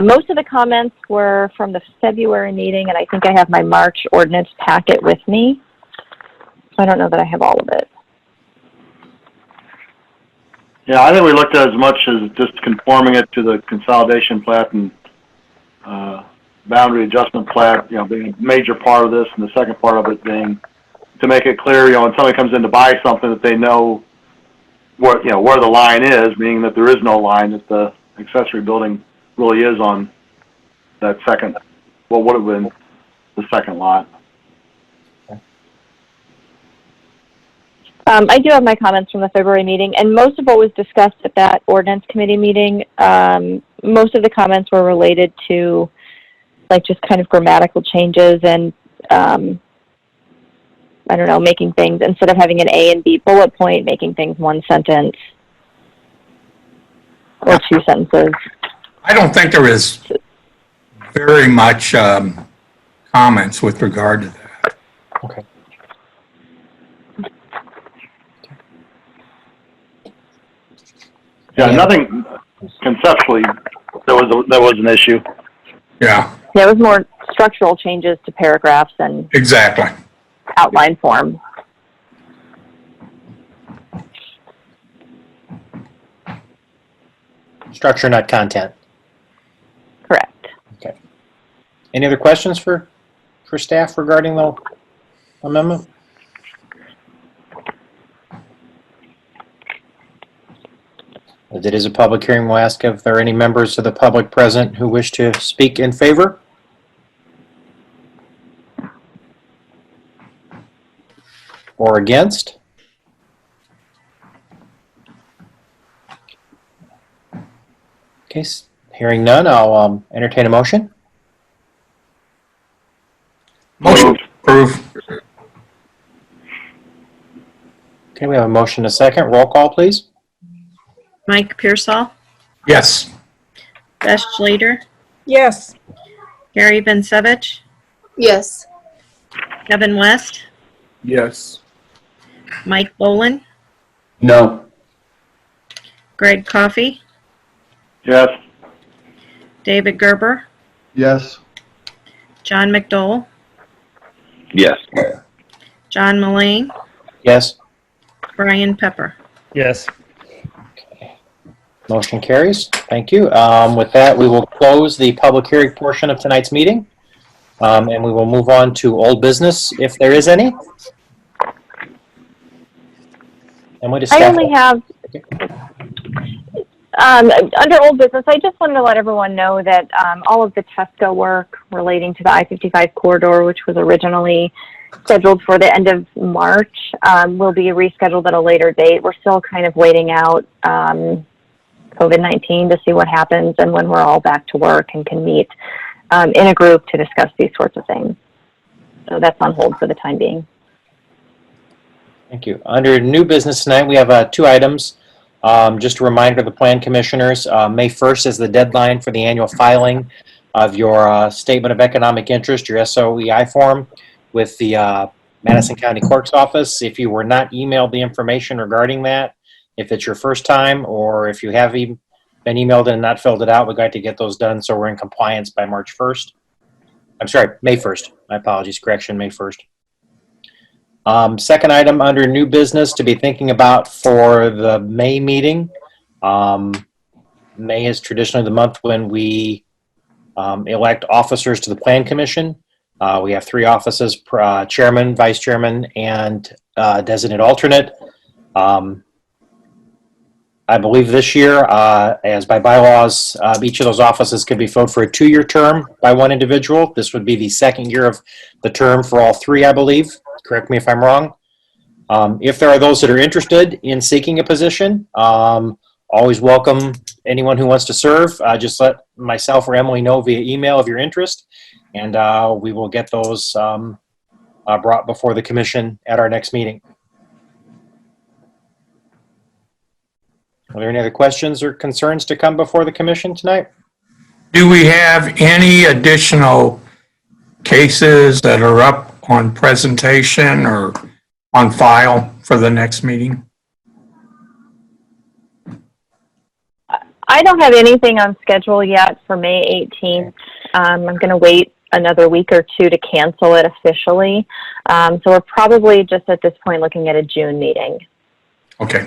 Most of the comments were from the February meeting, and I think I have my March ordinance packet with me. So I don't know that I have all of it. Yeah, I think we looked at as much as just conforming it to the consolidation plat and boundary adjustment plat, being a major part of this, and the second part of it being to make it clear, when somebody comes in to buy something, that they know where the line is, meaning that there is no line, that the accessory building really is on that second, what would have been the second lot. I do have my comments from the February meeting, and most of what was discussed at that ordinance committee meeting, most of the comments were related to just kind of grammatical changes and, making things, instead of having an A and B bullet point, making things one sentence or two sentences. I don't think there is very much comments with regard to that. Okay. Yeah, nothing conceptually there was an issue. Yeah. Yeah, it was more structural changes to paragraphs and exactly outline form. Structure, not content. Correct. Okay. Any other questions for staff regarding the amendment? As it is a public hearing, we'll ask if there are any members of the public present who wish to speak in favor. Or against? Okay, hearing none, I'll entertain a motion. Motion approved. Okay, we have a motion and a second. Roll call, please. Mike Pearsall, Yes. Beth Schlater, Yes. Gary Bensevich, Yes. Kevin West, Yes. Mike Boland, No. Greg Coffey, Yes. David Gerber, Yes. John McDowell, Yes. John Mullane, Yes. Brian Pepper. Yes. Motion carries. Thank you. With that, we will close the public hearing portion of tonight's meeting, and we will move on to old business, if there is any. And we just I only have, under old business, I just wanted to let everyone know that all of the TESCO work relating to the I-55 corridor, which was originally scheduled for the end of March, will be rescheduled at a later date. We're still kind of waiting out COVID-19 to see what happens and when we're all back to work and can meet in a group to discuss these sorts of things. So that's on hold for the time being. Thank you. Under new business tonight, we have 2 items. Just a reminder to the plan commissioners, May 1st is the deadline for the annual filing of your Statement of Economic Interest, your SOEI form, with the Madison County Clerk's Office. If you were not emailed the information regarding that, if it's your first time, or if you have been emailed and not filled it out, we'd like to get those done so we're in compliance by March 1st. I'm sorry, May 1st. My apologies, correction, May 1st. Second item under new business to be thinking about for the May meeting. May is traditionally the month when we elect officers to the Plan Commission. We have 3 offices, chairman, vice chairman, and designate alternate. I believe this year, as by bylaws, each of those offices could be filled for a 2-year term by one individual. This would be the 2nd year of the term for all 3, I believe. Correct me if I'm wrong. If there are those that are interested in seeking a position, always welcome anyone who wants to serve. Just let myself or Emily know via email of your interest, and we will get those brought before the commission at our next meeting. Are there any other questions or concerns to come before the commission tonight? Do we have any additional cases that are up on presentation or on file for the next meeting? I don't have anything on schedule yet for May 18th. I'm going to wait another week or 2 to cancel it officially. So we're probably just at this point looking at a June meeting. Okay.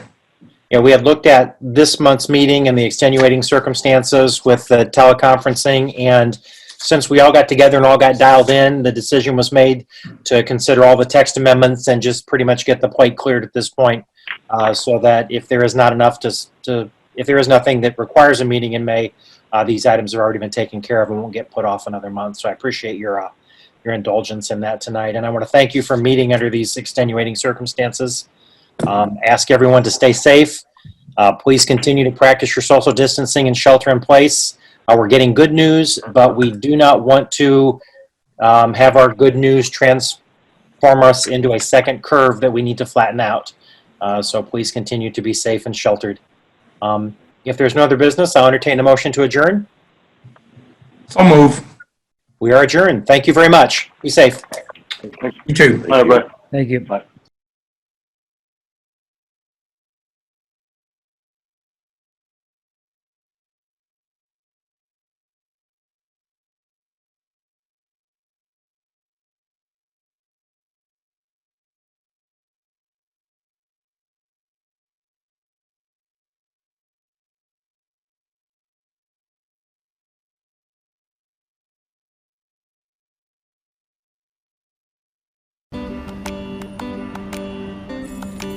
Yeah, we had looked at this month's meeting and the extenuating circumstances with the teleconferencing, and since we all got together and all got dialed in, the decision was made to consider all the text amendments and just pretty much get the plate cleared at this point, so that if there is not enough if there is nothing that requires a meeting in May, these items have already been taken care of and won't get put off another month. So I appreciate your indulgence in that tonight, and I want to thank you for meeting under these extenuating circumstances. Ask everyone to stay safe. Please continue to practice your social distancing and shelter in place. We're getting good news, but we do not want to have our good news transform us into a second curve that we need to flatten out. So please continue to be safe and sheltered. If there's no other business, I'll entertain a motion to adjourn. So move. We are adjourned. Thank you very much. Be safe. You too. Bye, everybody. Thank you. Bye.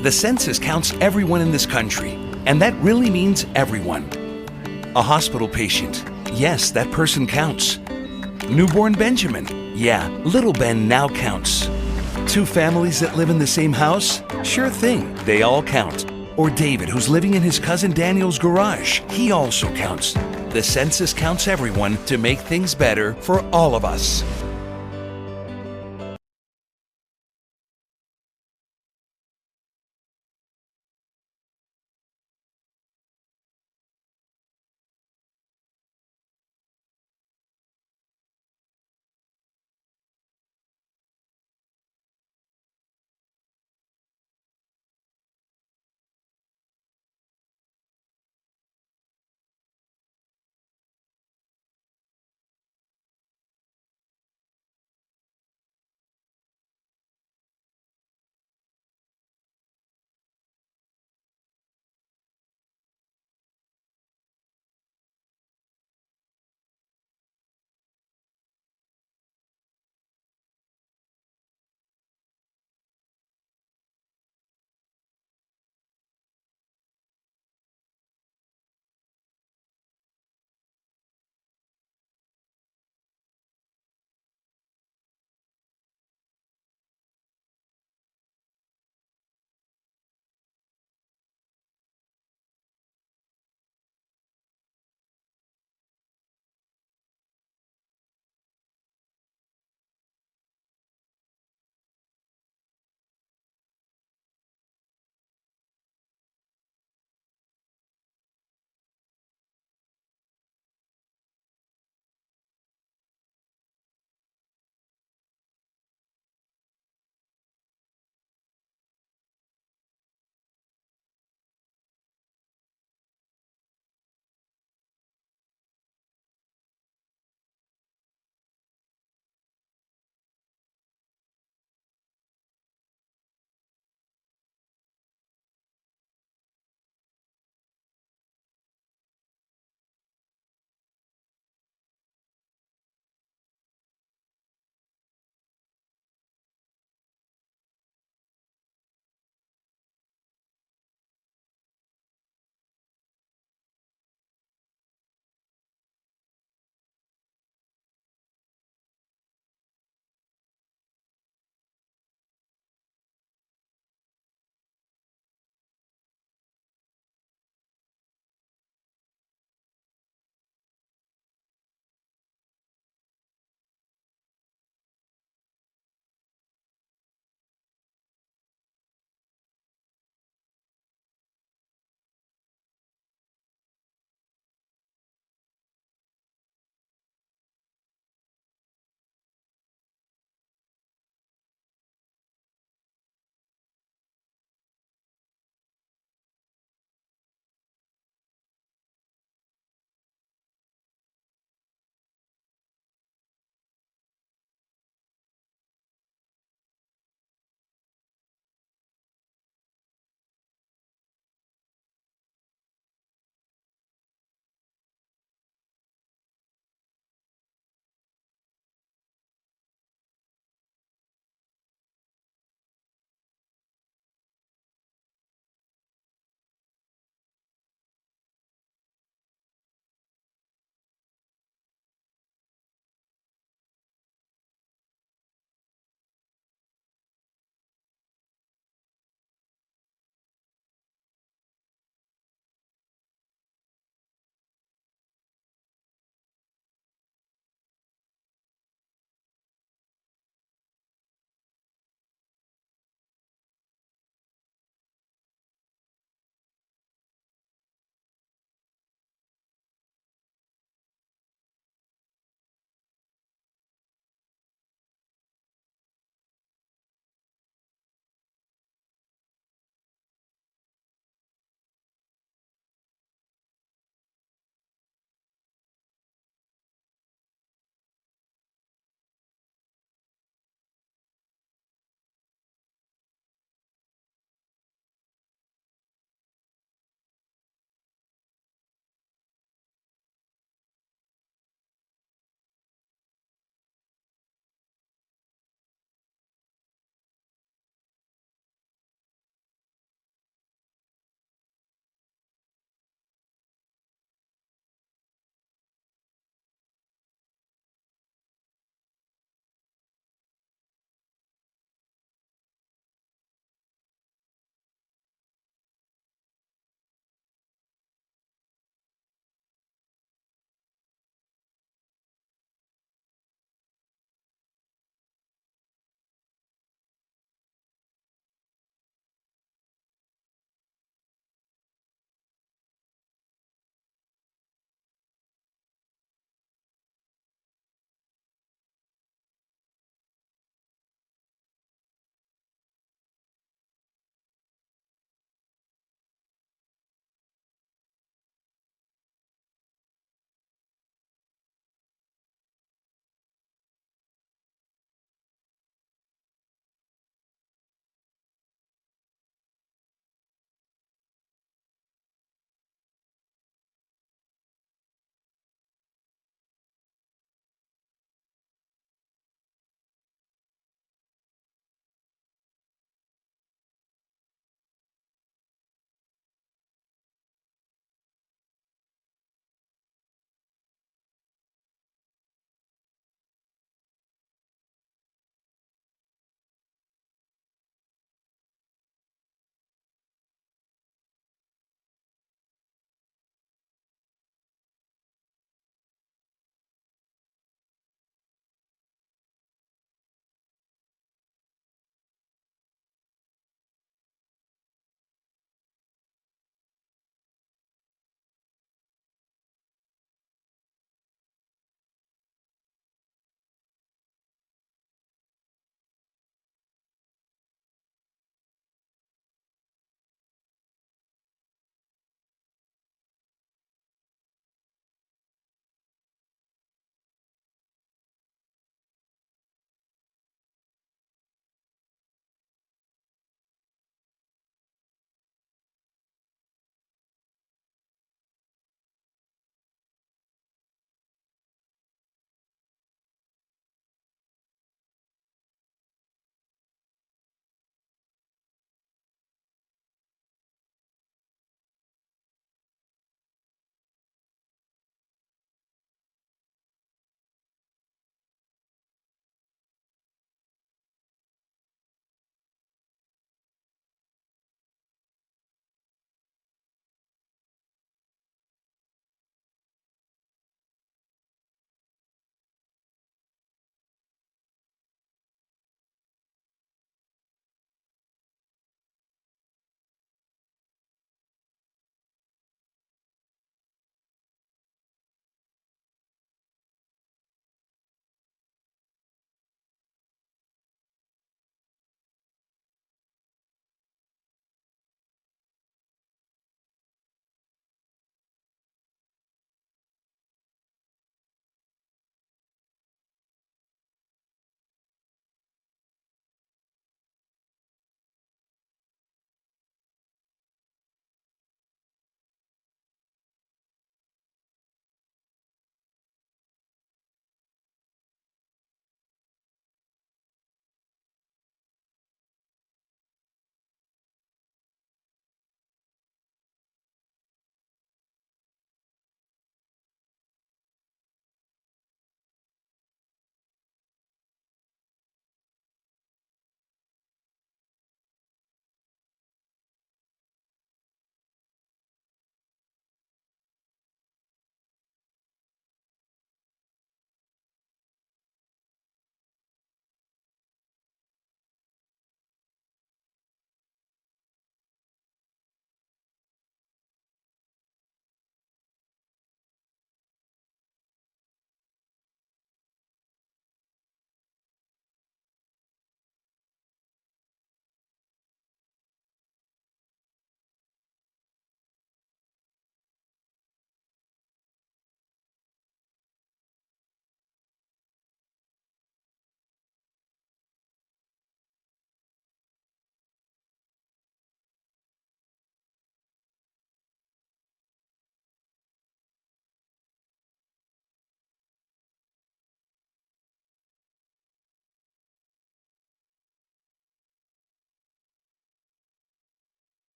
The census counts everyone in this country, and that really means everyone. A hospital patient, yes, that person counts. Newborn Benjamin, yeah, little Ben now counts. 2 families that live in the same house, sure thing, they all count. Or David, who's living in his cousin Daniel's garage, he also counts. The census counts everyone to make things better for all of us.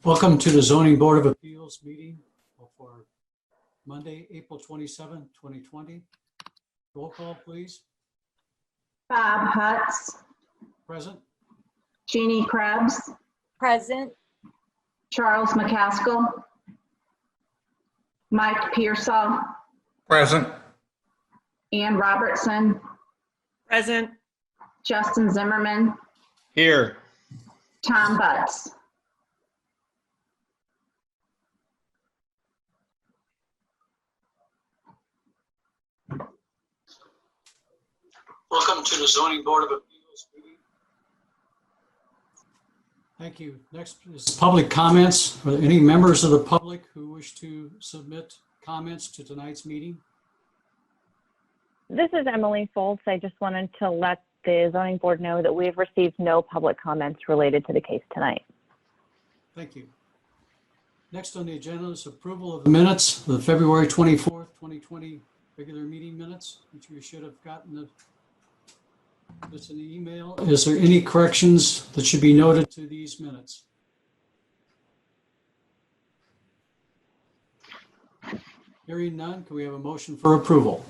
Welcome to the Zoning Board of Appeals meeting for Monday, April 27, 2020. Roll call, please. Bob Hutz. Present. Jeannie Krebs. Present. Charles McCaskill. Mike Pearsall. Present. Ann Robertson. Present. Justin Zimmerman. Here. Tom Butts. Welcome to the Zoning Board of Appeals meeting. Thank you. Next is public comments. Are there any members of the public who wish to submit comments to tonight's meeting? This is Emily Foltz. I just wanted to let the zoning board know that we have received no public comments related to the case tonight. Thank you. Next on the agenda is approval of the minutes of the February 24th, 2020 regular meeting minutes, which you should have gotten this in the email. Is there any corrections that should be noted to these minutes? Hearing none, can we have a motion for approval?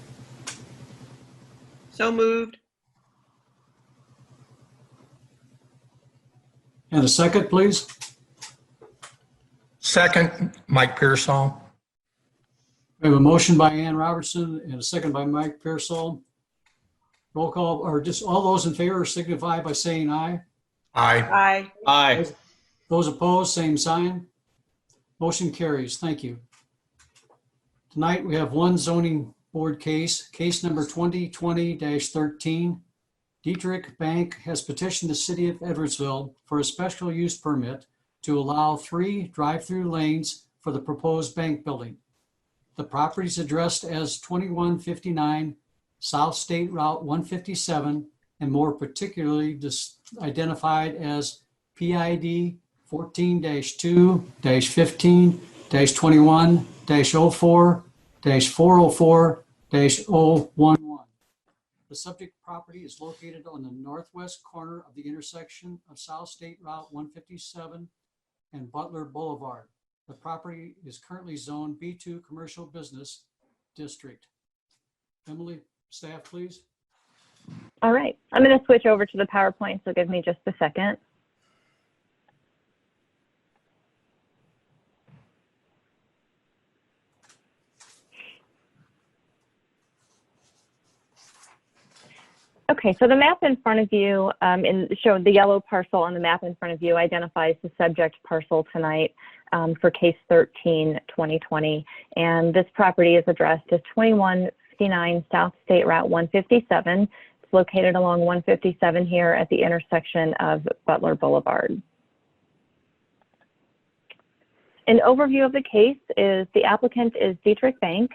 So moved. And a second, please. Second, Mike Pearsall. We have a motion by Ann Robertson and a second by Mike Pearsall. Roll call, or just all those in favor signify by saying aye. Aye. Aye. Aye. Those opposed, same sign. Motion carries. Thank you. Tonight we have one zoning board case, case number 2020-13. Dietrich Bank has petitioned the city of Edwardsville for a special use permit to allow 3 drive-through lanes for the proposed bank building. The property is addressed as 2159 South State Route 157, and more particularly identified as PID 14-2-15-21-04-404-011. The subject property is located on the northwest corner of the intersection of South State Route 157 and Butler Boulevard. The property is currently zoned B2 Commercial Business District. Emily, staff, please. All right, I'm going to switch over to the PowerPoint, so give me just a second. Okay, so the map in front of you, show the yellow parcel on the map in front of you identifies the subject parcel tonight for case 13, 2020. And this property is addressed as 2159 South State Route 157. It's located along 157 here at the intersection of Butler Boulevard. An overview of the case is the applicant is Dietrich Bank.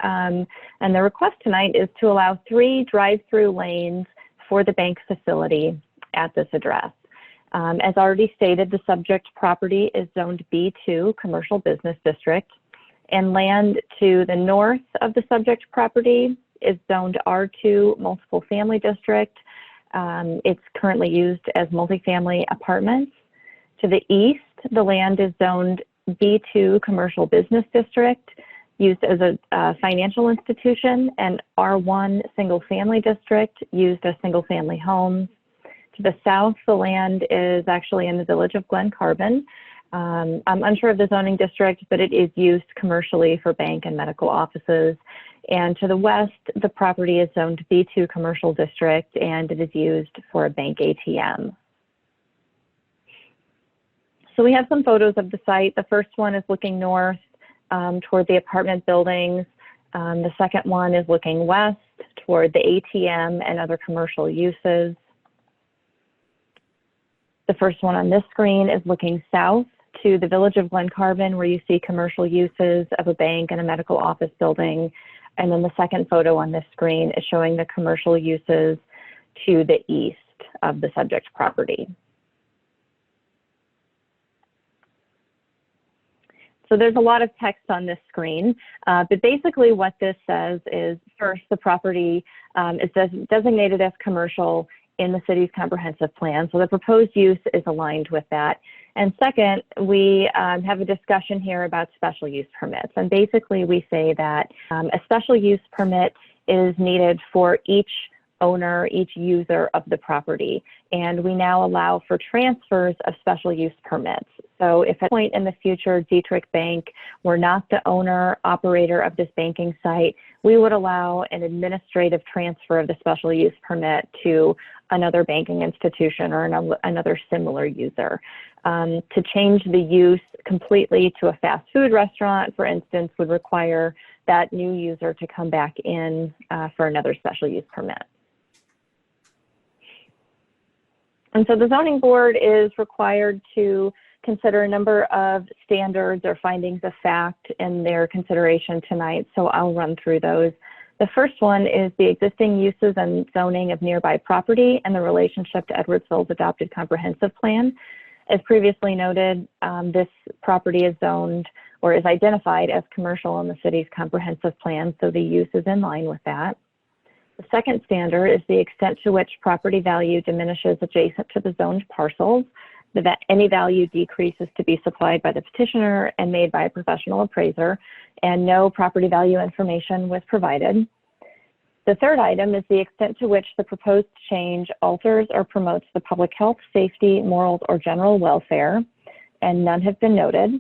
And the request tonight is to allow 3 drive-through lanes for the bank facility at this address. As already stated, the subject property is zoned B2 Commercial Business District, and land to the north of the subject property is zoned R2 Multiple Family District. It's currently used as multifamily apartments. To the east, the land is zoned B2 Commercial Business District, used as a financial institution, and R1 Single Family District, used as single family homes. To the south, the land is actually in the village of Glen Carbon. I'm unsure of the zoning district, but it is used commercially for bank and medical offices. And to the west, the property is zoned B2 Commercial District, and it is used for a bank ATM. So we have some photos of the site. The first one is looking north toward the apartment buildings. The second one is looking west toward the ATM and other commercial uses. The first one on this screen is looking south to the village of Glen Carbon, where you see commercial uses of a bank and a medical office building. And then the second photo on this screen is showing the commercial uses to the east of the subject property. So there's a lot of text on this screen, but basically what this says is, first, the property is designated as commercial, in the city's comprehensive plan. So the proposed use is aligned with that. And second, we have a discussion here about special use permits. And basically we say that a special use permit is needed for each owner, each user of the property. And we now allow for transfers of special use permits. So if at a point in the future, Dietrich Bank were not the owner operator of this banking site, we would allow an administrative transfer of the special use permit to another banking institution or another similar user. To change the use completely to a fast food restaurant, for instance, would require that new user to come back in for another special use permit. And so the zoning board is required to consider a number of standards or findings of fact in their consideration tonight, so I'll run through those. The first one is the existing uses and zoning of nearby property and the relationship to Edwardsville's adopted comprehensive plan. As previously noted, this property is zoned or is identified as commercial in the city's comprehensive plan, so the use is in line with that. The second standard is the extent to which property value diminishes adjacent to the zoned parcels, that any value decreases to be supplied by the petitioner and made by a professional appraiser, and no property value information was provided. The third item is the extent to which the proposed change alters or promotes the public health, safety, morals, or general welfare, and none have been noted.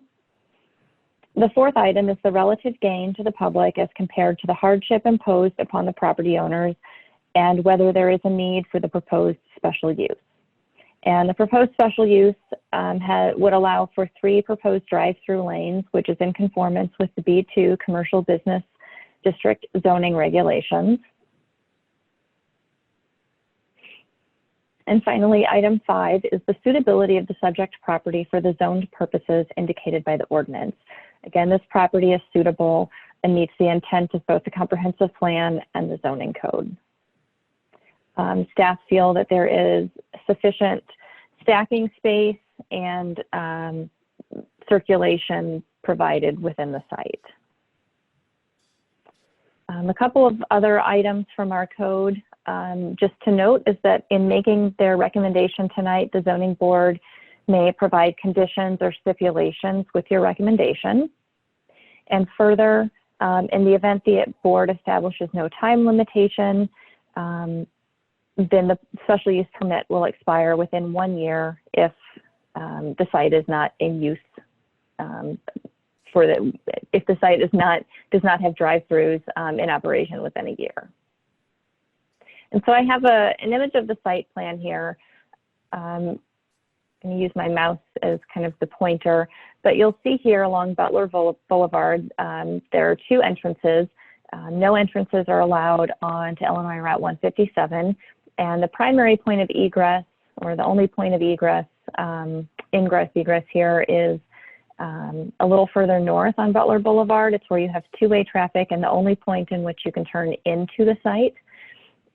The fourth item is the relative gain to the public as compared to the hardship imposed upon the property owners and whether there is a need for the proposed special use. And the proposed special use would allow for 3 proposed drive-through lanes, which is in conformance with the B2 Commercial Business District zoning regulations. And finally, item 5 is the suitability of the subject property for the zoned purposes indicated by the ordinance. Again, this property is suitable and meets the intent of both the comprehensive plan and the zoning code. Staff feel that there is sufficient stacking space and circulation provided within the site. A couple of other items from our code, just to note, is that in making their recommendation tonight, the zoning board may provide conditions or stipulations with your recommendation. And further, in the event the board establishes no time limitation, then the special use permit will expire within 1 year if the site is not in use if the site does not have drive-throughs in operation within a year. And so I have an image of the site plan here. I'm going to use my mouse as kind of the pointer, but you'll see here along Butler Boulevard, there are 2 entrances. No entrances are allowed onto Illinois Route 157, and the primary point of egress, or the only point of egress, ingress egress here is a little further north on Butler Boulevard. It's where you have 2-way traffic and the only point in which you can turn into the site.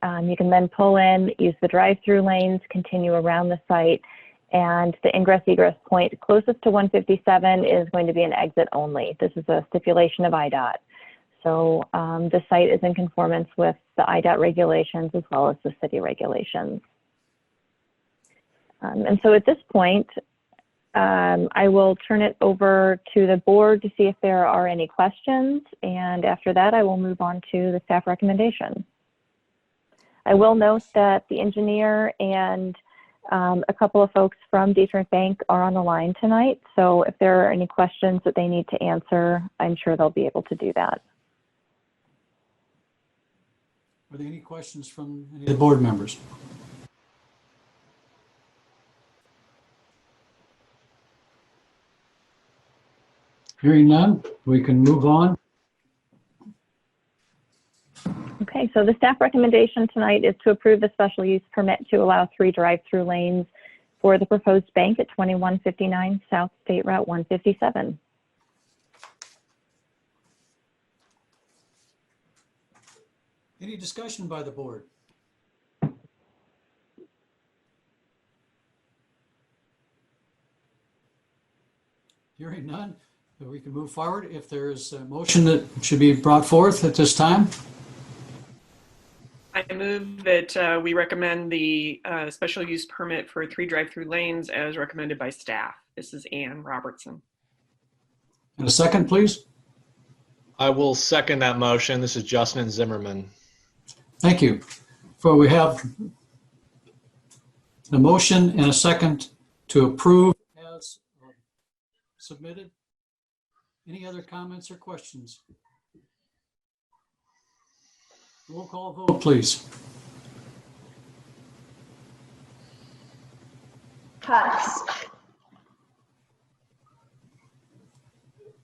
You can then pull in, use the drive-through lanes, continue around the site, and the ingress egress point closest to 157 is going to be an exit only. This is a stipulation of IDOT. So the site is in conformance with the IDOT regulations as well as the city regulations. And so at this point, I will turn it over to the board to see if there are any questions. And after that, I will move on to the staff recommendation. I will note that the engineer and a couple of folks from Dietrich Bank are on the line tonight. So if there are any questions that they need to answer, I'm sure they'll be able to do that. Are there any questions from any of the board members? Hearing none, we can move on. Okay, so the staff recommendation tonight is to approve the special use permit to allow 3 drive-through lanes for the proposed bank at 2159 South State Route 157. Any discussion by the board? Hearing none, we can move forward. If there is a motion that should be brought forth at this time. I move that we recommend the special use permit for 3 drive-through lanes as recommended by staff. This is Ann Robertson. And a second, please. I will second that motion. This is Justin Zimmerman. Thank you. For we have a motion and a second to approve as submitted. Any other comments or questions? Roll call vote, please. Hutz.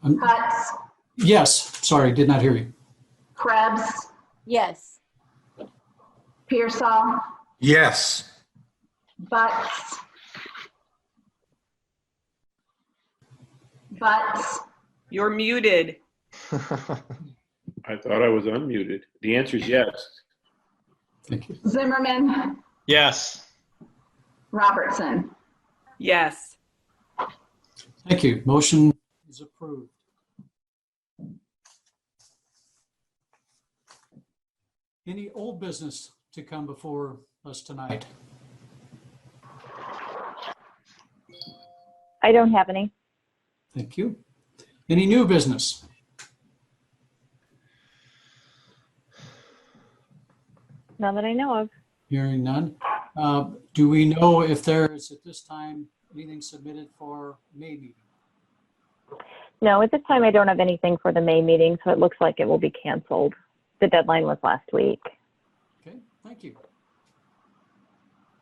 Um, Hutz. Yes, sorry, did not hear you. Krebs. Yes. Pearsall. Yes. Butts. Butts. You're muted. I thought I was unmuted. The answer is yes. Thank you. Zimmerman. Yes. Robertson. Yes. Thank you. Motion is approved. Any old business to come before us tonight? I don't have any. Thank you. Any new business? None that I know of. Hearing none. Do we know if there is at this time anything submitted for May meeting? No, at this time I don't have anything for the May meeting, so it looks like it will be canceled. The deadline was last week. Okay, thank you.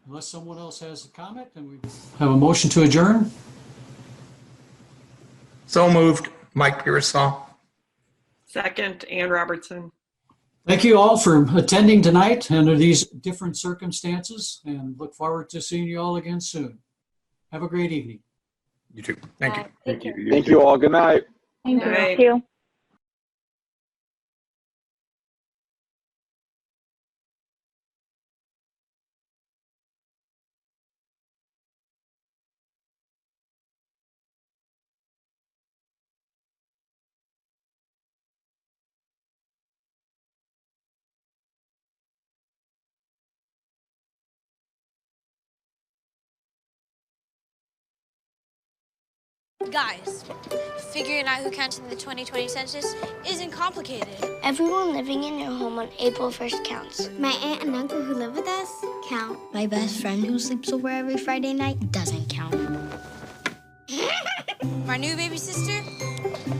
Unless someone else has a comment, then we have a motion to adjourn. So moved. Mike Pearsall. Second, Ann Robertson. Thank you all for attending tonight under these different circumstances, and look forward to seeing you all again soon. Have a great evening. You too. Thank you. Thank you. Thank you all. Good night. Thank you. Guys, figuring out who counts in the 2020 census isn't complicated. Everyone living in your home on April 1st counts. My aunt and uncle who live with us count. My best friend who sleeps over every Friday night doesn't count. My new baby sister,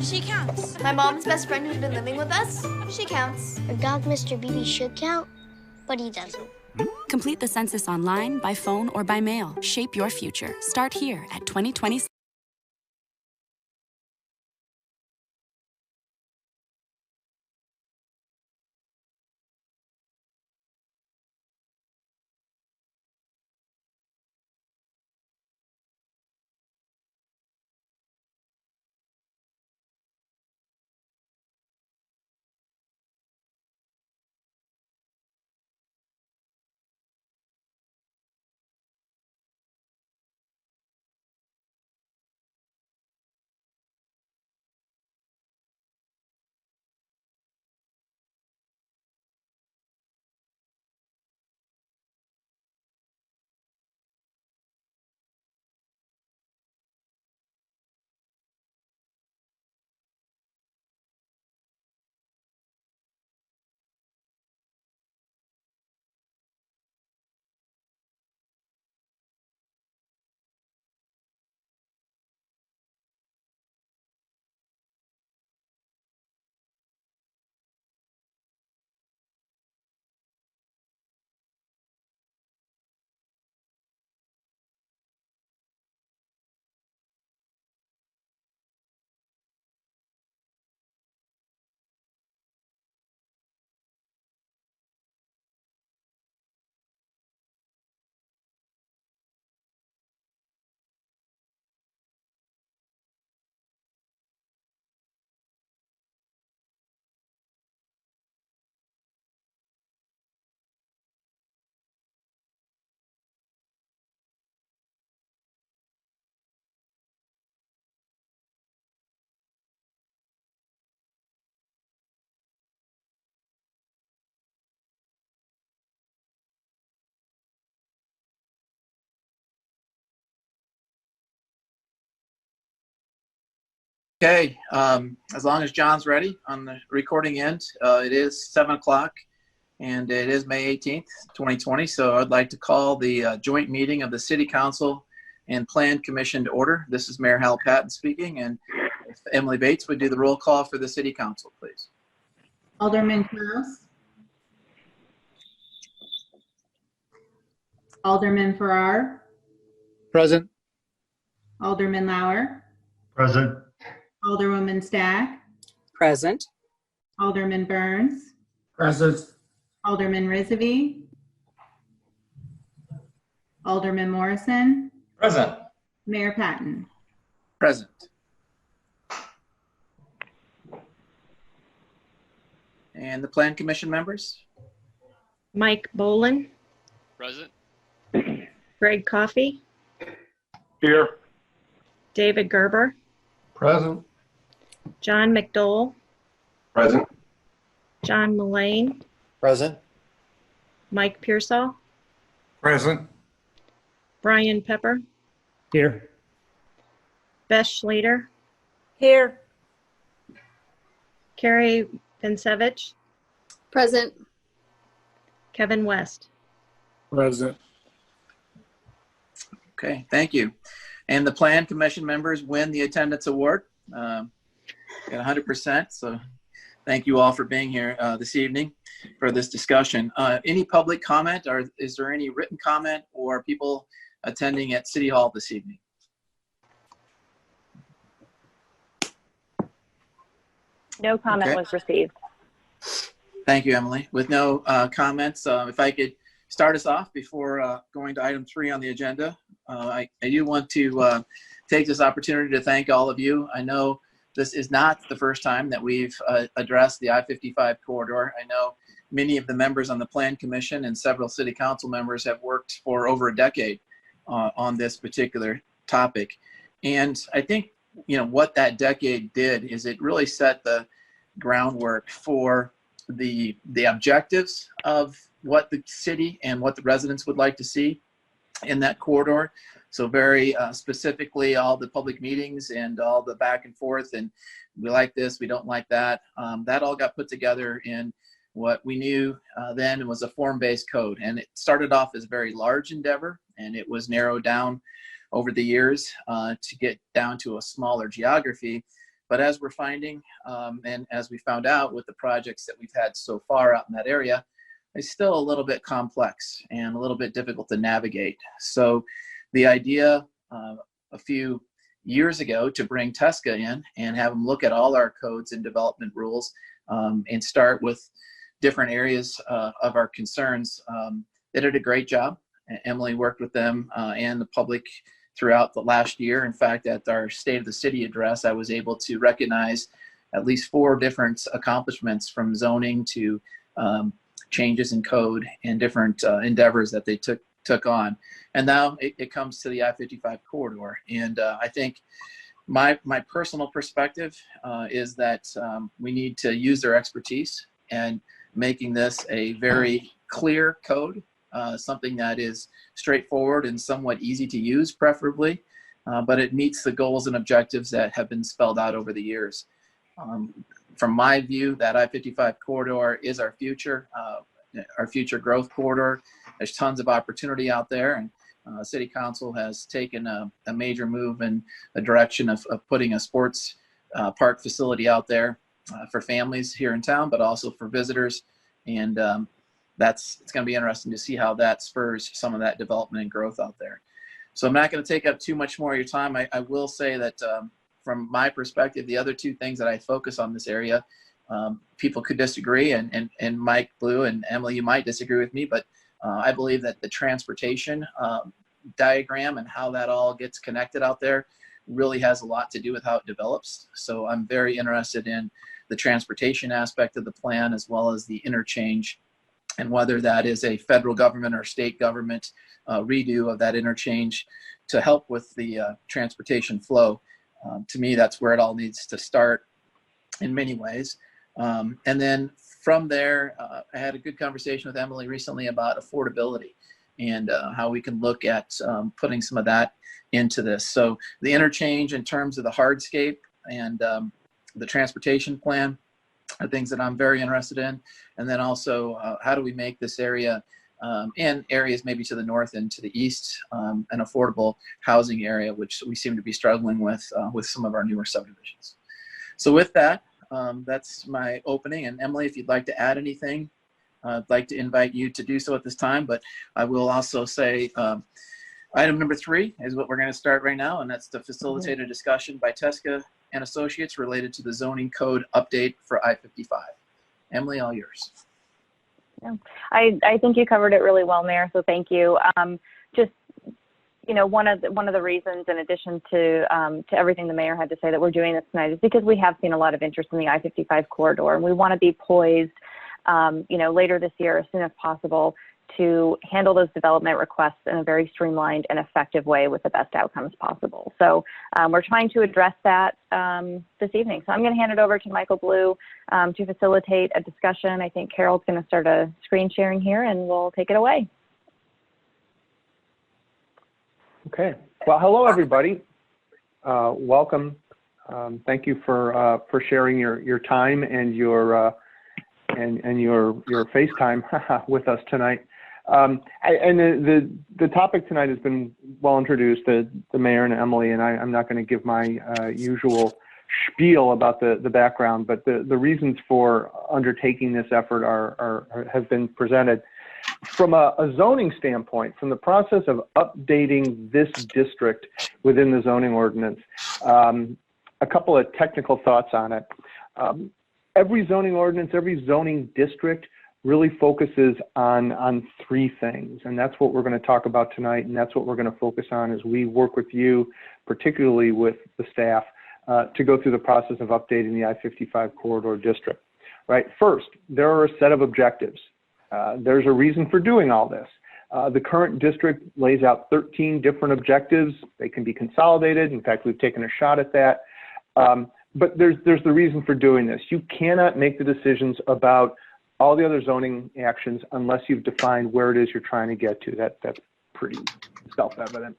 she counts. My mom's best friend who's been living with us, she counts. Our dog, Mr. BB, should count, but he doesn't. Complete the census online, by phone, or by mail. Shape your future. Start here at 2020. Okay, as long as John's ready on the recording end, it is 7 o'clock and it is May 18th, 2020. So I'd like to call the joint meeting of the City Council and Plan Commission to order. This is Mayor Hal Patton speaking, and if Emily Bates would do the roll call for the City Council, please. Alderman Klaus. Alderman Farrar. Present. Alderman Lauer. Present. Alderwoman Stack. Present. Alderman Burns. Present. Alderman Rizvi. Alderman Morrison. Present. Mayor Patton. Present. And the Plan Commission members? Mike Bolin, Present. Greg Coffey, Here. David Gerber, Present. John McDowell, Present. John Mullane, Present. Mike Pearsall, Present. Brian Pepper, Here. Beth Schleter, Here. Carrie Vincevich, Present. Kevin West. Present. Okay, thank you. And the Plan Commission members win the attendance award. Got 100%, so thank you all for being here this evening for this discussion. Any public comment, or is there any written comment or people attending at City Hall this evening? No comment Okay. was received. Thank you, Emily. With no comments, if I could start us off before going to item 3 on the agenda. I do want to take this opportunity to thank all of you. I know this is not the first time that we've addressed the I-55 corridor. I know many of the members on the Plan Commission and several City Council members have worked for over a decade on this particular topic. And I think, you know, what that decade did is it really set the groundwork for the objectives of what the city and what the residents would like to see in that corridor. So very specifically, all the public meetings and all the back and forth, and we like this, we don't like that. That all got put together in what we knew then was a form-based code. And it started off as a very large endeavor, and it was narrowed down over the years to get down to a smaller geography. But as we're finding, and as we found out with the projects that we've had so far out in that area, it's still a little bit complex and a little bit difficult to navigate. So the idea a few years ago to bring TESCA in and have them look at all our codes and development rules and start with different areas of our concerns, they did a great job. Emily worked with them and the public throughout the last year. In fact, at our State of the City address, I was able to recognize at least 4 different accomplishments, from zoning to changes in code and different endeavors that they took on. And now it comes to the I-55 corridor. And I think my personal perspective is that we need to use their expertise and making this a very clear code, something that is straightforward and somewhat easy to use, preferably, but it meets the goals and objectives that have been spelled out over the years. From my view, that I-55 corridor is our future growth corridor. There's tons of opportunity out there, and City Council has taken a major move in the direction of putting a sports park facility out there for families here in town, but also for visitors. And it's going to be interesting to see how that spurs some of that development and growth out there. So I'm not going to take up too much more of your time. I will say that from my perspective, the other 2 things that I focus on this area, people could disagree, and Mike, Blue, and Emily, you might disagree with me, but I believe that the transportation diagram and how that all gets connected out there really has a lot to do with how it develops. So I'm very interested in the transportation aspect of the plan, as well as the interchange, and whether that is a federal government or state government redo of that interchange to help with the transportation flow. To me, that's where it all needs to start in many ways. And then from there, I had a good conversation with Emily recently about affordability and how we can look at putting some of that into this. So the interchange in terms of the hardscape and the transportation plan are things that I'm very interested in. And then also, how do we make this area and areas maybe to the north and to the east an affordable housing area, which we seem to be struggling with some of our newer subdivisions. So with that, that's my opening. And Emily, if you'd like to add anything, I'd like to invite you to do so at this time, but I will also say item number 3 is what we're going to start right now, and that's to facilitate a discussion by Teska and Associates related to the zoning code update for I-55. Emily, all yours. Yeah. I think you covered it really well, Mayor, so thank you. Just, you know, one of the reasons, in addition to everything the mayor had to say, that we're doing this tonight is because we have seen a lot of interest in the I-55 corridor, and we want to be poised, you know, later this year as soon as possible to handle those development requests in a very streamlined and effective way with the best outcomes possible. So we're trying to address that this evening. So I'm going to hand it over to Michael Blue to facilitate a discussion. I think Carol's going to start a screen sharing here, and we'll take it away. Okay. Well, hello, everybody. Welcome. Thank you for sharing your time and your FaceTime with us tonight. And the topic tonight has been well introduced, the mayor and Emily, and I'm not going to give my usual spiel about the background, but the reasons for undertaking this effort have been presented. From a zoning standpoint, from the process of updating this district within the zoning ordinance, a couple of technical thoughts on it. Every zoning ordinance, every zoning district really focuses on 3 things, and that's what we're going to talk about tonight, and that's what we're going to focus on as we work with you, particularly with the staff, to go through the process of updating the I-55 corridor district. Right? First, there are a set of objectives. There's a reason for doing all this. The current district lays out 13 different objectives. They can be consolidated. In fact, we've taken a shot at that. But there's the reason for doing this. You cannot make the decisions about all the other zoning actions unless you've defined where it is you're trying to get to. That's pretty self-evident.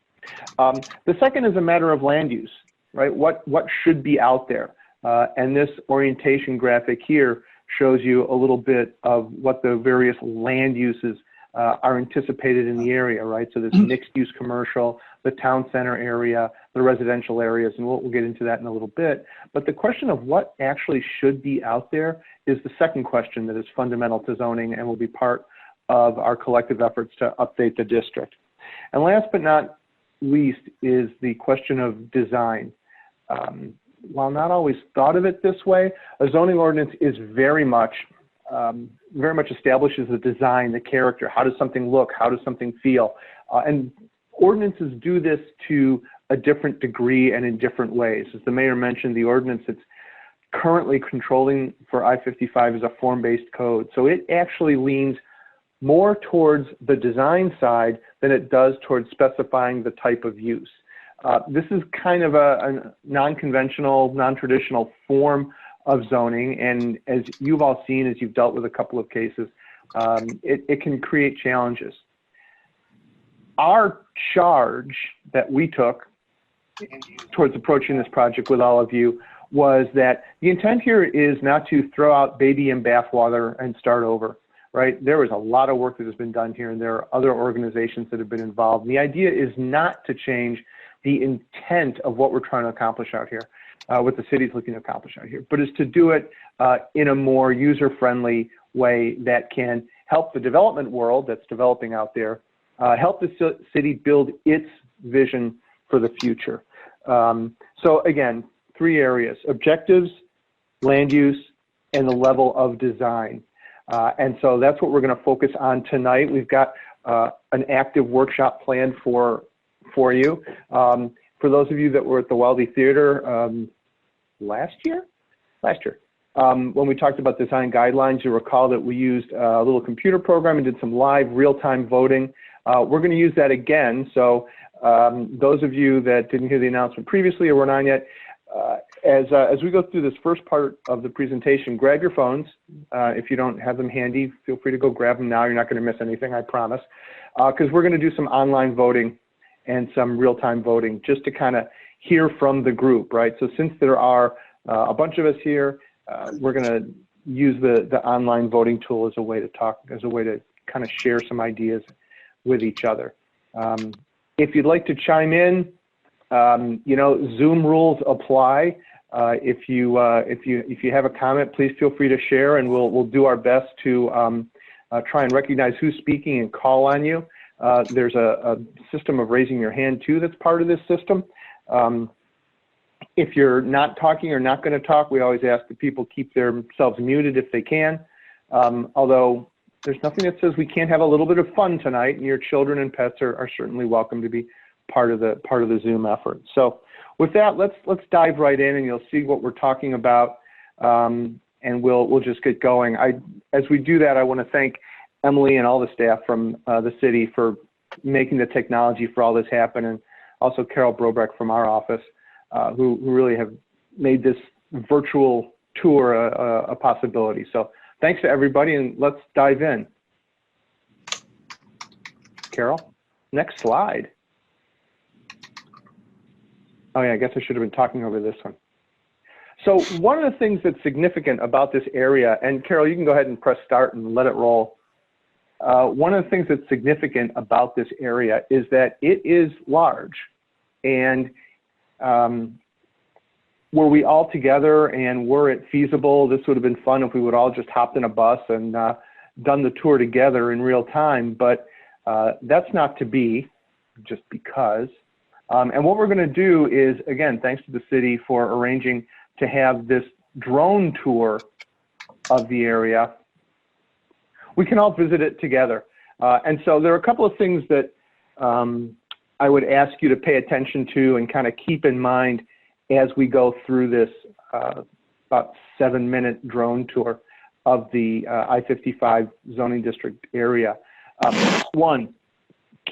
The second is a matter of land use, right? What should be out there? And this orientation graphic here shows you a little bit of what the various land uses are anticipated in the area, right? So there's mixed-use commercial, the town center area, the residential areas, and we'll get into that in a little bit. But the question of what actually should be out there is the second question that is fundamental to zoning and will be part of our collective efforts to update the district. And last but not least is the question of design. While not always thought of it this way, a zoning ordinance is very much establishes the design, the character. How does something look? How does something feel? And ordinances do this to a different degree and in different ways. As the mayor mentioned, the ordinance that's currently controlling for I-55 is a form-based code. So it actually leans more towards the design side than it does towards specifying the type of use. This is kind of a non-conventional, non-traditional form of zoning, and as you've all seen, as you've dealt with a couple of cases, it can create challenges. Our charge that we took towards approaching this project with all of you was that the intent here is not to throw out baby in bathwater and start over, right? There is a lot of work that has been done here, and there are other organizations that have been involved. And the idea is not to change the intent of what we're trying to accomplish out here, what the city's looking to accomplish out here, but is to do it in a more user-friendly way that can help the development world that's developing out there, help the city build its vision for the future. So again, 3 areas: objectives, land use, and the level of design. And so that's what we're going to focus on tonight. We've got an active workshop planned for you. For those of you that were at the Weldy Theater last year, when we talked about design guidelines, you'll recall that we used a little computer program and did some live real-time voting. We're going to use that again. So those of you that didn't hear the announcement previously or weren't on yet, as we go through this first part of the presentation, grab your phones. If you don't have them handy, feel free to go grab them now. You're not going to miss anything, I promise, because we're going to do some online voting and some real-time voting just to kind of hear from the group, right? So since there are a bunch of us here, we're going to use the online voting tool as a way to talk, as a way to kind of share some ideas with each other. If you'd like to chime in, you know, Zoom rules apply. If you have a comment, please feel free to share, and we'll do our best to try and recognize who's speaking and call on you. There's a system of raising your hand too that's part of this system. If you're not talking or not going to talk, we always ask that people keep themselves muted if they can. Although there's nothing that says we can't have a little bit of fun tonight, and your children and pets are certainly welcome to be part of the Zoom effort. So with that, let's dive right in, and you'll see what we're talking about, and we'll just get going. As we do that, I want to thank Emily and all the staff from the city for making the technology for all this happen, and also Carol Brobeck from our office, who really have made this virtual tour a possibility. So thanks to everybody, and let's dive in. Carol, next slide. Oh yeah, I guess I should have been talking over this one. So one of the things that's significant about this area, and Carol, you can go ahead and press start and let it roll. One of the things that's significant about this area is that it is large, and were we all together and were it feasible, this would have been fun if we would all just hopped in a bus and done the tour together in real time, but that's not to be, just because. And what we're going to do is, again, thanks to the city for arranging to have this drone tour of the area, we can all visit it together. And so there are a couple of things that I would ask you to pay attention to and kind of keep in mind as we go through this about 7-minute drone tour of the I-55 zoning district area. One,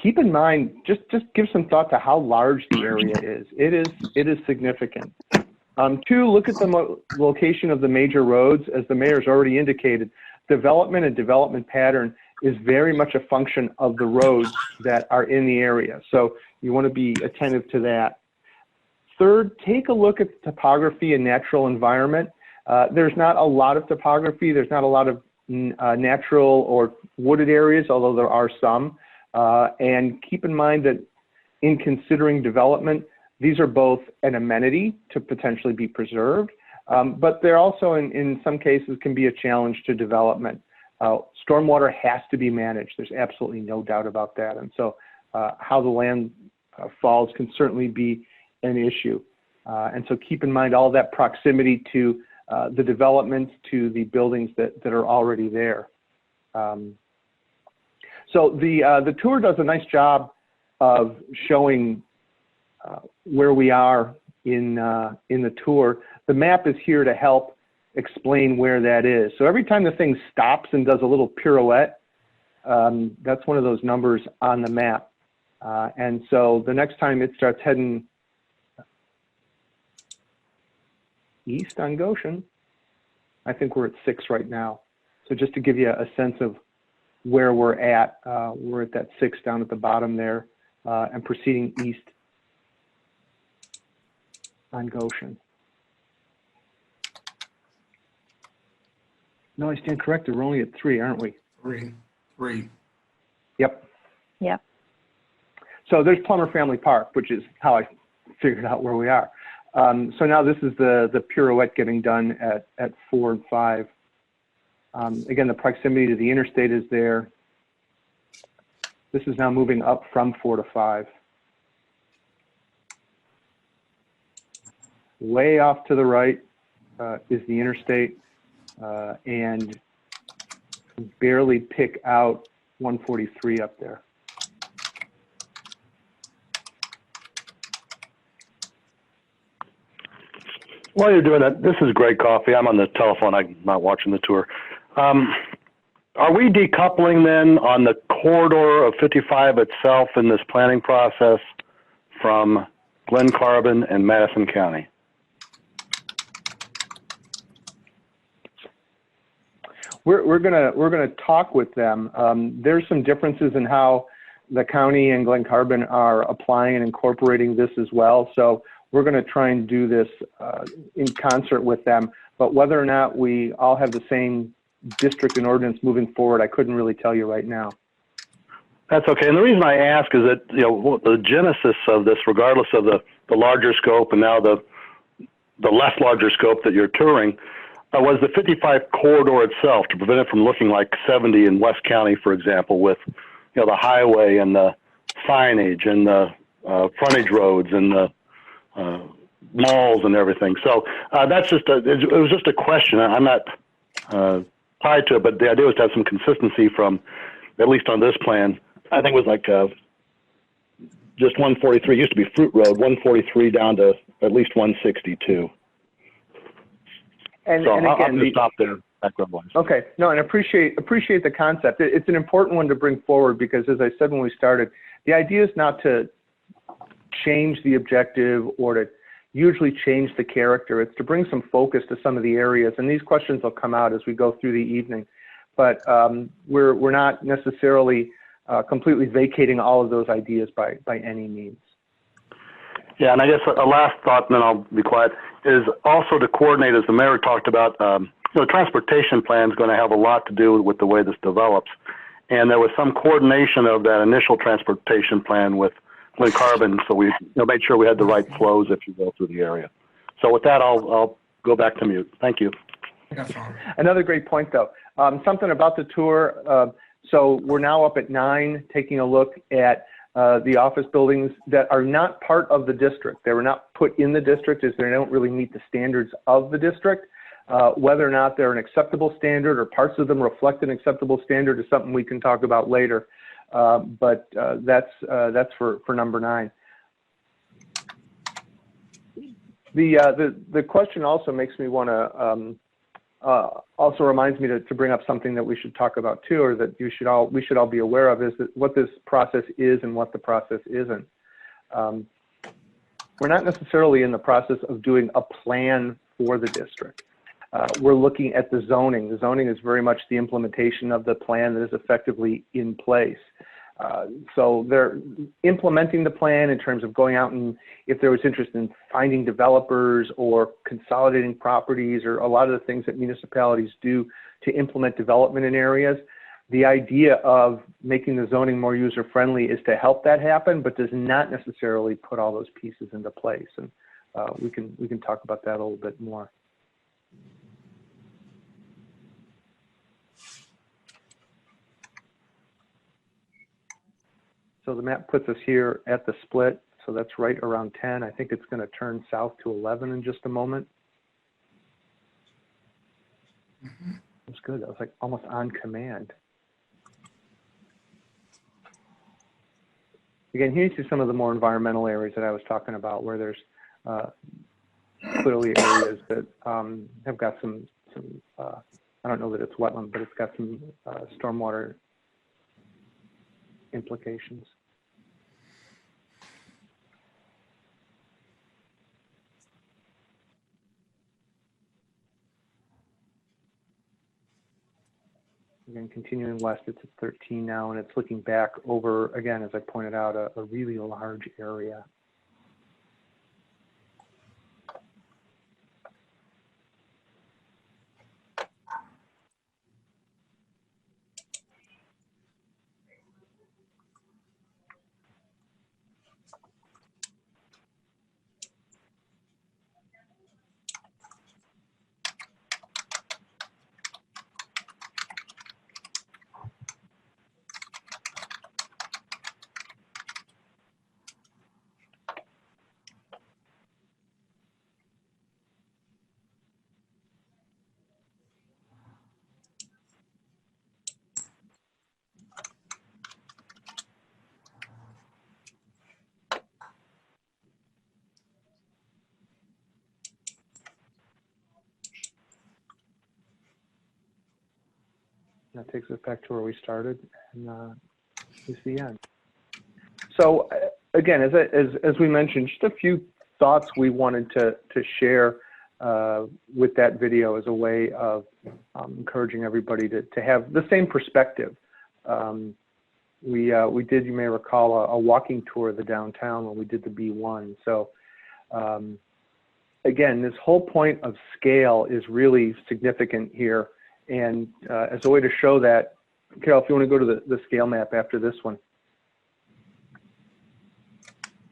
keep in mind, just give some thought to how large the area is. It is significant. Two, look at the location of the major roads. As the mayor's already indicated, development and development pattern is very much a function of the roads that are in the area. So you want to be attentive to that. Third, take a look at the topography and natural environment. There's not a lot of topography. There's not a lot of natural or wooded areas, although there are some. And keep in mind that in considering development, these are both an amenity to potentially be preserved, but they're also, in some cases, can be a challenge to development. Stormwater has to be managed. There's absolutely no doubt about that. And so how the land falls can certainly be an issue. And so keep in mind all that proximity to the developments, to the buildings that are already there. So the tour does a nice job of showing where we are in the tour. The map is here to help explain where that is. So every time the thing stops and does a little pirouette, that's one of those numbers on the map. And so the next time it starts heading east on Goshen, I think we're at 6 right now. So just to give you a sense of where we're at that 6 down at the bottom there, and proceeding east on Goshen. No, I stand corrected. We're only at 3, aren't we? 3. Yep. Yep. So there's Plummer Family Park, which is how I figured out where we are. So now this is the pirouette getting done at 4 and 5. Again, the proximity to the interstate is there. This is now moving up from 4 to 5. Way off to the right is the interstate, and barely pick out 143 up there. While you're doing that, this is Greg Coffey. I'm on the telephone. I'm not watching the tour. Are we decoupling then on the corridor of 55 itself in this planning process from Glen Carbon and Madison County? We're gonna talk with them. There's some differences in how the county and Glen Carbon are applying and incorporating this as well. So we're going to try and do this in concert with them. But whether or not we all have the same district and ordinance moving forward, I couldn't really tell you right now. That's okay. And the reason I ask is that, the genesis of this, regardless of the larger scope and now the less larger scope that you're touring, was the 55 corridor itself, to prevent it from looking like 70 in West County, for example, with, the highway and the signage and the frontage roads and the malls and everything. So that's it was just a question. I'm not tied to it, but the idea was to have some consistency from, at least on this plan. I think it was like just 143. It used to be Fruit Road, 143 down to at least 162. And so again, I'll just stop there. Okay, no, and appreciate the concept. It's an important one to bring forward because, as I said when we started, the idea is not to change the objective or to usually change the character. It's to bring some focus to some of the areas, and these questions will come out as we go through the evening. But we're not necessarily completely vacating all of those ideas by any means. Yeah, and I guess a last thought, and then I'll be quiet, is also to coordinate, as the mayor talked about, the transportation plan is going to have a lot to do with the way this develops. And there was some coordination of that initial transportation plan with Lynn Carbon, so we made sure we had the right flows, if you will, through the area. So with that, I'll go back to mute. Thank you. Another great point, though. Something about the tour. So we're now up at 9, taking a look at the office buildings that are not part of the district. They were not put in the district as they don't really meet the standards of the district. Whether or not they're an acceptable standard or parts of them reflect an acceptable standard is something we can talk about later. But that's for number 9. The question also makes me want to also reminds me to bring up something that we should talk about too, or that we should all be aware of, is that what this process is and what the process isn't. We're not necessarily in the process of doing a plan for the district. We're looking at the zoning. The zoning is very much the implementation of the plan that is effectively in place. So they're implementing the plan in terms of going out, and if there was interest in finding developers or consolidating properties or a lot of the things that municipalities do to implement development in areas, the idea of making the zoning more user-friendly is to help that happen, but does not necessarily put all those pieces into place. And we can talk about that a little bit more. So the map puts us here at the split, so that's right around 10. I think it's going to turn south to 11 in just a moment. That's good. That was like almost on command. Again, here you see some of the more environmental areas that I was talking about, where there's clearly areas that have got some I don't know that it's wetland, but it's got some stormwater implications. Again, continuing west, it's at 13 now, and it's looking back over, again, as I pointed out, a really large area. That takes us back to where we started, and is the end. So again, as we mentioned, just a few thoughts we wanted to share with that video as a way of encouraging everybody to have the same perspective. We did, you may recall, a walking tour of the downtown when we did the B1. So Again, this whole point of scale is really significant here. And as a way to show that, Carol, if you want to go to the scale map after this one.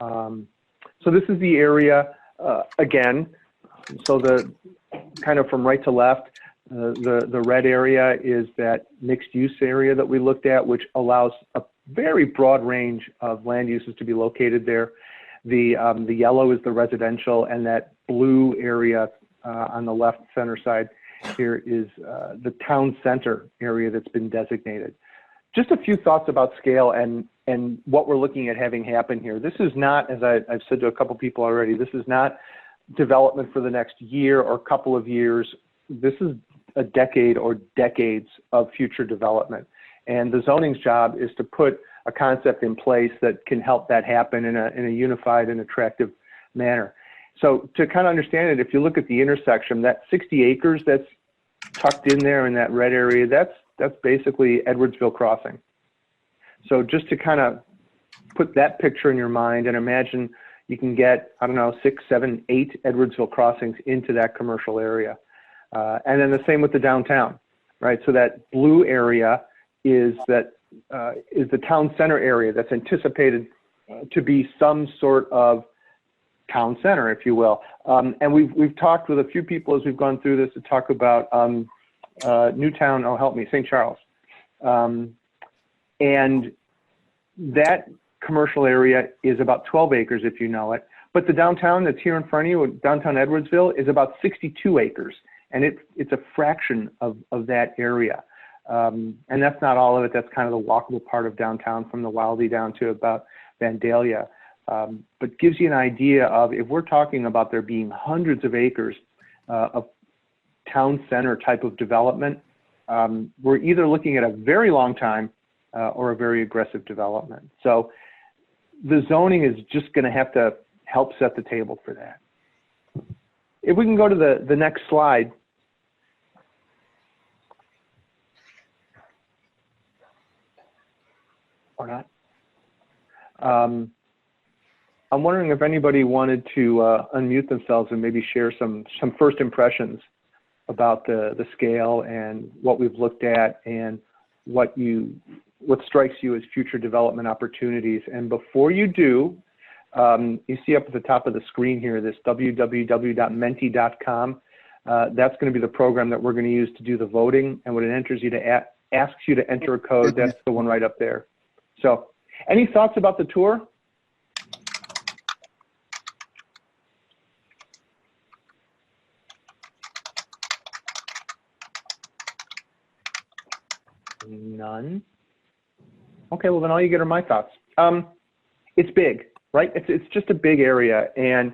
So this is the area, again, so the kind of from right to left, the red area is that mixed use area that we looked at, which allows a very broad range of land uses to be located there. The yellow is the residential, and that blue area on the left center side here is the town center area that's been designated. Just a few thoughts about scale and what we're looking at having happen here. This is not, as I've said to a couple people already, this is not development for the next year or couple of years. This is a decade or decades of future development. And the zoning's job is to put a concept in place that can help that happen in a unified and attractive manner. So to kind of understand it, if you look at the intersection, that 60 acres that's tucked in there in that red area, that's basically Edwardsville Crossing. So just to kind of put that picture in your mind and imagine you can get, I don't know, 6, 7, 8 Edwardsville crossings into that commercial area. And then the same with the downtown, right? So that blue area is the town center area that's anticipated to be some sort of town center, if you will. And we've talked with a few people as we've gone through this to talk about Newtown, oh help me, St. Charles. And that commercial area is about 12 acres if you know it. But the downtown that's here in front of you, downtown Edwardsville, is about 62 acres. And it's a fraction of that area. And that's not all of it. That's kind of the walkable part of downtown from the Wildey down to about Vandalia. But gives you an idea of, if we're talking about there being hundreds of acres of town center type of development, we're either looking at a very long time or a very aggressive development. So the zoning is just going to have to help set the table for that. If we can go to the next slide. Or not. I'm wondering if anybody wanted to unmute themselves and maybe share some first impressions about the scale and what we've looked at and what strikes you as future development opportunities. And before you do, you see up at the top of the screen here, this www.menti.com. That's going to be the program that we're going to use to do the voting. And when it enters you to asks you to enter a code, that's the one right up there. So any thoughts about the tour? None. Okay, well then all you get are my thoughts. It's big, right? It's just a big area, and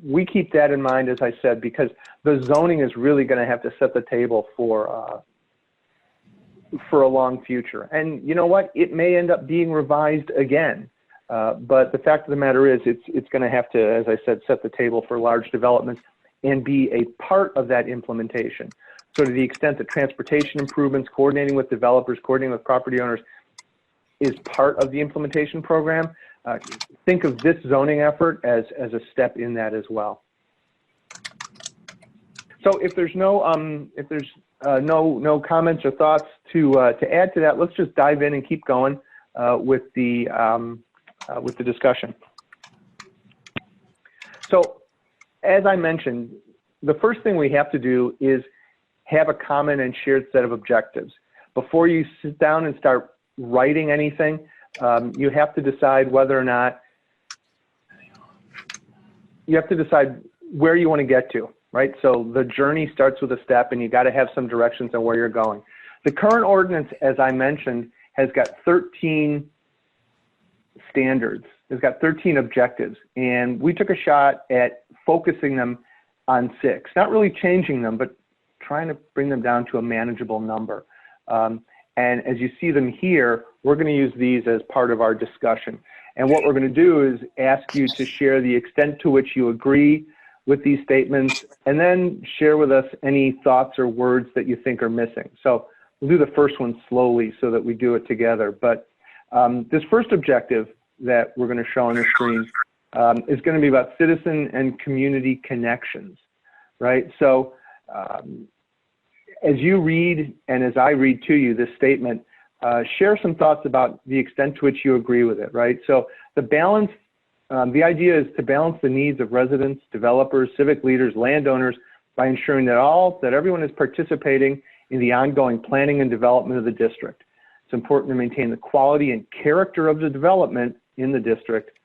we keep that in mind, as I said, because the zoning is really going to have to set the table for a long future. And you know what? It may end up being revised again. But the fact of the matter is it's going to have to, as I said, set the table for large developments and be a part of that implementation. So to the extent that transportation improvements, coordinating with developers, coordinating with property owners is part of the implementation program, think of this zoning effort as a step in that as well. So if there's no comments or thoughts to add to that, let's just dive in and keep going with the discussion. So as I mentioned, the first thing we have to do is have a common and shared set of objectives. Before you sit down and start writing anything, you have to decide whether or not, you have to decide where you want to get to, right? So the journey starts with a step, and you got to have some directions on where you're going. The current ordinance, as I mentioned, has got 13 standards. It's got 13 objectives, and we took a shot at focusing them on 6, not really changing them, but trying to bring them down to a manageable number. And as you see them here, we're going to use these as part of our discussion. And what we're going to do is ask you to share the extent to which you agree with these statements, and then share with us any thoughts or words that you think are missing. So we'll do the first one slowly so that we do it together. But this first objective that we're going to show on the screen is going to be about citizen and community connections, right? So as you read and as I read to you this statement, share some thoughts about the extent to which you agree with it, right? So the balance, the idea is to balance the needs of residents, developers, civic leaders, landowners by ensuring that everyone is participating in the ongoing planning and development of the district. It's important to maintain the quality and character of the development in the district.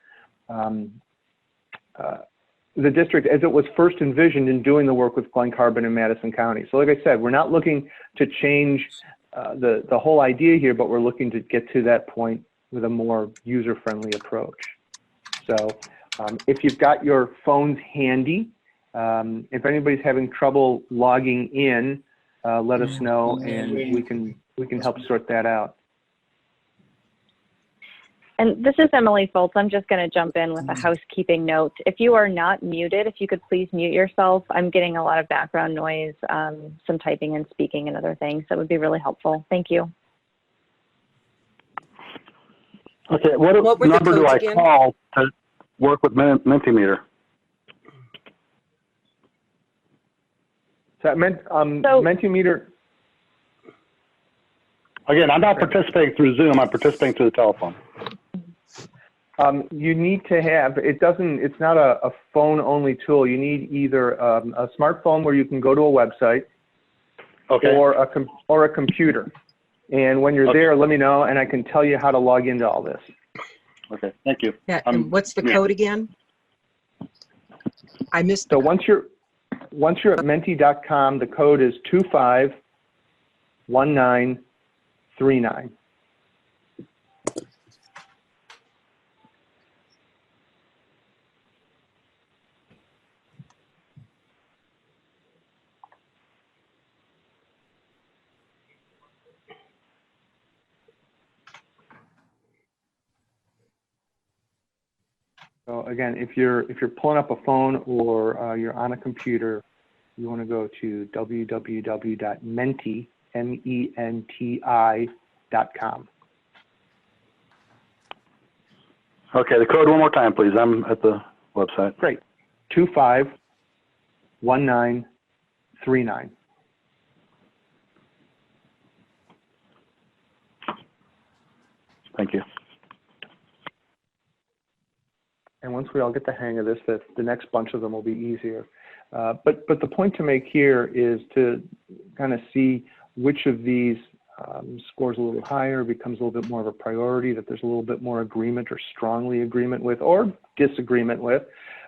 The district as it was first envisioned in doing the work with Glen Carbon and Madison County. So like I said, we're not looking to change the whole idea here, but we're looking to get to that point with a more user-friendly approach. So if you've got your phones handy, if anybody's having trouble logging in, let us know and we can help sort that out. And this is Emily Foltz. I'm just going to jump in with a housekeeping note. If you are not muted, if you could please mute yourself. I'm getting a lot of background noise, some typing and speaking and other things. That would be really helpful. Thank you. Okay, what number do I call to work with Mentimeter? So Mentimeter. Again, I'm not participating through Zoom. I'm participating through the telephone. You need to have, it's not a phone only tool. You need either a smartphone where you can go to a website, okay, or a computer. And when you're there, let me know and I can tell you how to log into all this. Okay, thank you. Yeah, and what's the code again? I missed. So once you're at menti.com, the code is 251939. So again, if you're pulling up a phone or you're on a computer, you want to go to www.menti.com. Okay, the code one more time, please. I'm at the website. Great. 251939. Thank you. And once we all get the hang of this, the next bunch of them will be easier. But the point to make here is to kind of see which of these scores a little higher, becomes a little bit more of a priority, that there's a little bit more agreement or strongly agreement with or disagreement with.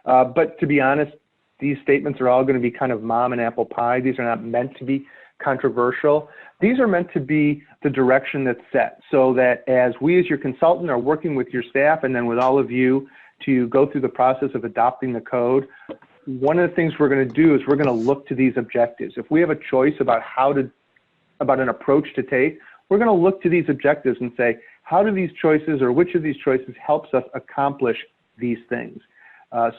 But to be honest, these statements are all going to be kind of mom and apple pie. These are not meant to be controversial. These are meant to be the direction that's set so that as we as your consultant are working with your staff and then with all of you to go through the process of adopting the code, one of the things we're going to do is we're going to look to these objectives. If we have a choice about about an approach to take, we're going to look to these objectives and say, how do these choices or which of these choices helps us accomplish these things?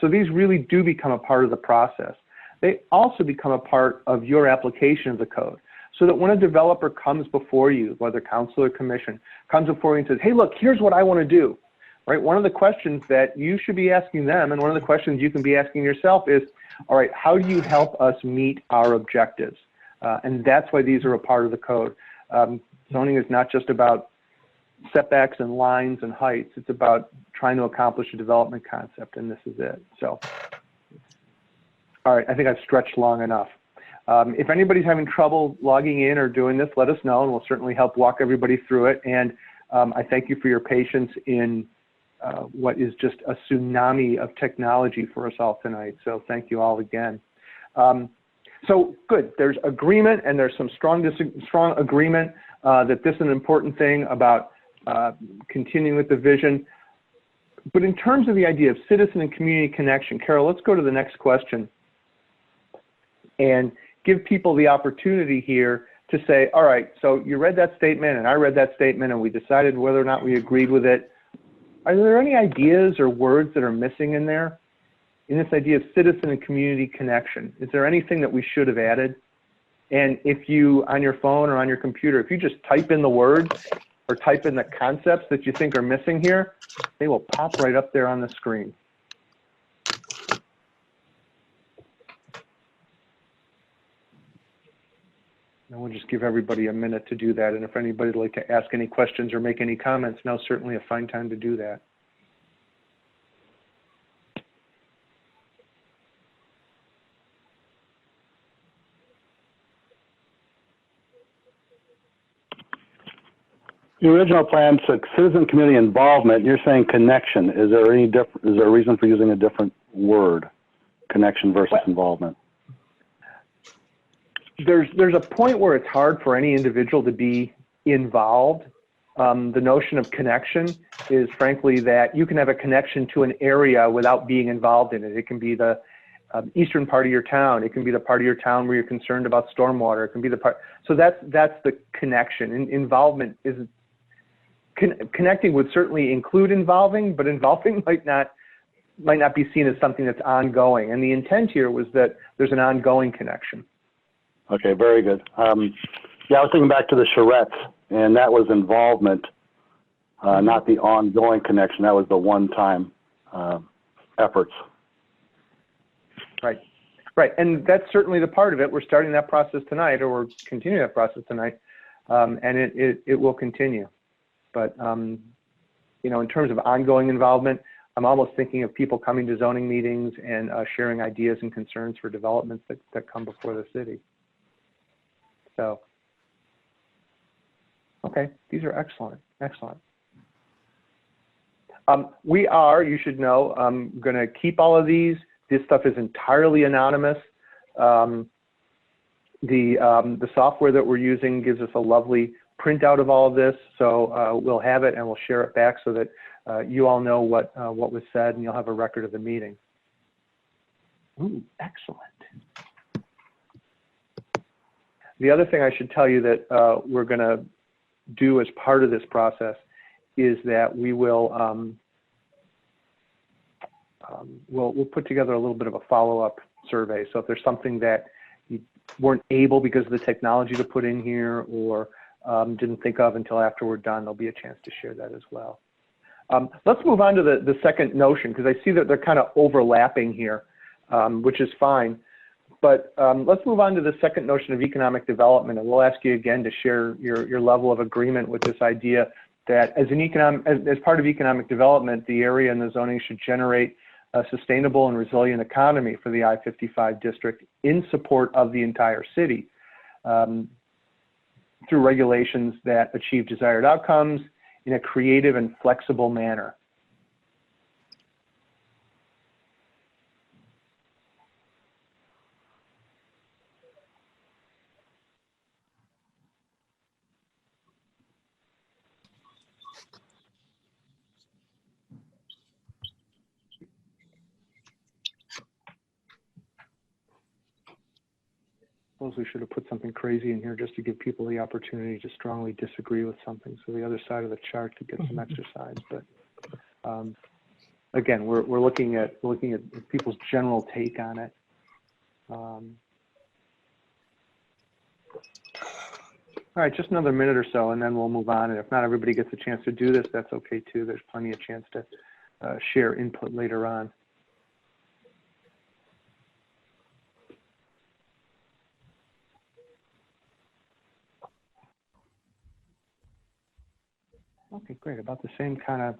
So these really do become a part of the process. They also become a part of your application of the code. So that when a developer comes before you, whether council or commission, comes before you and says, hey, look, here's what I want to do. Right? One of the questions that you should be asking them, and one of the questions you can be asking yourself is, all right, how do you help us meet our objectives? And that's why these are a part of the code. Zoning is not just about setbacks and lines and heights. It's about trying to accomplish a development concept, and this is it. So, all right, I think I've stretched long enough. If anybody's having trouble logging in or doing this, let us know, and we'll certainly help walk everybody through it. And I thank you for your patience in what is just a tsunami of technology for us all tonight. So thank you all again. So good, there's agreement and there's some strong agreement that this is an important thing about continuing with the vision. But in terms of the idea of citizen and community connection, Carol, let's go to the next question and give people the opportunity here to say, all right, so you read that statement and I read that statement and we decided whether or not we agreed with it. Are there any ideas or words that are missing in there? In this idea of citizen and community connection, is there anything that we should have added? And if you, on your phone or on your computer, if you just type in the words or type in the concepts that you think are missing here, they will pop right up there on the screen. And we'll just give everybody a minute to do that. And if anybody would like to ask any questions or make any comments, now's certainly a fine time to do that. The original plan said citizen community involvement. You're saying connection. Is there any different? Is there a reason for using a different word, connection versus involvement? There's a point where it's hard for any individual to be involved. The notion of connection is frankly that you can have a connection to an area without being involved in it. It can be the eastern part of your town. It can be the part of your town where you're concerned about stormwater. It can be the part. So that's the connection. Involvement is connecting would certainly include involving, but involving might not be seen as something that's ongoing. And the intent here was that there's an ongoing connection. Okay, very good. Yeah, I was thinking back to the charrettes, and that was involvement, not the ongoing connection. That was the one-time efforts. Right, and that's certainly the part of it. We're starting that process tonight, or we're continuing that process tonight, and it will continue. But you know, in terms of ongoing involvement, I'm almost thinking of people coming to zoning meetings and sharing ideas and concerns for developments that come before the city. So, okay, these are excellent. We are, you should know, going to keep all of these. This stuff is entirely anonymous. The software that we're using gives us a lovely printout of all of this, so we'll have it and we'll share it back so that you all know what was said, and you'll have a record of the meeting. Ooh, excellent. The other thing I should tell you that we're going to do as part of this process is that we will we'll put together a little bit of a follow-up survey. So if there's something that you weren't able because of the technology to put in here, or didn't think of until after we're done, there'll be a chance to share that as well. Let's move on to the second notion, because I see that they're kind of overlapping here, which is fine. But let's move on to the second notion of economic development, and we'll ask you again to share your level of agreement with this idea that as part of economic development, the area and the zoning should generate a sustainable and resilient economy for the I-55 district in support of the entire city through regulations that achieve desired outcomes in a creative and flexible manner. I suppose we should have put something crazy in here just to give people the opportunity to strongly disagree with something, so the other side of the chart could get some exercise. But again, we're looking at people's general take on it. All right, just another minute or so, and then we'll move on. And if not everybody gets a chance to do this, that's okay too. There's plenty of chance to share input later on. Okay, great. About the same kind of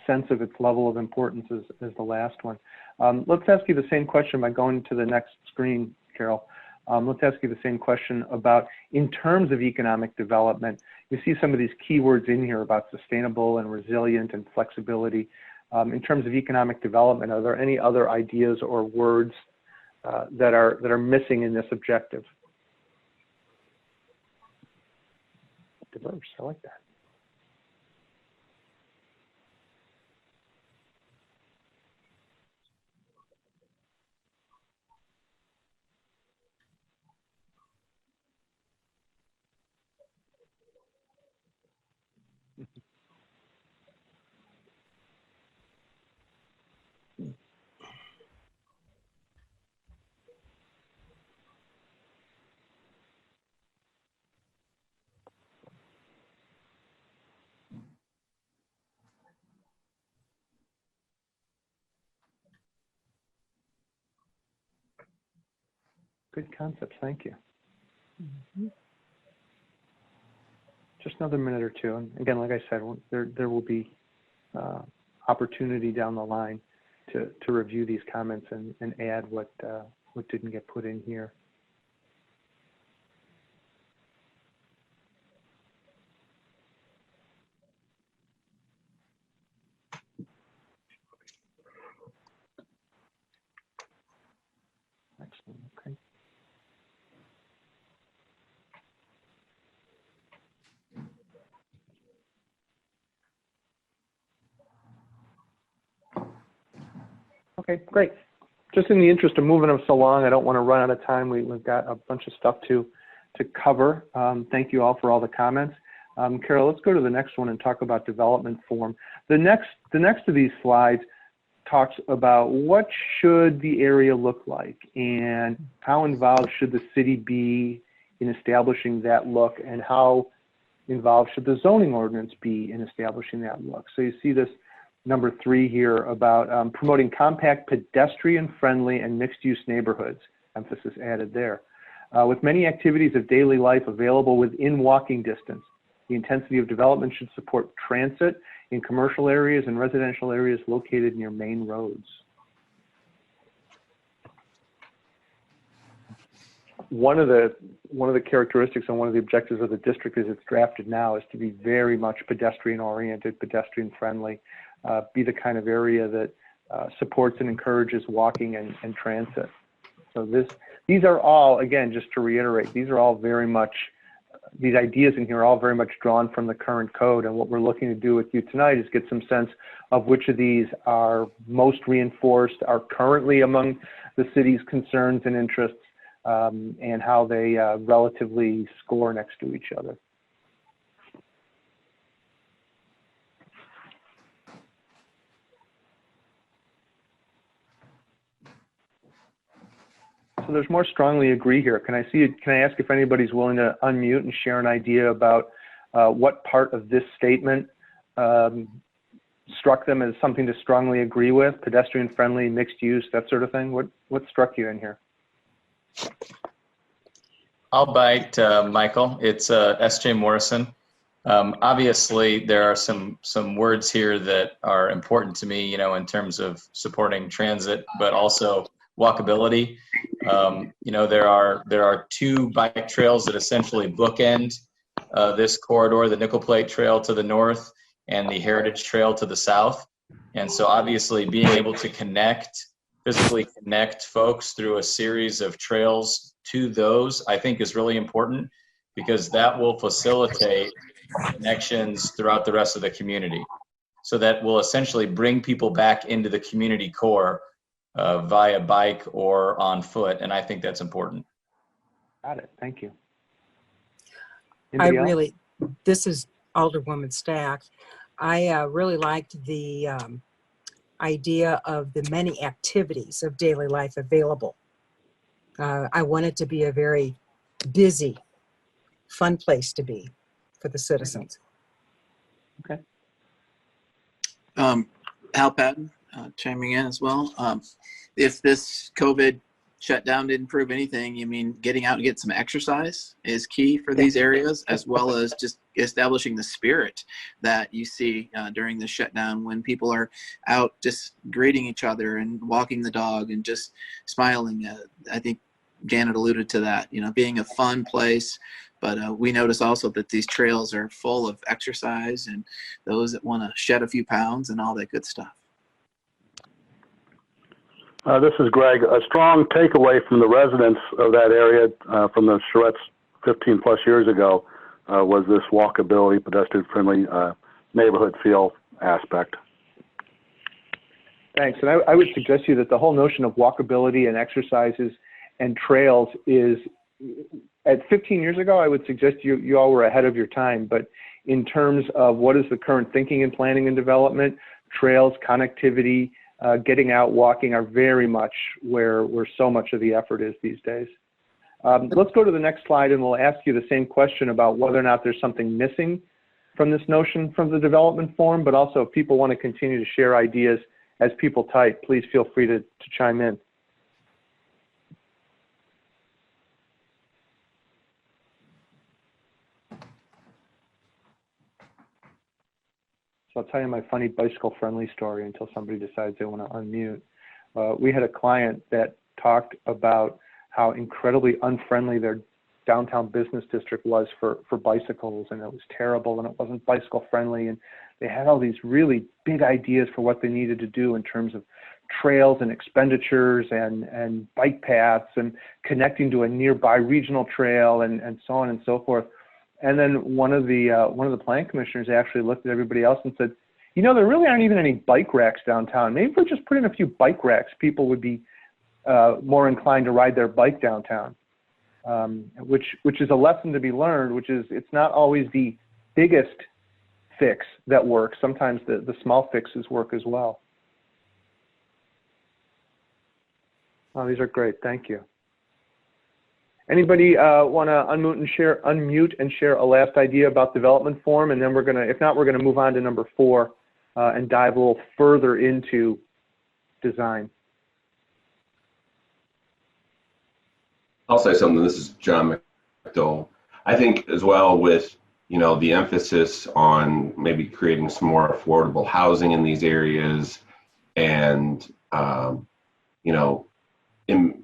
sense of its level of importance as the last one. Let's ask you the same question by going to the next screen, Carol. Let's ask you the same question about, in terms of economic development, you see some of these keywords in here about sustainable and resilient and flexibility. In terms of economic development, are there any other ideas or words that are missing in this objective? Diverse, I like that. Good concepts, thank you. just another minute or two. And again, like I said, there will be opportunity down the line to review these comments and add what didn't get put in here. Excellent. Okay. Okay, great. Just in the interest of moving us along, I don't want to run out of time. We've got a bunch of stuff to cover. Thank you all for all the comments. Carol, let's go to the next one and talk about development form. The next of these slides talks about what should the area look like and how involved should the city be in establishing that look, and how involved should the zoning ordinance be in establishing that look. So you see this number 3 here about promoting compact, pedestrian-friendly, and mixed-use neighborhoods, emphasis added there. With many activities of daily life available within walking distance, the intensity of development should support transit in commercial areas and residential areas located near main roads. One of the characteristics and one of the objectives of the district as it's drafted now is to be very much pedestrian-oriented, pedestrian-friendly, be the kind of area that supports and encourages walking and transit. So these are all, again, just to reiterate, these are all very much, these ideas in here are all very much drawn from the current code, and what we're looking to do with you tonight is get some sense of which of these are most reinforced, are currently among the city's concerns and interests, and how they relatively score next to each other. So there's more strongly agree here. Can I ask if anybody's willing to unmute and share an idea about what part of this statement struck them as something to strongly agree with, pedestrian friendly, mixed use, that sort of thing? What struck you in here? I'll bite, Michael. It's S.J. Morrison. Obviously, there are some words here that are important to me, in terms of supporting transit, but also walkability. There are 2 bike trails that essentially bookend this corridor, the Nickel Plate Trail to the north and the Heritage Trail to the south. And so obviously being able to physically connect folks through a series of trails to those, I think is really important, because that will facilitate connections throughout the rest of the community. So that will essentially bring people back into the community core via bike or on foot, and I think that's important. Got it. Thank you. This is Alderwoman Stack. I really liked the idea of the many activities of daily life available. I want it to be a very busy, fun place to be for the citizens. Okay. Al Patton, chiming in as well. If this COVID shutdown didn't prove anything, you mean getting out and get some exercise is key for these areas, as well as just establishing the spirit that you see during the shutdown, when people are out just greeting each other and walking the dog and just smiling. I think Janet alluded to that, being a fun place. But we notice also that these trails are full of exercise and those that want to shed a few pounds and all that good stuff. This is Greg. A strong takeaway from the residents of that area from the charrettes 15 plus years ago was this walkability, pedestrian-friendly neighborhood feel aspect. Thanks. And I would suggest to you that the whole notion of walkability and exercises and trails is, at 15 years ago, I would suggest you all were ahead of your time. But in terms of what is the current thinking in planning and development, trails, connectivity, getting out, walking are very much where so much of the effort is these days. Let's go to the next slide, and we'll ask you the same question about whether or not there's something missing from this notion from the development form, but also if people want to continue to share ideas as people type, please feel free to chime in. So I'll tell you my funny bicycle-friendly story until somebody decides they want to unmute. We had a client that talked about how incredibly unfriendly their downtown business district was for bicycles, and it was terrible, and it wasn't bicycle-friendly, and they had all these really big ideas for what they needed to do in terms of trails and expenditures and bike paths and connecting to a nearby regional trail and so on and so forth. And then one of the plan commissioners actually looked at everybody else and said, you know, there really aren't even any bike racks downtown. Maybe if we just put in a few bike racks, people would be more inclined to ride their bike downtown. Which is a lesson to be learned, which is it's not always the biggest fix that works. Sometimes the small fixes work as well. Oh, these are great. Thank you. Anybody want to unmute and share a last idea about development form? And then we're gonna, if not, we're gonna move on to number 4 and dive a little further into design. I'll say something. This is John McDowell. I think as well with, you know, the emphasis on maybe creating some more affordable housing in these areas and, you know, in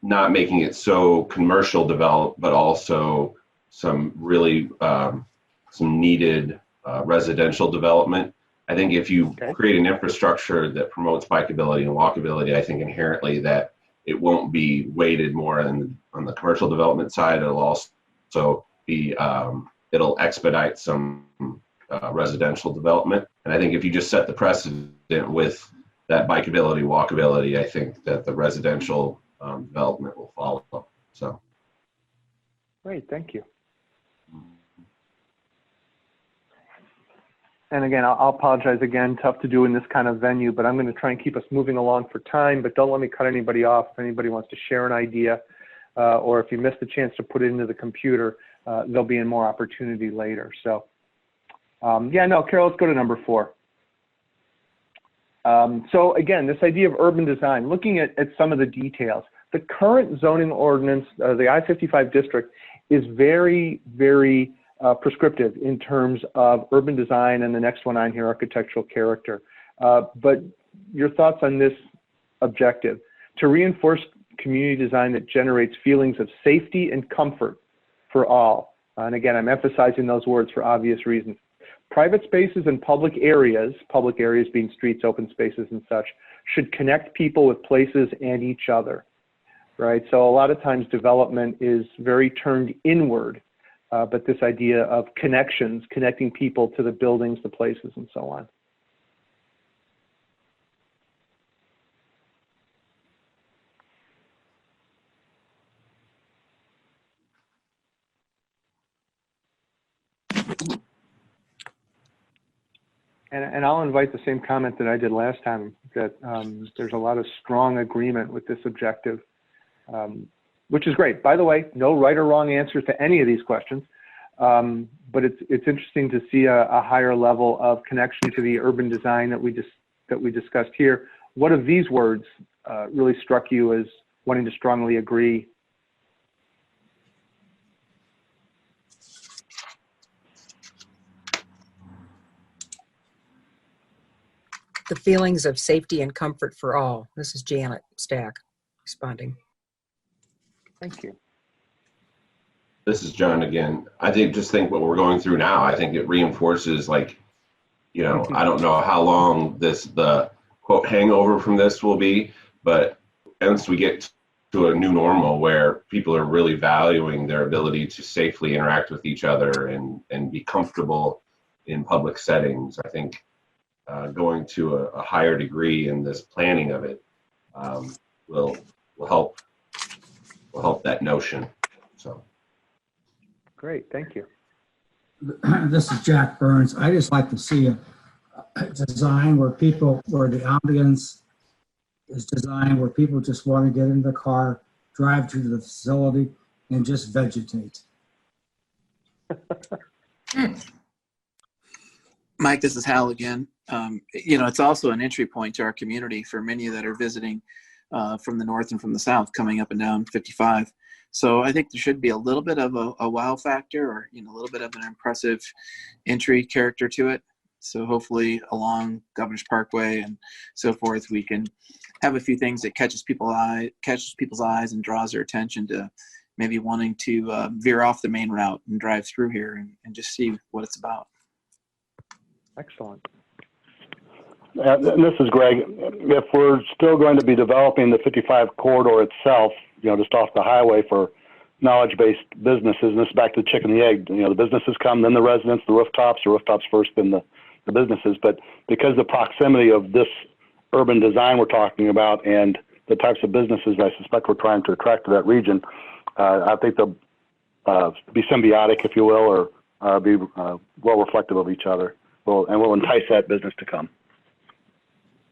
not making it so commercial developed, but also some really, some needed residential development. I think if you create an infrastructure that promotes bikeability and walkability, I think inherently that it won't be weighted more on the commercial development side. It'll also be, it'll expedite some residential development. And I think if you just set the precedent with that bikeability, walkability, I think that the residential development will follow. So. Great, thank you. And again, I'll apologize again, tough to do in this kind of venue, but I'm going to try and keep us moving along for time, but don't let me cut anybody off. If anybody wants to share an idea, or if you missed the chance to put it into the computer, there'll be more opportunity later. So yeah, no, Carol, let's go to number 4. So again, this idea of urban design, looking at some of the details. The current zoning ordinance, the I-55 district, is very, very prescriptive in terms of urban design, and the next one on here, architectural character. But your thoughts on this objective: to reinforce community design that generates feelings of safety and comfort for all. And again, I'm emphasizing those words for obvious reasons. Private spaces and public areas being streets, open spaces and such, should connect people with places and each other, right? So a lot of times development is very turned inward, but this idea of connections, connecting people to the buildings, the places, and so on. And I'll invite the same comment that I did last time, that there's a lot of strong agreement with this objective, which is great. By the way, no right or wrong answers to any of these questions, but it's interesting to see a higher level of connection to the urban design that we discussed here. What of these words really struck you as wanting to strongly agree? The feelings of safety and comfort for all. This is Janet Stack responding. Thank you. This is John again. I just think what we're going through now, I think it reinforces, like, you know, I don't know how long the quote hangover from this will be, but once we get to a new normal where people are really valuing their ability to safely interact with each other and be comfortable in public settings, I think going to a higher degree in this planning of it will help that notion. So great, thank you. This is Jack Burns. I just like to see a design where the ambience is designed where people just want to get in the car, drive to the facility, and just vegetate. Mike, this is Hal again. You know, it's also an entry point to our community for many that are visiting from the north and from the south, coming up and down 55. So I think there should be a little bit of a wow factor, or, you know, a little bit of an impressive entry character to it. So hopefully along Governor's Parkway and so forth, we can have a few things that catches people's eyes and draws their attention to maybe wanting to veer off the main route and drive through here and just see what it's about. Excellent. And this is Greg. If we're still going to be developing the 55 corridor itself, just off the highway for knowledge-based businesses, and this is back to the chicken and the egg, the businesses come, then the residents, the rooftops first, then the businesses. But because the proximity of this urban design we're talking about and the types of businesses I suspect we're trying to attract to that region, I think they'll be symbiotic, if you will, or be well reflective of each other, and will entice that business to come.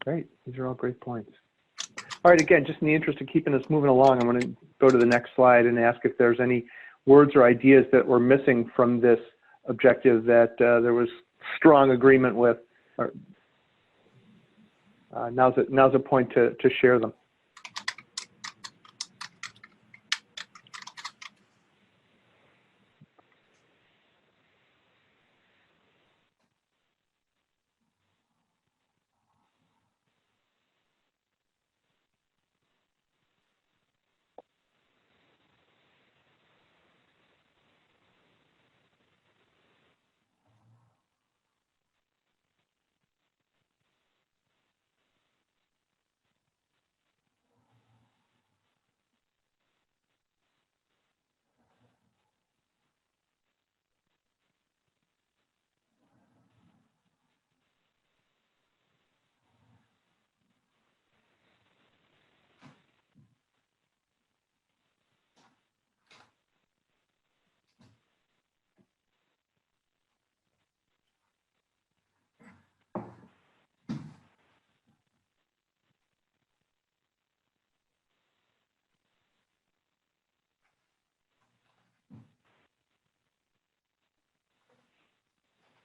Great. These are all great points. All right, again, just in the interest of keeping us moving along, I'm going to go to the next slide and ask if there's any words or ideas that were missing from this objective that there was strong agreement with. Now's a point to share them.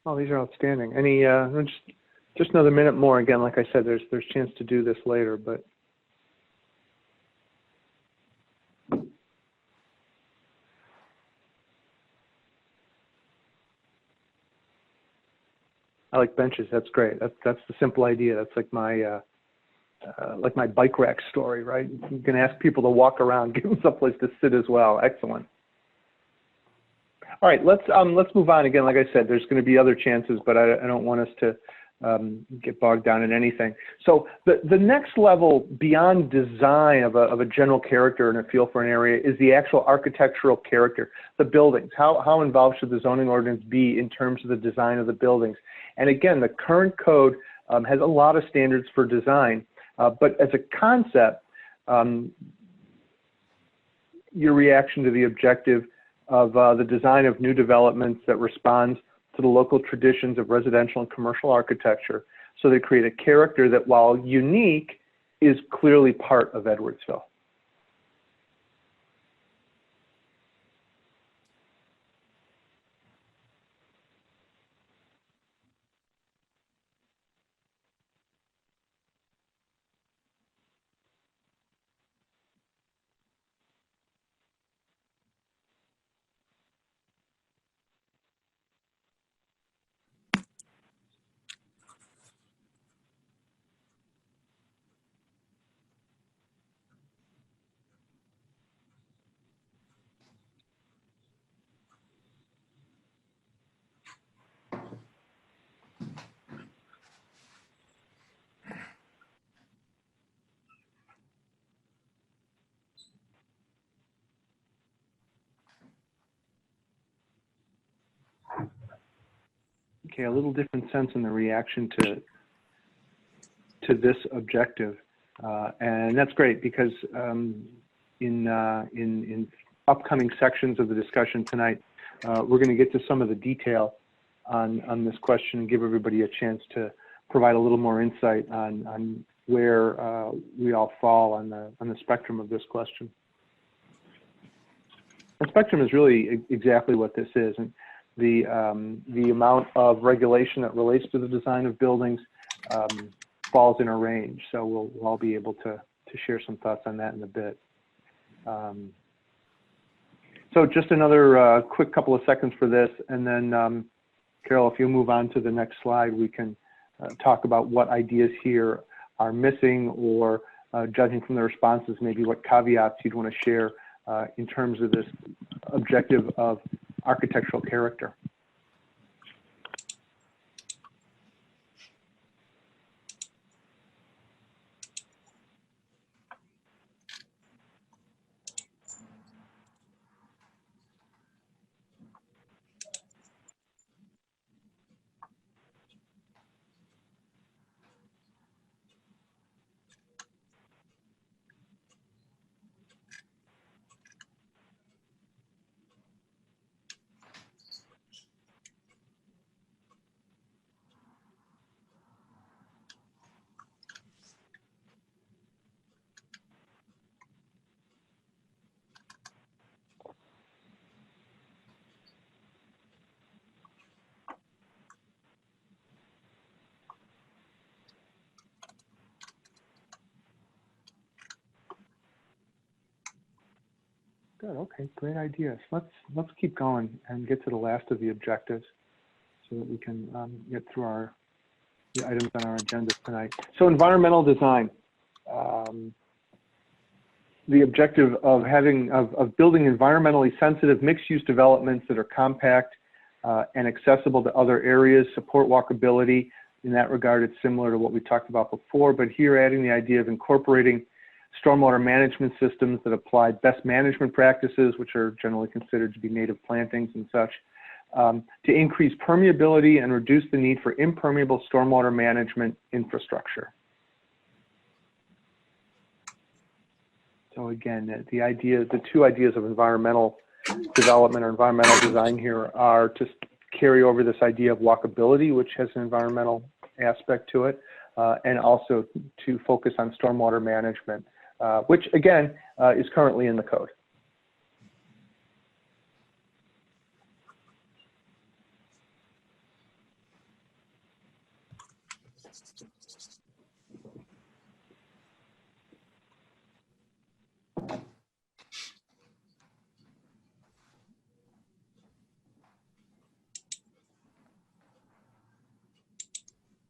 Oh, these are outstanding. Any just another minute more. Again, like I said, there's chance to do this later, but I like benches. That's great. That's the simple idea. That's like my bike rack story, right? You can ask people to walk around, give them someplace to sit as well. Excellent. All right, let's move on. Again, like I said, there's going to be other chances, but I don't want us to get bogged down in anything. So the next level beyond design of a general character and a feel for an area is the actual architectural character, the buildings. How involved should the zoning ordinance be in terms of the design of the buildings? And again, the current code has a lot of standards for design, but as a concept, your reaction to the objective of the design of new developments that responds to the local traditions of residential and commercial architecture. So they create a character that, while unique, is clearly part of Edwardsville. Okay, a little different sense in the reaction to this objective, and that's great because in upcoming sections of the discussion tonight, we're going to get to some of the detail on this question and give everybody a chance to provide a little more insight on where we all fall on the spectrum of this question. The spectrum is really exactly what this is, and the amount of regulation that relates to the design of buildings falls in a range. So we'll all be able to share some thoughts on that in a bit. So just another quick couple of seconds for this, and then Carol, if you move on to the next slide, we can talk about what ideas here are missing, or judging from the responses, maybe what caveats you'd want to share in terms of this objective of architectural character. Good. Okay. Great ideas. Let's keep going and get to the last of the objectives, so that we can get through the items on our agenda tonight. So, environmental design. The objective of building environmentally sensitive mixed-use developments that are compact and accessible to other areas, support walkability. In that regard, it's similar to what we talked about before, but here adding the idea of incorporating stormwater management systems that apply best management practices, which are generally considered to be native plantings and such, to increase permeability and reduce the need for impermeable stormwater management infrastructure. So again, the two ideas of environmental development or environmental design here are to carry over this idea of walkability, which has an environmental aspect to it, and also to focus on stormwater management, which again is currently in the code.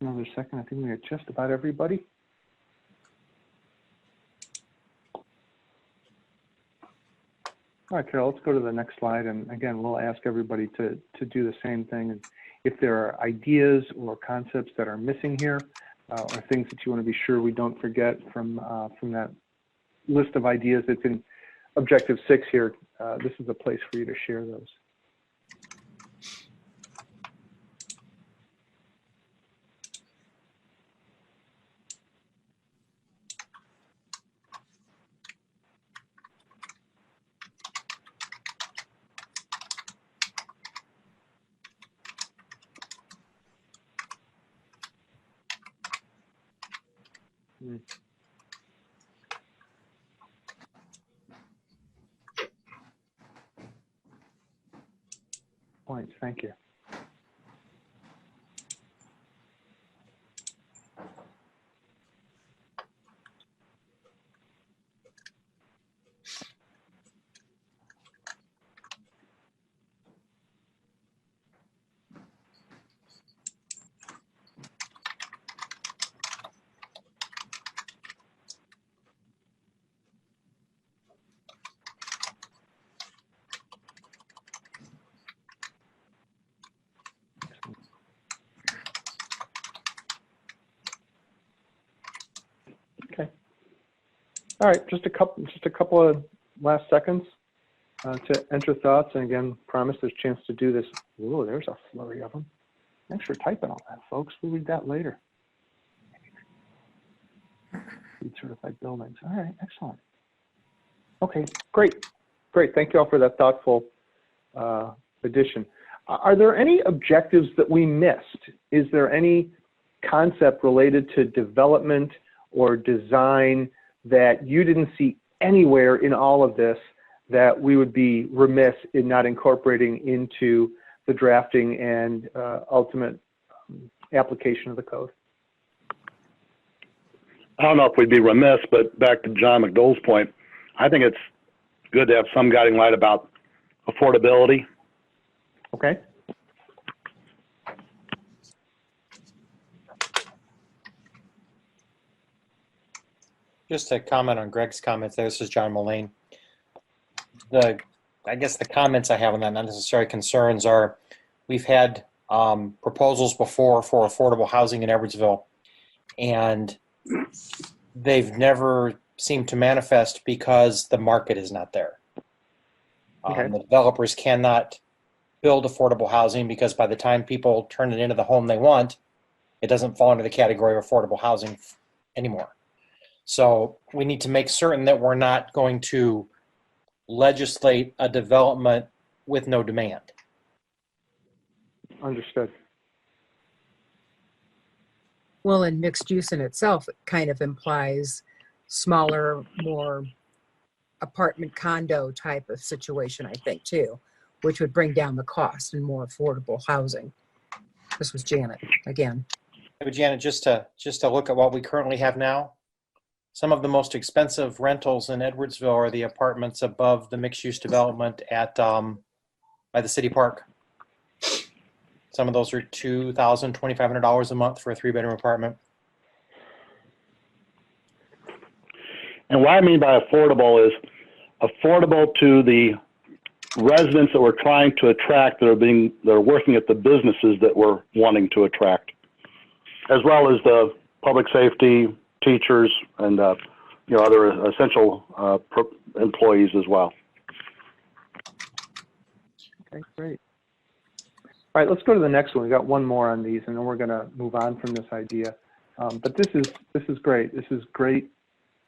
Another second, I think we got just about everybody. All right, Carol, let's go to the next slide. And again, we'll ask everybody to do the same thing. And if there are ideas or concepts that are missing here, or things that you want to be sure we don't forget from that list of ideas that's in Objective 6 here, this is a place for you to share those. Points, thank you. Okay. All right, just a couple of last seconds to enter thoughts. And again, promise there's a chance to do this. Ooh, there's a flurry of them. Thanks for typing all that, folks. We'll read that later. LEED certified buildings. All right, excellent. Okay, great. Great. Thank you all for that thoughtful addition. Are there any objectives that we missed? Is there any concept related to development or design that you didn't see anywhere in all of this that we would be remiss in not incorporating into the drafting and ultimate application of the code? I don't know if we'd be remiss, but back to John McDole's point, I think it's good to have some guiding light about affordability. Okay. Just to comment on Greg's comments there, this is John Mullane. I guess the comments I have on that, not necessarily concerns, are we've had proposals before for affordable housing in Edwardsville, and they've never seemed to manifest because the market is not there. Okay. The developers cannot build affordable housing because by the time people turn it into the home they want, it doesn't fall under the category of affordable housing anymore. So we need to make certain that we're not going to legislate a development with no demand. Understood. Well, and mixed use in itself kind of implies smaller, more apartment condo type of situation, I think, too, which would bring down the cost and more affordable housing. This was Janet again. Hey, Janet, just to look at what we currently have now, some of the most expensive rentals in Edwardsville are the apartments above the mixed-use development at by the city park. Some of those are $2,000, $2,500 a month for a 3-bedroom apartment. And what I mean by affordable is affordable to the residents that we're trying to attract that are working at the businesses that we're wanting to attract, as well as the public safety, teachers, and other essential employees as well. Okay, great. All right, let's go to the next one. We got one more on these, and then we're going to move on from this idea. But this is great. This is great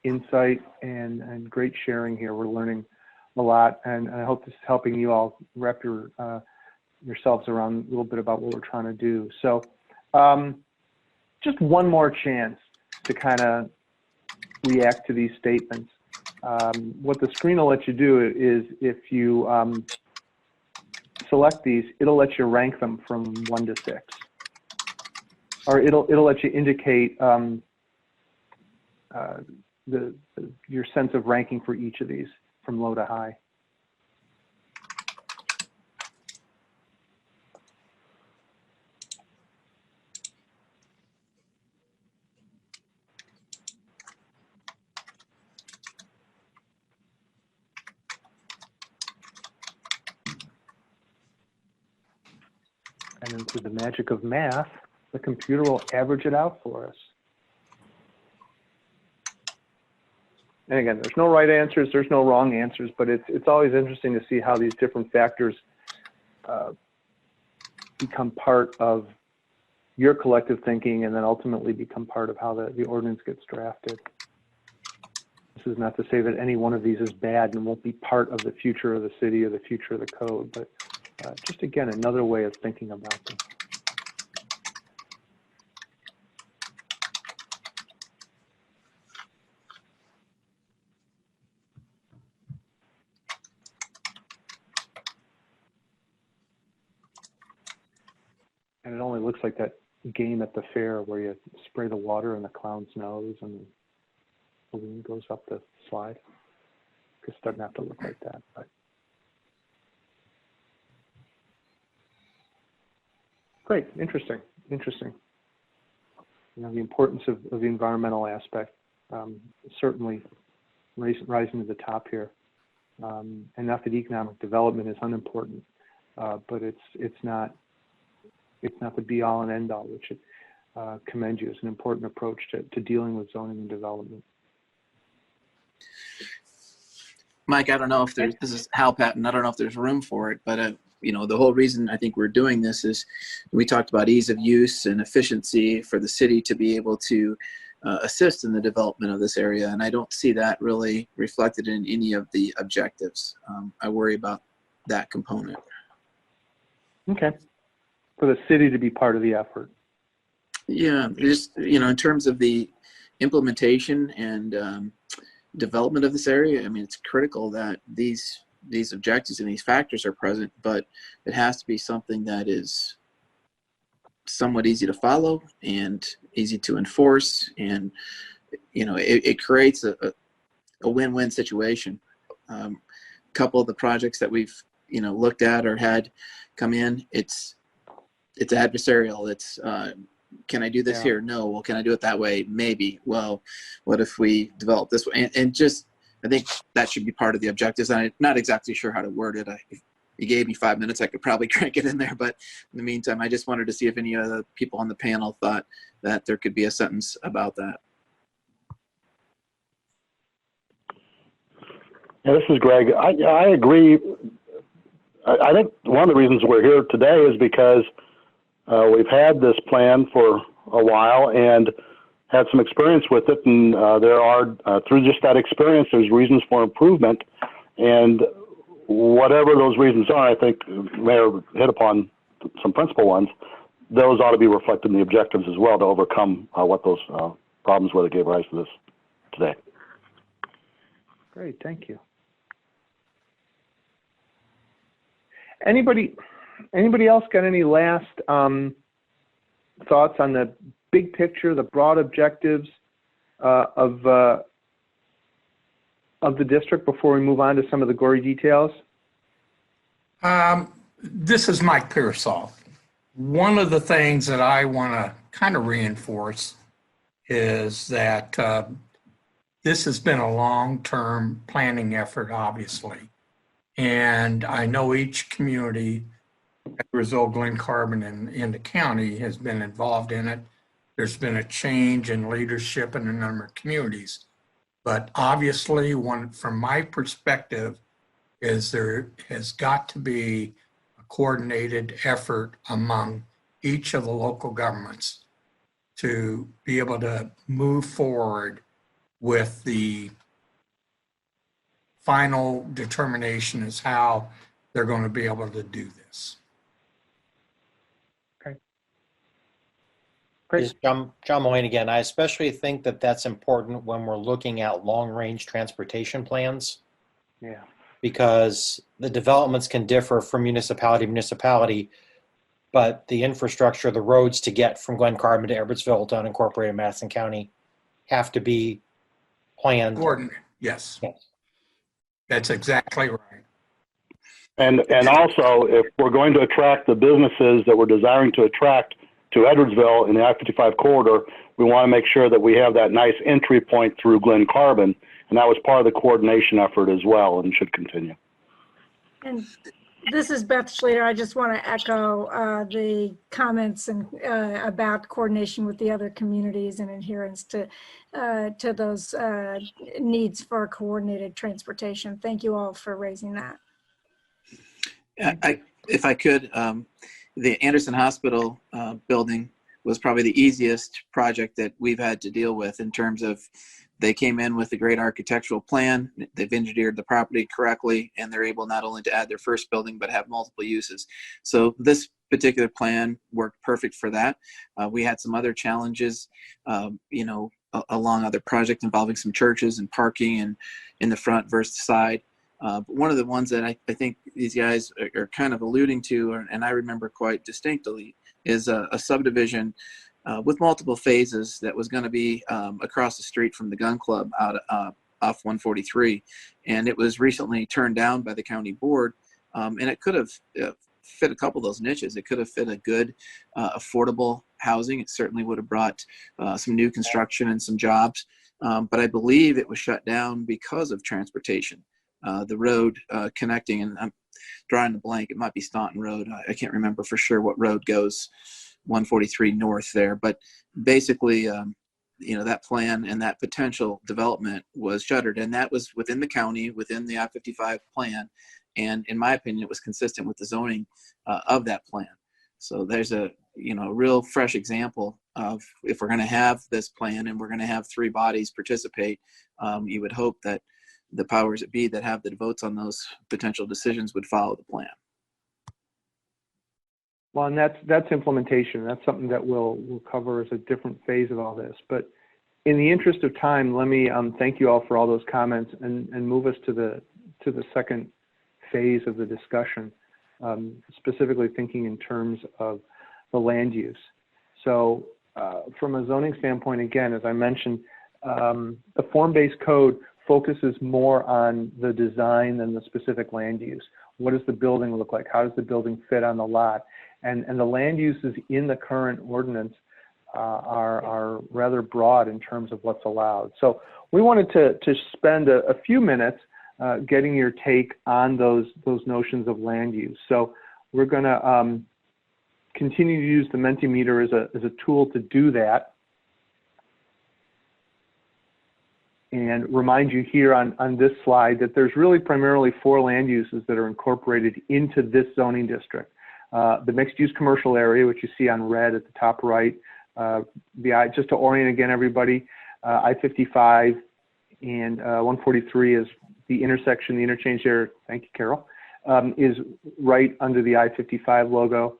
insight and great sharing here. We're learning a lot, and I hope this is helping you all wrap yourselves around a little bit about what we're trying to do. So just one more chance to kind of react to these statements. What the screen will let you do is if you select these, it'll let you rank them from 1 to 6. Or it'll let you indicate your sense of ranking for each of these from low to high. And then through the magic of math, the computer will average it out for us. And again, there's no right answers, there's no wrong answers, but it's always interesting to see how these different factors become part of your collective thinking and then ultimately become part of how the ordinance gets drafted. This is not to say that any one of these is bad and won't be part of the future of the city or the future of the code, but just again, another way of thinking about them. And it only looks like that game at the fair where you spray the water in the clown's nose and the balloon goes up the slide. It doesn't have to look like that, but. Great, interesting. The importance of the environmental aspect certainly rising to the top here. And not that economic development is unimportant, but it's not the be-all and end-all, which commend you as an important approach to dealing with zoning and development. Mike, I don't know if this is Hal Patton, I don't know if there's room for it, but the whole reason I think we're doing this is we talked about ease of use and efficiency for the city to be able to assist in the development of this area. And I don't see that really reflected in any of the objectives. I worry about that component. Okay. For the city to be part of the effort. Yeah, just, in terms of the implementation and development of this area, I mean, it's critical that these objectives and these factors are present, but it has to be something that is somewhat easy to follow and easy to enforce, and it creates a win-win situation. A couple of the projects that we've looked at or had come in, it's adversarial. It's can I do this Yeah. here? No. Well, can I do it that way? Maybe. Well, what if we develop this way? And just, I think that should be part of the objectives. I'm not exactly sure how to word it. If you gave me 5 minutes, I could probably crank it in there. But in the meantime, I just wanted to see if any other people on the panel thought that there could be a sentence about that. Yeah, this is Greg. I agree. I think one of the reasons we're here today is because we've had this plan for a while and had some experience with it, and there are, through just that experience, there's reasons for improvement, and whatever those reasons are, I think Mayor hit upon some principal ones, those ought to be reflected in the objectives as well to overcome what those problems were that gave rise to this today. Great, thank you. Anybody else got any last thoughts on the big picture, the broad objectives of the district before we move on to some of the gory details? This is Mike Pearsall. One of the things that I want to kind of reinforce is that this has been a long-term planning effort, obviously. And I know each community, Edwardsville, Glen Carbon, and the county has been involved in it. There's been a change in leadership in a number of communities. But obviously, from my perspective, is there has got to be a coordinated effort among each of the local governments to be able to move forward with the final determination as how they're going to be able to do this. Okay. Great. John Mullane again. I especially think that that's important when we're looking at long-range transportation plans. Yeah. Because the developments can differ from municipality to municipality, but the infrastructure, the roads to get from Glen Carbon to Edwardsville to unincorporated Madison County have to be planned. Coordinated, yes. That's exactly right. And also, if we're going to attract the businesses that we're desiring to attract to Edwardsville in the I-55 corridor, we want to make sure that we have that nice entry point through Glen Carbon, and that was part of the coordination effort as well and should continue. And this is Beth Schleter. I just want to echo the comments and about coordination with the other communities and adherence to those needs for coordinated transportation. Thank you all for raising that. If I could, the Anderson Hospital building was probably the easiest project that we've had to deal with in terms of they came in with a great architectural plan. They've engineered the property correctly, and they're able not only to add their first building, but have multiple uses. So this particular plan worked perfect for that. We had some other challenges, along other projects involving some churches and parking and in the front versus the side. But one of the ones that I think these guys are kind of alluding to, and I remember quite distinctly, is a subdivision with multiple phases that was going to be across the street from the gun club out off 143. And it was recently turned down by the county board. And it could have fit a couple of those niches. It could have fit a good, affordable housing. It certainly would have brought some new construction and some jobs. But I believe it was shut down because of transportation. The road connecting, and I'm drawing a blank, it might be Staunton Road. I can't remember for sure what road goes 143 north there, but basically, that plan and that potential development was shuttered, and that was within the county, within the I-55 plan, and in my opinion, it was consistent with the zoning of that plan. So there's a real fresh example of, if we're going to have this plan and we're going to have three bodies participate, you would hope that the powers that be that have the votes on those potential decisions would follow the plan. Well, and that's implementation. That's something that we'll cover as a different phase of all this. But in the interest of time, let me thank you all for all those comments and move us to the second phase of the discussion, specifically thinking in terms of the land use. So from a zoning standpoint, again, as I mentioned, the form-based code focuses more on the design than the specific land use. What does the building look like? How does the building fit on the lot? And the land uses in the current ordinance are rather broad in terms of what's allowed. So we wanted to spend a few minutes getting your take on those notions of land use. So we're going to continue to use the Mentimeter as a tool to do that. And remind you here on this slide that there's really primarily 4 land uses that are incorporated into this zoning district. The mixed-use commercial area, which you see on red at the top right. Just to orient again everybody, I-55 and 143 is the intersection, the interchange there, thank you, Carol, is right under the I-55 logo.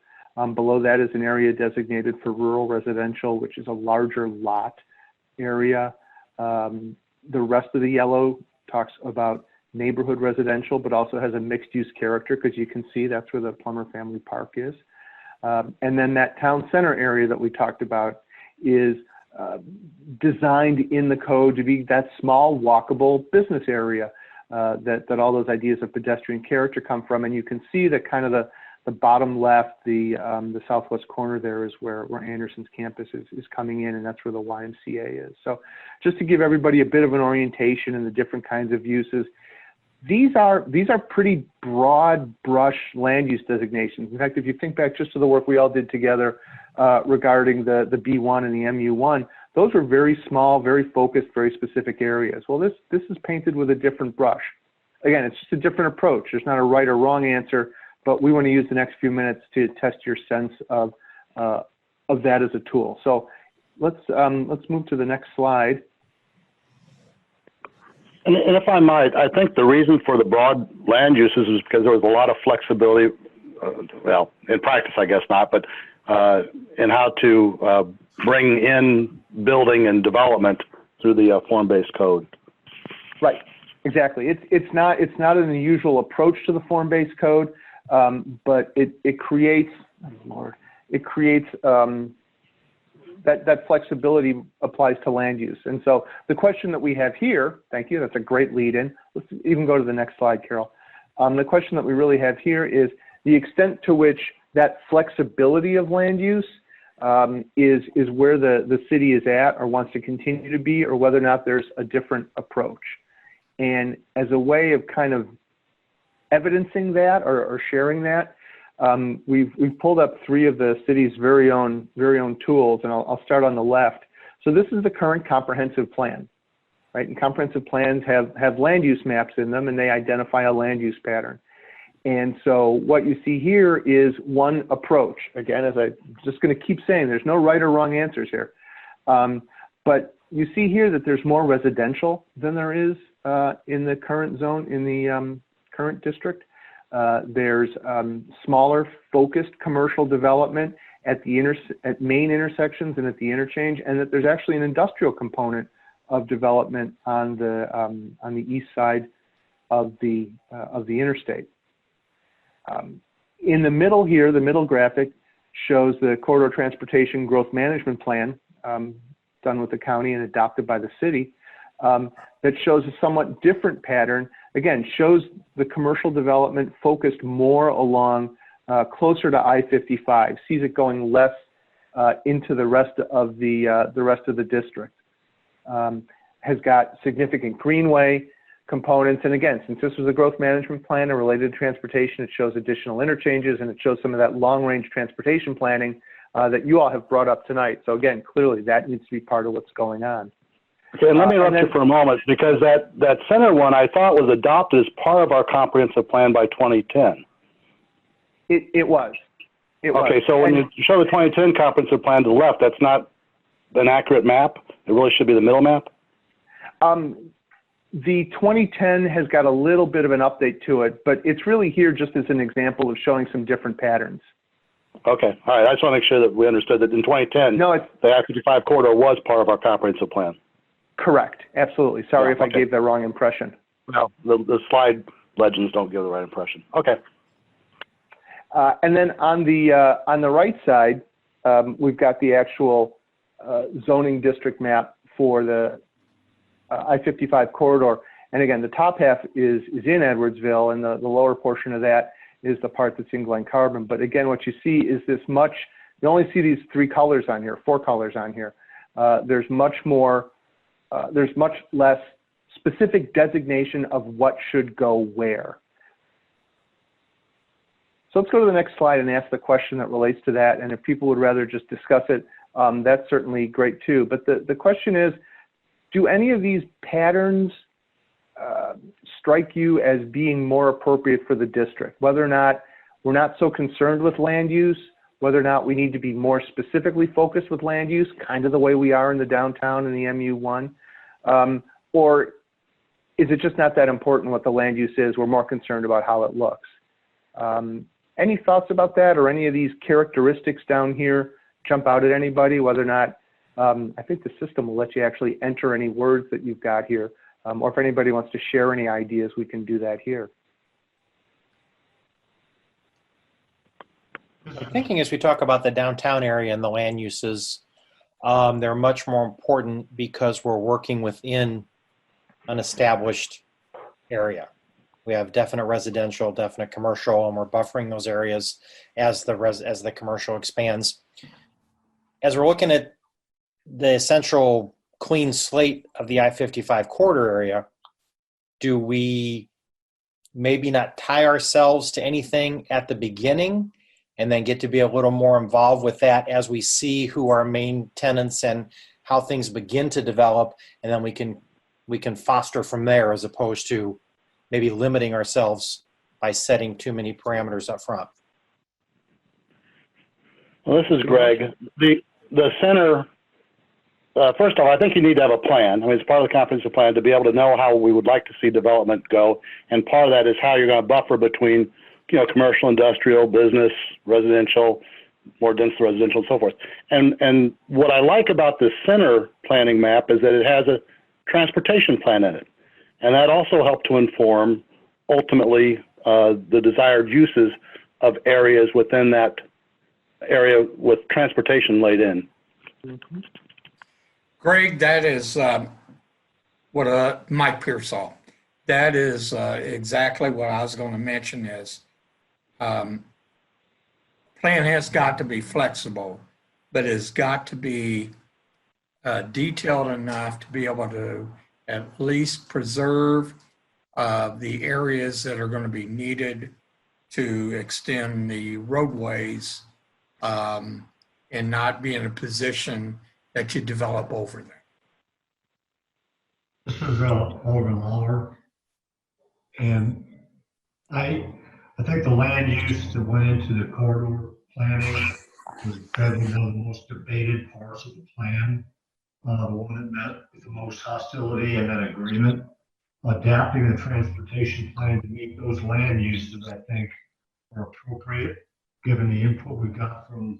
Below that is an area designated for rural residential, which is a larger lot area. The rest of the yellow talks about neighborhood residential, but also has a mixed-use character because you can see that's where the Plummer Family Park is. And then that town center area that we talked about is designed in the code to be that small walkable business area that all those ideas of pedestrian character come from. And you can see that kind of the bottom left, the southwest corner there is where Anderson's campus is coming in, and that's where the YMCA is. So just to give everybody a bit of an orientation in the different kinds of uses, these are pretty broad brush land use designations. In fact, if you think back just to the work we all did together regarding the B1 and the MU1, those were very small, very focused, very specific areas. Well, this is painted with a different brush. Again, it's just a different approach. There's not a right or wrong answer, but we want to use the next few minutes to test your sense of that as a tool. So let's move to the next slide. And if I might, I think the reason for the broad land uses is because there was a lot of flexibility, well, in practice, I guess not, but in how to bring in building and development through the form-based code. Right, exactly. It's not an unusual approach to the form-based code, but it creates, oh Lord, it creates that flexibility applies to land use. And so the question that we have here, thank you, that's a great lead in. Let's even go to the next slide, Carol. The question that we really have here is the extent to which that flexibility of land use is where the city is at or wants to continue to be, or whether or not there's a different approach. And as a way of kind of evidencing that or sharing that, we've pulled up 3 of the city's very own tools, and I'll start on the left. So this is the current comprehensive plan, right? And comprehensive plans have land use maps in them, and they identify a land use pattern. And so what you see here is one approach. Again, as I'm just going to keep saying, there's no right or wrong answers here. But you see here that there's more residential than there is in the current zone, in the current district. There's smaller focused commercial development at main intersections and at the interchange, and that there's actually an industrial component of development on the east side of the interstate. In the middle here, the middle graphic shows the Corridor Transportation Growth Management Plan done with the county and adopted by the city that shows a somewhat different pattern. Again, shows the commercial development focused more along closer to I-55, sees it going less into the rest of the district. Has got significant greenway components, and again, since this was a growth management plan and related to transportation, it shows additional interchanges, and it shows some of that long-range transportation planning that you all have brought up tonight. So again, clearly that needs to be part of what's going on. Okay, and let me interrupt you for a moment, because that center one I thought was adopted as part of our comprehensive plan by 2010. It was. Okay, so when you show the 2010 comprehensive plan to the left, that's not an accurate map? It really should be the middle map? The 2010 has got a little bit of an update to it, but it's really here just as an example of showing some different patterns. Okay, all right. I just want to make sure that we understood that in 2010, the I-55 corridor was part of our comprehensive plan. Correct, absolutely. Sorry if I gave the wrong impression. No, the slide legends don't give the right impression. Okay. And then on the right side, we've got the actual zoning district map for the I-55 corridor. And again, the top half is in Edwardsville, and the lower portion of that is the part that's in Glen Carbon. But again, what you see is this much You only see these 3 colors on here, 4 colors on here. There's much less specific designation of what should go where. So let's go to the next slide and ask the question that relates to that. And if people would rather just discuss it, that's certainly great too. But the question is, do any of these patterns strike you as being more appropriate for the district? Whether or not we're not so concerned with land use, whether or not we need to be more specifically focused with land use, kind of the way we are in the downtown and the MU1, or is it just not that important what the land use is? We're more concerned about how it looks. Any thoughts about that, or any of these characteristics down here jump out at anybody, whether or not, I think the system will let you actually enter any words that you've got here, or if anybody wants to share any ideas, we can do that here. I'm thinking as we talk about the downtown area and the land uses, they're much more important because we're working within an established area. We have definite residential, definite commercial, and we're buffering those areas as the commercial expands. As we're looking at the essential clean slate of the I-55 corridor area, do we maybe not tie ourselves to anything at the beginning and then get to be a little more involved with that as we see who our main tenants and how things begin to develop, and then we can foster from there, as opposed to maybe limiting ourselves by setting too many parameters up front? Well, this is Greg. The center, first off, I think you need to have a plan. I mean, it's part of the comprehensive plan to be able to know how we would like to see development go. And part of that is how you're going to buffer between, commercial, industrial, business, residential, more dense residential, and so forth. And what I like about this center planning map is that it has a transportation plan in it. And that also helped to inform, ultimately, the desired uses of areas within that area with transportation laid in. Mm-hmm. Greg, that is what Mike Pearsall. That is exactly what I was going to mention is plan has got to be flexible, but it's got to be detailed enough to be able to at least preserve the areas that are going to be needed to extend the roadways and not be in a position that you develop over there. This is Alderman Lawler, and I think the land use that went into the corridor planning was probably one of the most debated parts of the plan. The one that met with the most hostility and then agreement. Adapting the transportation plan to meet those land uses, I think, are appropriate given the input we got from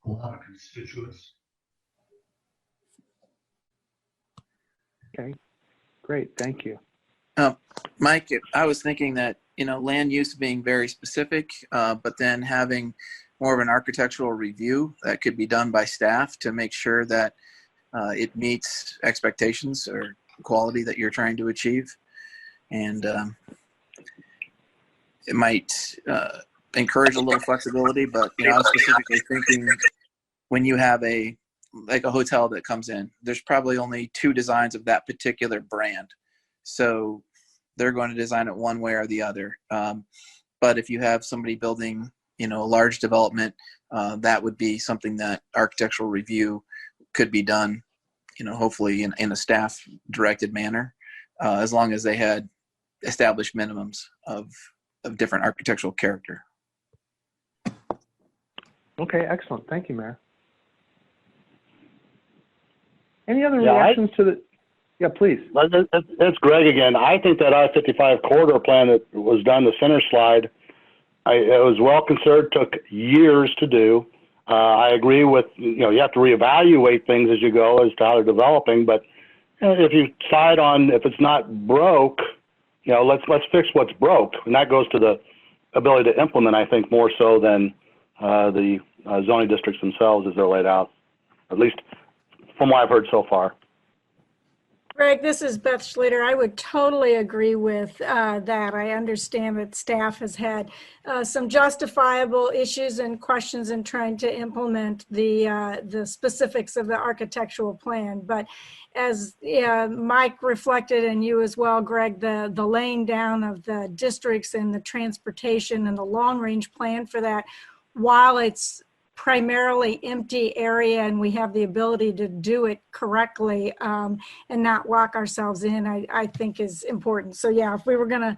a lot of constituents. Okay, great, thank you. Mike, I was thinking that, land use being very specific, but then having more of an architectural review that could be done by staff to make sure that it meets expectations or quality that you're trying to achieve. And it might encourage a little flexibility, but I was specifically thinking when you have a hotel that comes in, there's probably only 2 designs of that particular brand. So they're going to design it one way or the other. But if you have somebody building, a large development, that would be something that architectural review could be done, hopefully in a staff directed manner, as long as they had established minimums of different architectural character. Okay, excellent. Thank you, Mayor. Any other reactions to the? Yeah, please. It's Greg again. I think that I-55 corridor plan that was done, the center slide, it was well considered, took years to do. I agree with, you have to reevaluate things as you go as to how they're developing, but if you decide on if it's not broke, let's fix what's broke. And that goes to the ability to implement, I think, more so than the zoning districts themselves as they're laid out, at least from what I've heard so far. Greg, this is Beth Schluter. I would totally agree with that. I understand that staff has had some justifiable issues and questions in trying to implement the specifics of the architectural plan. But as Mike reflected, and you as well, Greg, the laying down of the districts and the transportation and the long range plan for that, while it's primarily empty area and we have the ability to do it correctly and not lock ourselves in, I think is important. So yeah, if we were going to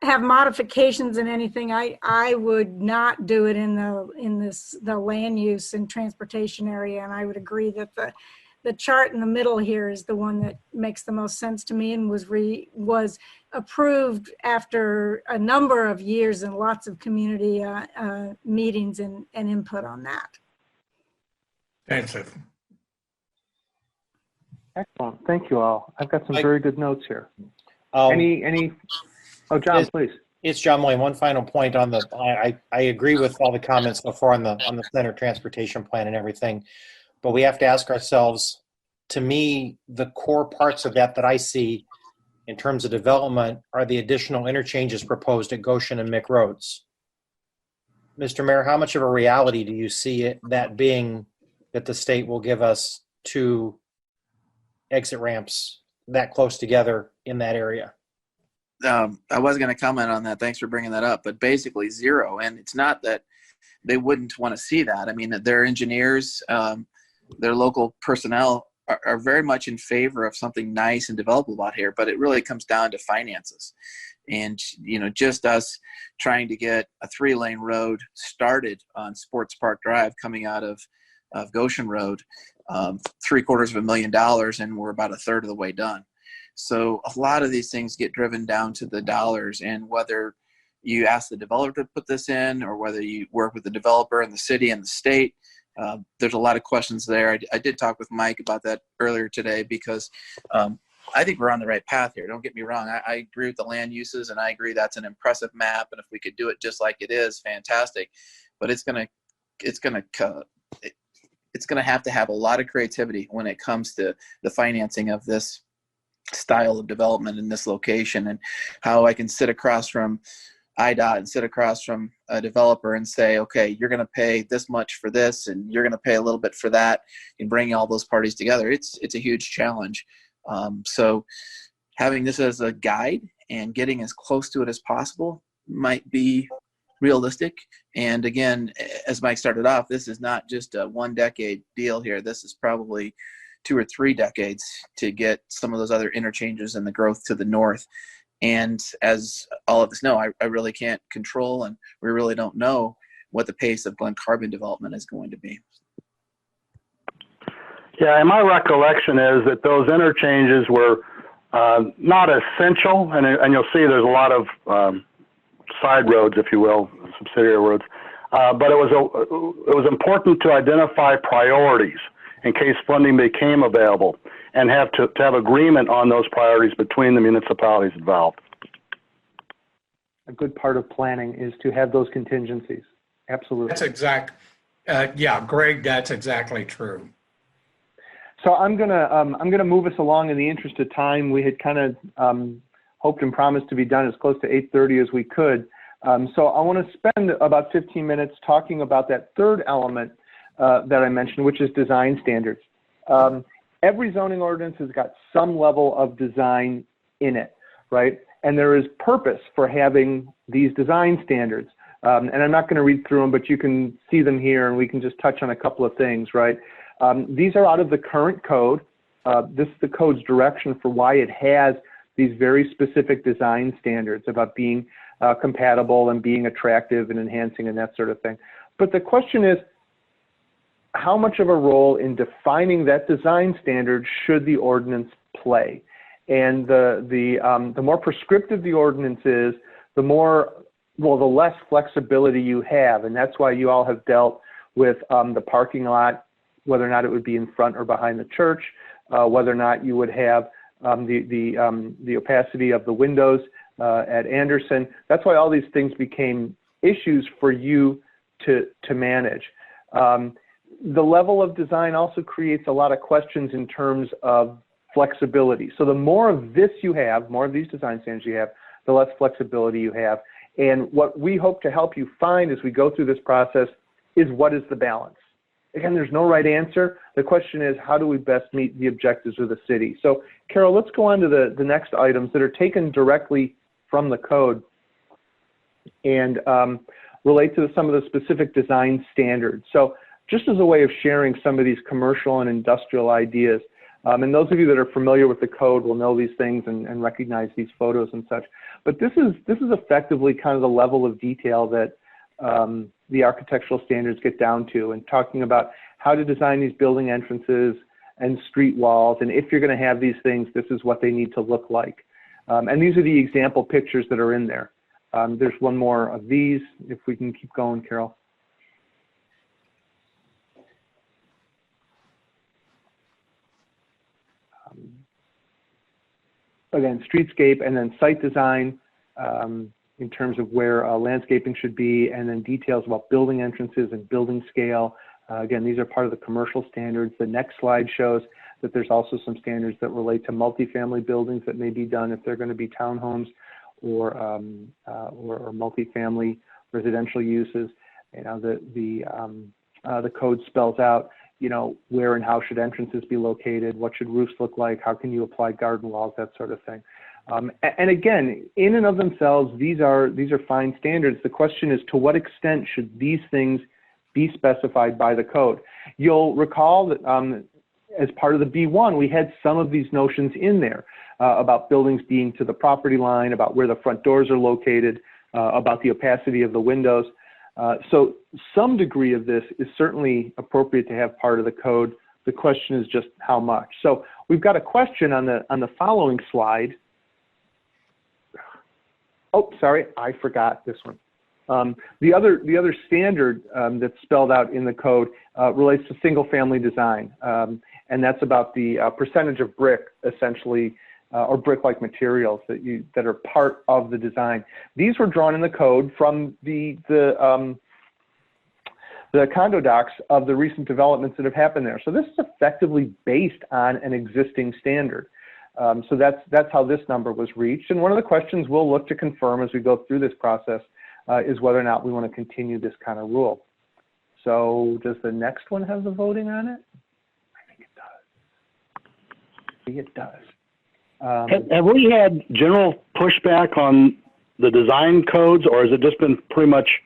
have modifications in anything, I would not do it in the land use and transportation area. And I would agree that the chart in the middle here is the one that makes the most sense to me and was approved after a number of years and lots of community meetings and input on that. Thanks. Excellent. Thank you all. I've got some very good notes here. Oh, John, please. It's John Moyne. One final point on I agree with all the comments so far on the center transportation plan and everything, but we have to ask ourselves, to me, the core parts of that I see in terms of development are the additional interchanges proposed at Goshen and Mick Roads. Mr. Mayor, how much of a reality do you see that being that the state will give us 2 exit ramps that close together in that area? I was going to comment on that. Thanks for bringing that up. But basically 0. And it's not that they wouldn't want to see that. I mean, their engineers, their local personnel are very much in favor of something nice and developable out here. But it really comes down to finances. And, just us trying to get a 3-lane road started on Sports Park Drive coming out of Goshen Road, $750,000, and we're about a third of the way done. So a lot of these things get driven down to the dollars, and whether you ask the developer to put this in or whether you work with the developer and the city and the state, there's a lot of questions there. I did talk with Mike about that earlier today because I think we're on the right path here. Don't get me wrong. I agree with the land uses, and I agree that's an impressive map. And if we could do it just like it is, fantastic. But it's gonna have to have a lot of creativity when it comes to the financing of this style of development in this location, and how I can sit across from IDOT and sit across from a developer and say, okay, you're going to pay this much for this and you're going to pay a little bit for that, and bringing all those parties together. It's a huge challenge. So having this as a guide and getting as close to it as possible might be realistic. And again, as Mike started off, this is not just a 1-decade deal here. This is probably 2 or 3 decades to get some of those other interchanges and the growth to the north. And as all of us know, I really can't control, and we really don't know what the pace of Glen Carbon development is going to be. Yeah, and my recollection is that those interchanges were not essential, and you'll see there's a lot of side roads, if you will, subsidiary roads, but it was important to identify priorities in case funding became available, and have to have agreement on those priorities between the municipalities involved. A good part of planning is to have those contingencies. Absolutely. Yeah, Greg, that's exactly true. So I'm gonna move us along in the interest of time. We had kind of hoped and promised to be done as close to 8:30 as we could. So I want to spend about 15 minutes talking about that third element that I mentioned, which is design standards. Every zoning ordinance has got some level of design in it, right? And there is purpose for having these design standards. And I'm not going to read through them, but you can see them here, and we can just touch on a couple of things, right? These are out of the current code. This is the code's direction for why it has these very specific design standards about being compatible and being attractive and enhancing and that sort of thing. But the question is, how much of a role in defining that design standard should the ordinance play? And the more prescriptive the ordinance is, the less flexibility you have. And that's why you all have dealt with the parking lot, whether or not it would be in front or behind the church, whether or not you would have the opacity of the windows at Anderson. That's why all these things became issues for you to manage. The level of design also creates a lot of questions in terms of flexibility. So the more of this you have, more of these design standards you have, the less flexibility you have. And what we hope to help you find as we go through this process is what is the balance. Again, there's no right answer. The question is, how do we best meet the objectives of the city? So Carol, let's go on to the next items that are taken directly from the code and relate to some of the specific design standards. So just as a way of sharing some of these commercial and industrial ideas, and those of you that are familiar with the code will know these things and recognize these photos and such. But this is effectively kind of the level of detail that the architectural standards get down to, and talking about how to design these building entrances and street walls. And if you're going to have these things, this is what they need to look like. And these are the example pictures that are in there. There's one more of these, if we can keep going, Carol. Again, streetscape and then site design in terms of where landscaping should be, and then details about building entrances and building scale. Again, these are part of the commercial standards. The next slide shows that there's also some standards that relate to multifamily buildings that may be done if they're going to be townhomes or multifamily residential uses. You know, the code spells out, you know, where and how should entrances be located, what should roofs look like, how can you apply garden walls, that sort of thing. And again, in and of themselves, these are fine standards. The question is, to what extent should these things be specified by the code? You'll recall that as part of the B1, we had some of these notions in there about buildings being to the property line, about where the front doors are located, about the opacity of the windows. So some degree of this is certainly appropriate to have part of the code. The question is just how much. So we've got a question on the following slide. Oh, sorry, I forgot this one. The other standard that's spelled out in the code relates to single-family design, and that's about the percentage of brick, essentially, or brick-like materials that are part of the design. These were drawn in the code from the condo docs of the recent developments that have happened there. So this is effectively based on an existing standard. So that's how this number was reached. And one of the questions we'll look to confirm as we go through this process is whether or not we want to continue this kind of rule. So does the next one have the voting on it? I think it does. I think it does. Have we had general pushback on the design codes, or has it just been pretty much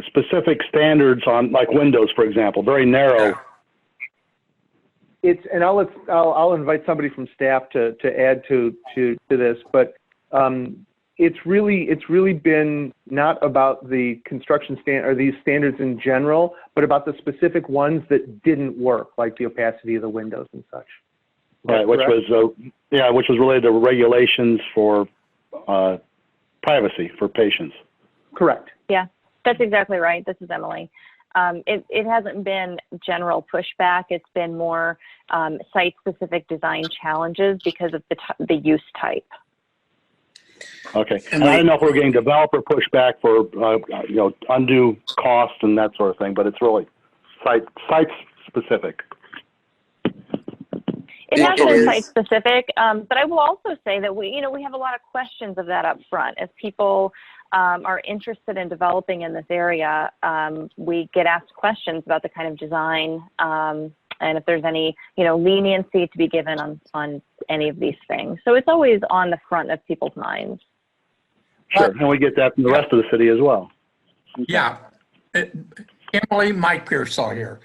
specific standards on, like windows, for example, very narrow? And I'll invite somebody from staff to add to this, but it's really been not about the construction standard or these standards in general, but about the specific ones that didn't work, like the opacity of the windows and such. Right, which was related to regulations for privacy for patients. Correct. Yeah, that's exactly right. This is Emily. It hasn't been general pushback. It's been more site-specific design challenges because of the use type. Okay, and I don't know if we're getting developer pushback for undue cost and that sort of thing, but it's really site-specific. It has been site-specific, but I will also say that we have a lot of questions of that up front. As people are interested in developing in this area, we get asked questions about the kind of design and if there's any leniency to be given on any of these things. So it's always on the front of people's minds. Sure, and we get that from the rest of the city as well. Yeah. Emily, Mike Pearsall here.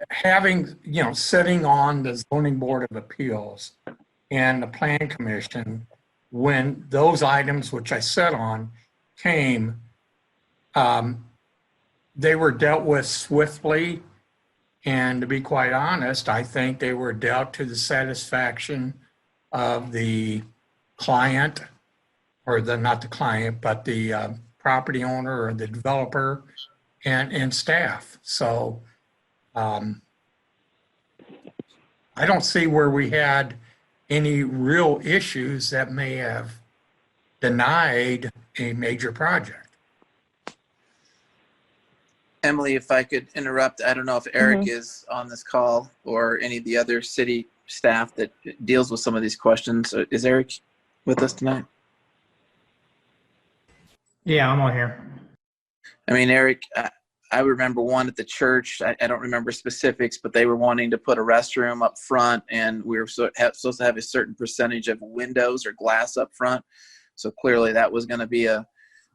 Having, sitting on the Zoning Board of Appeals and the Plan Commission, when those items, which I sat on, came, they were dealt with swiftly. And to be quite honest, I think they were dealt to the satisfaction of the client, or not the client, but the property owner or the developer and staff. So I don't see where we had any real issues that may have denied a major project. Emily, if I could interrupt, I don't know if Eric is on this call or any of the other city staff that deals with some of these questions. Is Eric with us tonight? Yeah, I'm on here. I mean, Eric, I remember one at the church. I don't remember specifics, but they were wanting to put a restroom up front, and we were supposed to have a certain percentage of windows or glass up front. So clearly that was going to be a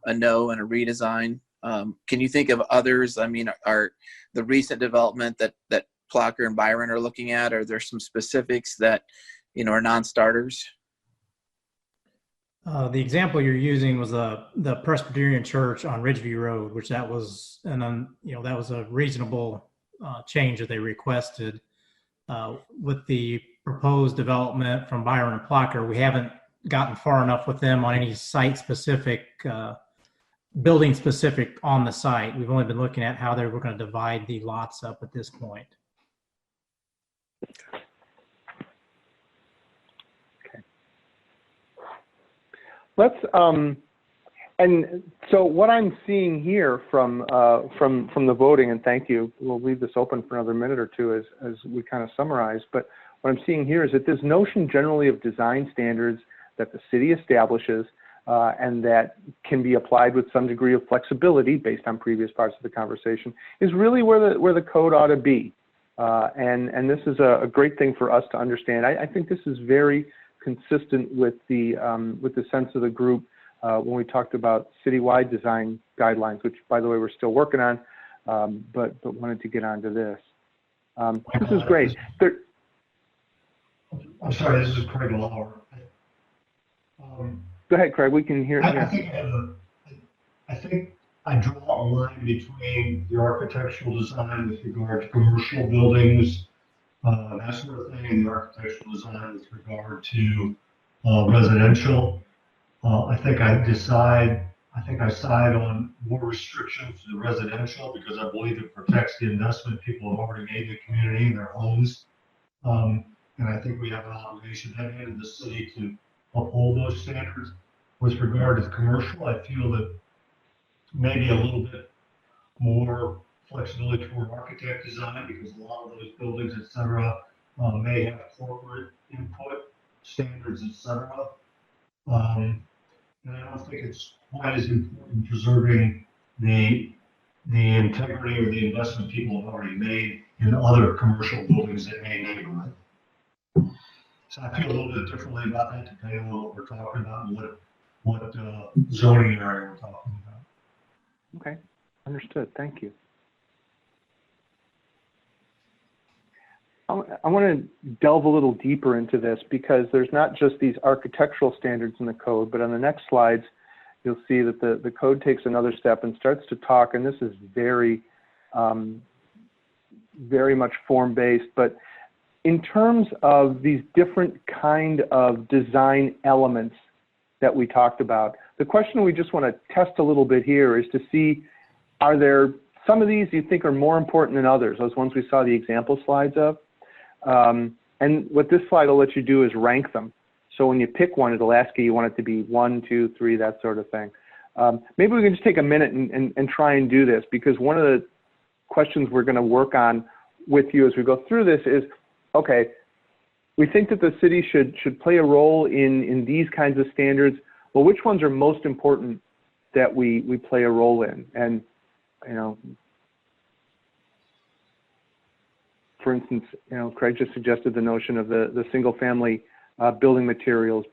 no and a redesign. Can you think of others? I mean, are the recent development that Plocker and Byron are looking at, are there some specifics that, are non-starters? The example you're using was the Presbyterian Church on Ridgeview Road, which that was that was a reasonable change that they requested. With the proposed development from Byron and Plocker, we haven't gotten far enough with them on any site-specific, building-specific on the site. We've only been looking at how they were going to divide the lots up at this point. Let's and so what I'm seeing here from the voting, and thank you, we'll leave this open for another minute or two as we kind of summarize, but what I'm seeing here is that this notion generally of design standards that the city establishes and that can be applied with some degree of flexibility based on previous parts of the conversation is really where the code ought to be. And this is a great thing for us to understand. I think this is very consistent with the sense of the group when we talked about citywide design guidelines, which, by the way, we're still working on, but wanted to get onto this. This is great. I'm sorry, this is Craig Lauer. Go ahead, Craig. We can hear. I think I draw a line between the architectural design with regard to commercial buildings, that sort of thing, and the architectural design with regard to residential. I think I side on more restrictions to the residential because I believe it protects the investment people have already made in the community and their homes. And I think we have an obligation at the end of the city to uphold those standards. With regard to the commercial, I feel that maybe a little bit more flexibility toward architect design because a lot of those buildings, et cetera, may have corporate input standards, et cetera. And I don't think it's quite as important preserving the integrity or the investment people have already made in other commercial buildings that may neighborhood. So I feel a little bit differently about that depending on what we're talking about and what zoning area we're talking about. Okay, understood. Thank you. I want to delve a little deeper into this because there's not just these architectural standards in the code, but on the next slides, you'll see that the code takes another step and starts to talk, and this is very, very much form-based, but in terms of these different kind of design elements that we talked about, the question we just want to test a little bit here is to see, are there some of these you think are more important than others, those ones we saw the example slides of? And what this slide will let you do is rank them. So when you pick one, it'll ask you want it to be 1, 2, 3, that sort of thing. Maybe we can just take a minute and try and do this, because one of the questions we're going to work on with you as we go through this is, okay, we think that the city should play a role in these kinds of standards. Well, which ones are most important that we play a role in? And, for instance, Craig just suggested the notion of the single family building materials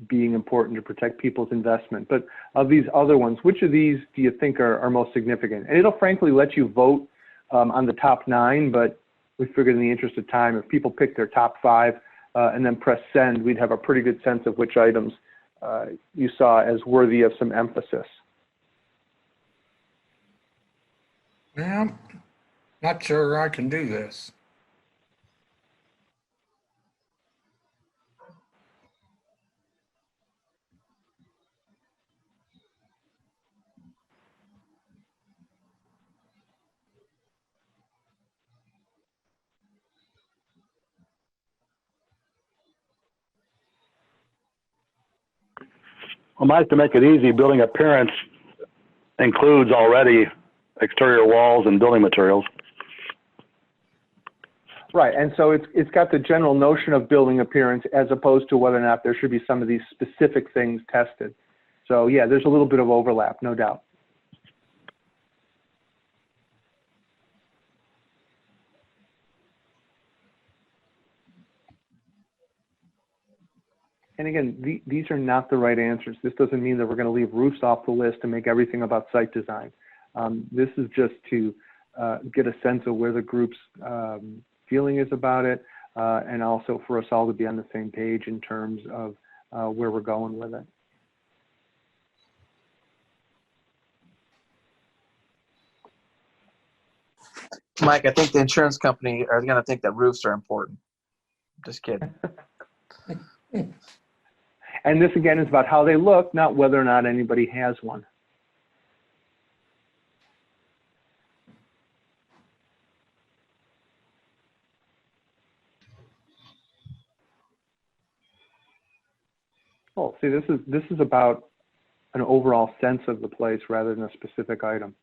being important to protect people's investment. But of these other ones, which of these do you think are most significant? And it'll frankly let you vote on the top 9, but we figured in the interest of time, if people pick their top 5 and then press send, we'd have a pretty good sense of which items you saw as worthy of some emphasis. Yeah, not sure I can do this. Well, Mike, to make it easy, building appearance includes already exterior walls and building materials. Right, and so it's got the general notion of building appearance as opposed to whether or not there should be some of these specific things tested. So yeah, there's a little bit of overlap, no doubt. And again, these are not the right answers. This doesn't mean that we're going to leave roofs off the list and make everything about site design. This is just to get a sense of where the group's feeling is about it, and also for us all to be on the same page in terms of where we're going with it. Mike, I think the insurance company are going to think that roofs are important. Just kidding. And this again is about how they look, not whether or not anybody has one. Oh, see, this is about an overall sense of the place rather than a specific item.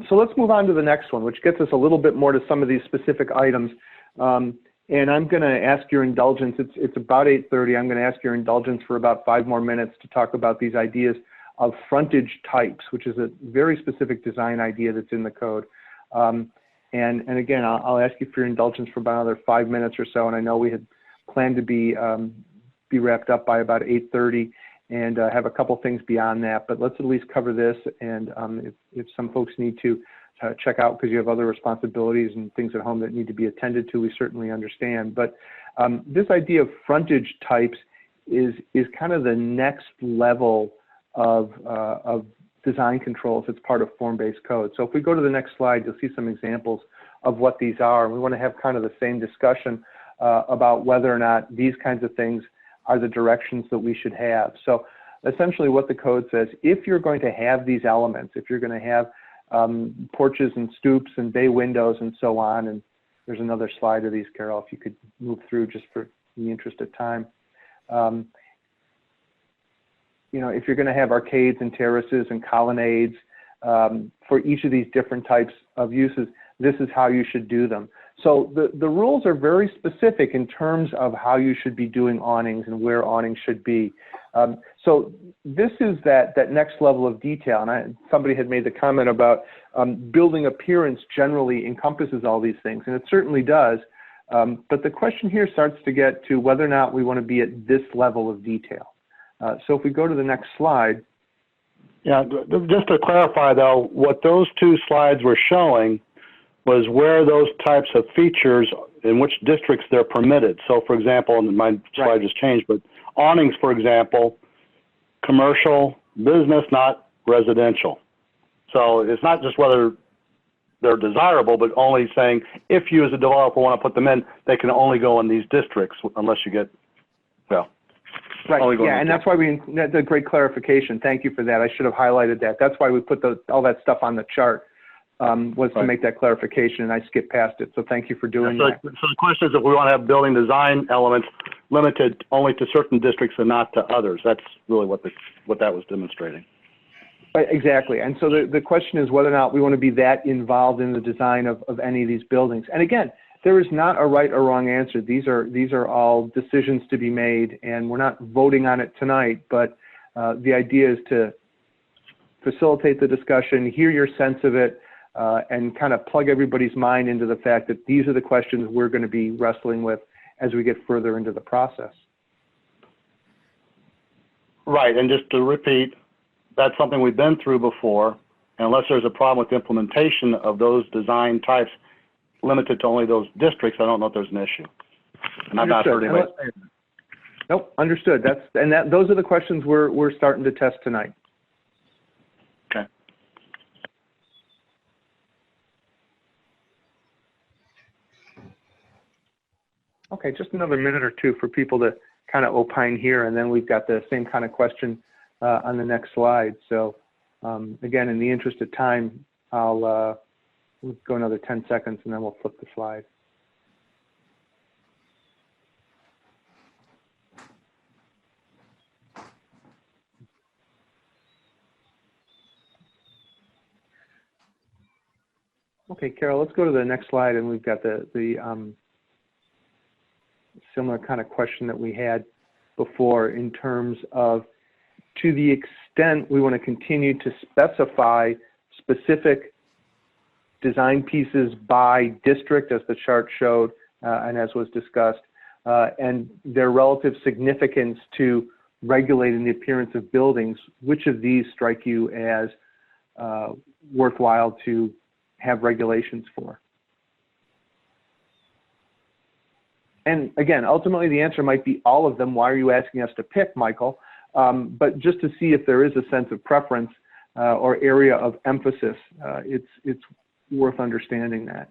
So let's move on to the next one, which gets us a little bit more to some of these specific items. And I'm going to ask your indulgence. It's about 8:30. I'm going to ask your indulgence for about 5 more minutes to talk about these ideas of frontage types, which is a very specific design idea that's in the code. And again, I'll ask you for your indulgence for about another 5 minutes or so. And I know we had planned to be wrapped up by about 8:30 and have a couple things beyond that. But let's at least cover this. And if some folks need to check out because you have other responsibilities and things at home that need to be attended to, we certainly understand. But this idea of frontage types is kind of the next level of design controls. It's part of form-based code. So if we go to the next slide, you'll see some examples of what these are. We want to have kind of the same discussion about whether or not these kinds of things are the directions that we should have. So essentially what the code says, if you're going to have these elements, if you're going to have porches and stoops and bay windows and so on, and there's another slide of these, Carol, if you could move through just for the interest of time. You know, if you're going to have arcades and terraces and colonnades for each of these different types of uses, this is how you should do them. So the rules are very specific in terms of how you should be doing awnings and where awnings should be. So this is that next level of detail. And somebody had made the comment about building appearance generally encompasses all these things, and it certainly does. But the question here starts to get to whether or not we want to be at this level of detail. So if we go to the next slide. Yeah, just to clarify though, what those 2 slides were showing was where those types of features, in which districts they're permitted. So for example, and my slide just changed, but awnings, for example, commercial, business, not residential. So it's not just whether they're desirable, but only saying if you as a developer want to put them in, they can only go in these districts unless you get, well. Right, yeah, and that's why that's a great clarification. Thank you for that. I should have highlighted that. That's why we put all that stuff on the chart. Was to make that clarification, and I skipped past it. So thank you for doing that. So the question is if we want to have building design elements limited only to certain districts and not to others. That's really what that was demonstrating. Right, exactly. And so the question is whether or not we want to be that involved in the design of any of these buildings. And again, there is not a right or wrong answer. These are all decisions to be made, and we're not voting on it tonight. But the idea is to facilitate the discussion, hear your sense of it, and kind of plug everybody's mind into the fact that these are the questions we're going to be wrestling with as we get further into the process. Right, and just to repeat, that's something we've been through before. And unless there's a problem with the implementation of those design types limited to only those districts, I don't know if there's an issue. And I've not heard anybody say that. Nope, understood. Those are the questions we're starting to test tonight. Okay. Okay, just another minute or two for people to kind of opine here, and then we've got the same kind of question on the next slide. So again, in the interest of time, we'll go another 10 seconds and then we'll flip the slide. Okay, Carol, let's go to the next slide, and we've got the similar kind of question that we had before in terms of, to the extent we want to continue to specify specific design pieces by district, as the chart showed and as was discussed, and their relative significance to regulating the appearance of buildings, which of these strike you as worthwhile to have regulations for? And again, ultimately the answer might be all of them. Why are you asking us to pick, Michael? But just to see if there is a sense of preference or area of emphasis, it's worth understanding that.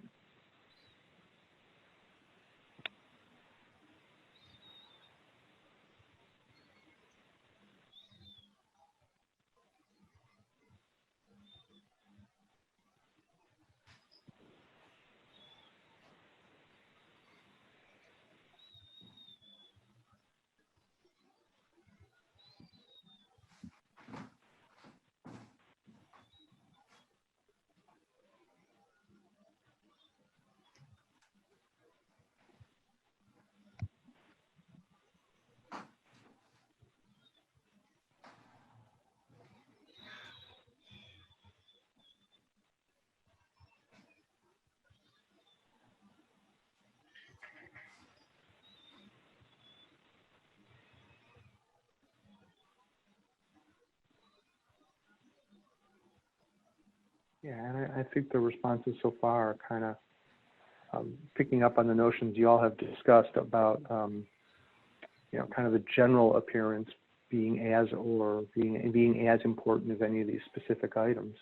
Yeah, and I think the responses so far are kind of picking up on the notions you all have discussed about, you know, kind of the general appearance being as important as any of these specific items.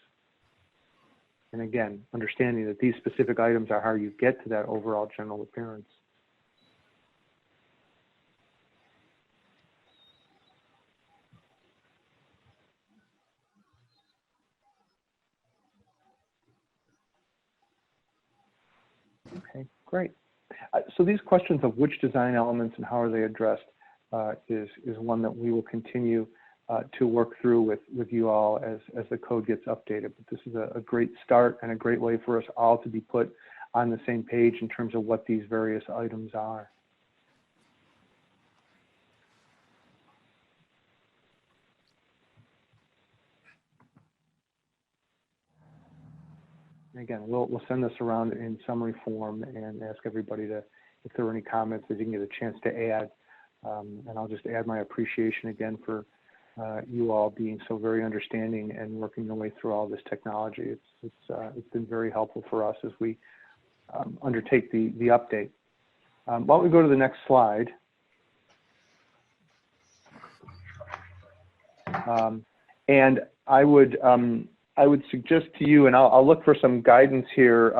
And again, understanding that these specific items are how you get to that overall general appearance. Okay, great. So these questions of which design elements and how are they addressed is one that we will continue to work through with you all as the code gets updated. But this is a great start and a great way for us all to be put on the same page in terms of what these various items are. And again, we'll send this around in summary form and ask everybody to, if there are any comments that you can get a chance to add. And I'll just add my appreciation again for you all being so very understanding and working your way through all this technology. It's been very helpful for us as we undertake the update. Why don't we go to the next slide? And I would suggest to you, and I'll look for some guidance here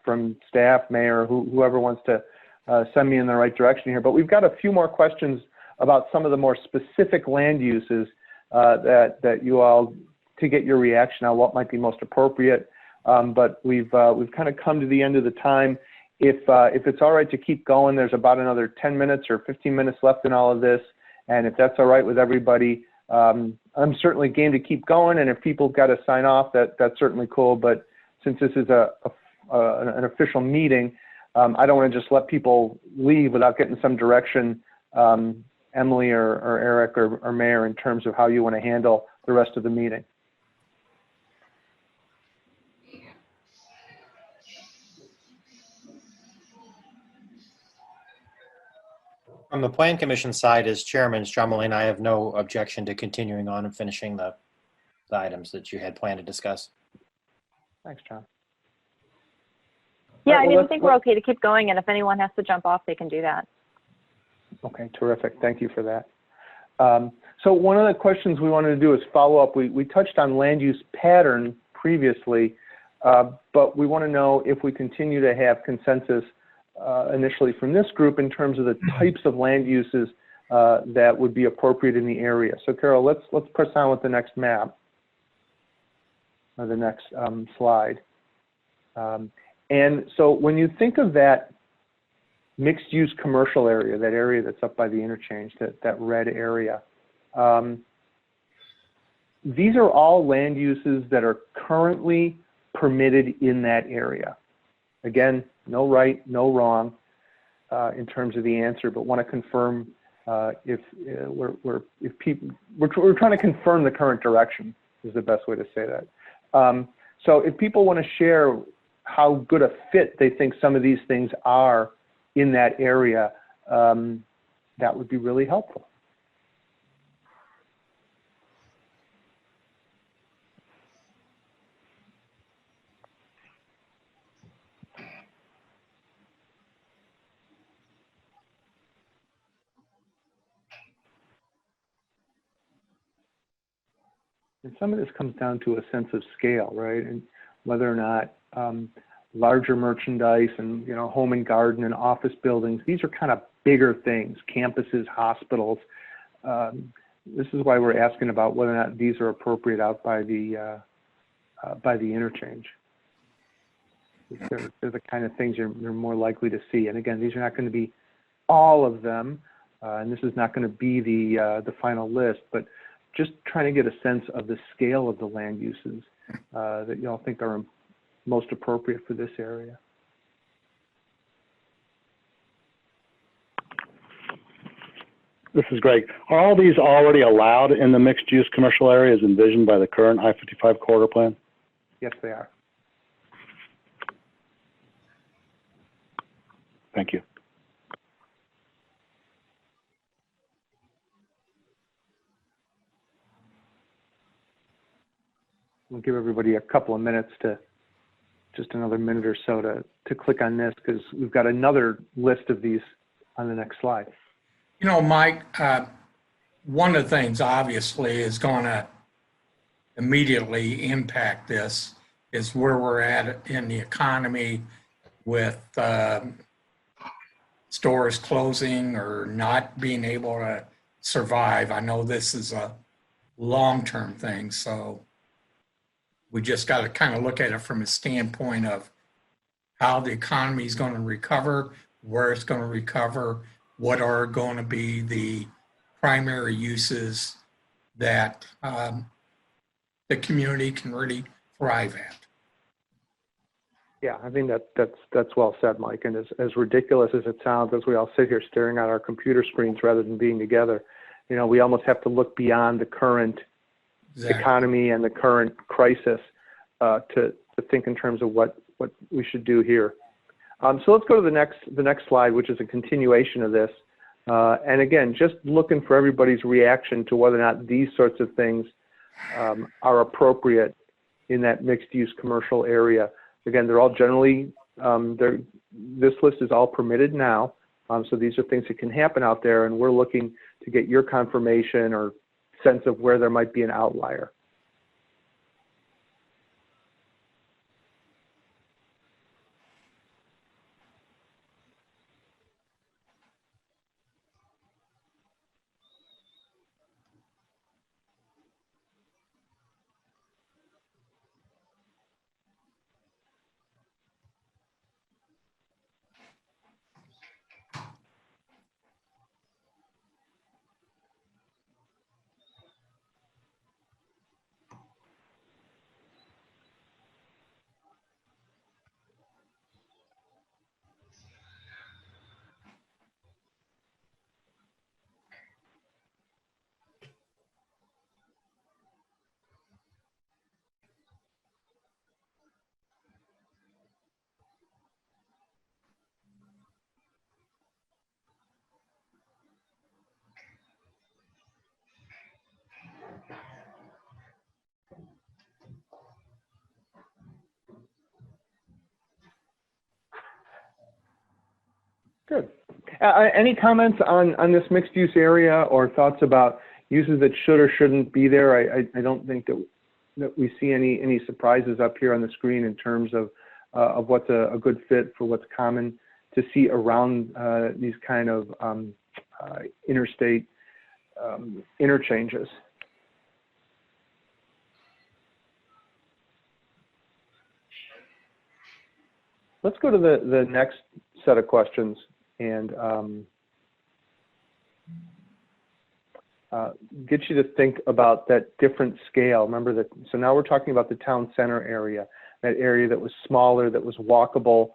from staff, Mayor, whoever wants to send me in the right direction here. But we've got a few more questions about some of the more specific land uses that you all, to get your reaction on what might be most appropriate. But we've kind of come to the end of the time. If it's all right to keep going, there's about another 10 minutes or 15 minutes left in all of this. And if that's all right with everybody, I'm certainly game to keep going. And if people got to sign off, that's certainly cool. But since this is an official meeting, I don't want to just let people leave without getting some direction, Emily or Eric or Mayor, in terms of how you want to handle the rest of the meeting. From the Plan Commission side, as Chairman Strummerling, I have no objection to continuing on and finishing the items that you had planned to discuss. Thanks, John. Yeah, All right, I mean, well, I think we're okay to keep going, and if anyone has to jump off, they can do that. Okay, terrific. Thank you for that. So one of the questions we wanted to do is follow up. We touched on land use pattern previously, but we want to know if we continue to have consensus initially from this group in terms of the types of land uses that would be appropriate in the area. So Carol, let's press on with the next map, or the next slide. And so when you think of that mixed-use commercial area, that area that's up by the interchange, that red area, these are all land uses that are currently permitted in that area. Again, no right, no wrong. in terms of the answer, but want to confirm if we're trying to confirm the current direction is the best way to say that. So if people want to share how good a fit they think some of these things are in that area, that would be really helpful. And some of this comes down to a sense of scale, right? And whether or not larger merchandise and, you know, home and garden and office buildings, these are kind of bigger things, campuses, hospitals. This is why we're asking about whether or not these are appropriate out by the interchange. They're the kind of things you're more likely to see. And again, these are not going to be all of them, and this is not going to be the final list, but just trying to get a sense of the scale of the land uses that y'all think are most appropriate for this area. This is Greg. Are all these already allowed in the mixed-use commercial areas envisioned by the current I-55 corridor plan? Yes, they are. Thank you. We'll give everybody a couple of minutes to, just another minute or so to click on this, because we've got another list of these on the next slide. You know, Mike, one of the things obviously is going to immediately impact this is where we're at in the economy with stores closing or not being able to survive. I know this is a long-term thing, so we just got to kind of look at it from a standpoint of how the economy is going to recover, where it's going to recover, what are going to be the primary uses that the community can really thrive at. Yeah, I think that's well said, Mike. And as ridiculous as it sounds, as we all sit here staring at our computer screens rather than being together, you know, we almost have to look beyond the current economy and the current crisis to think in terms of what we should do here. So let's go to the next slide, which is a continuation of this. And again, just looking for everybody's reaction to whether or not these sorts of things are appropriate in that mixed-use commercial area. Again, they're all generally, this list is all permitted now. So these are things that can happen out there, and we're looking to get your confirmation or sense of where there might be an outlier. Good. Any comments on this mixed use area or thoughts about uses that should or shouldn't be there? I don't think that we see any surprises up here on the screen in terms of what's a good fit for what's common to see around these kind of interstate interchanges. Let's go to the next set of questions and get you to think about that different scale. Remember that, so now we're talking about the town center area, that area that was smaller, that was walkable,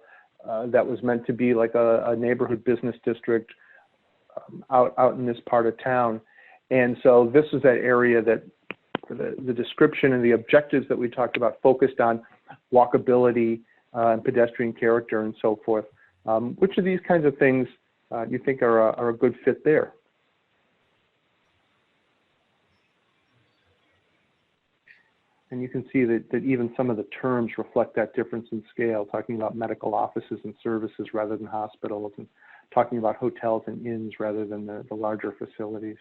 that was meant to be like a neighborhood business district out in this part of town. And so this is that area that the description and the objectives that we talked about focused on walkability and pedestrian character and so forth. Which of these kinds of things you think are a good fit there? And you can see that even some of the terms reflect that difference in scale, talking about medical offices and services rather than hospitals, and talking about hotels and inns rather than the larger facilities.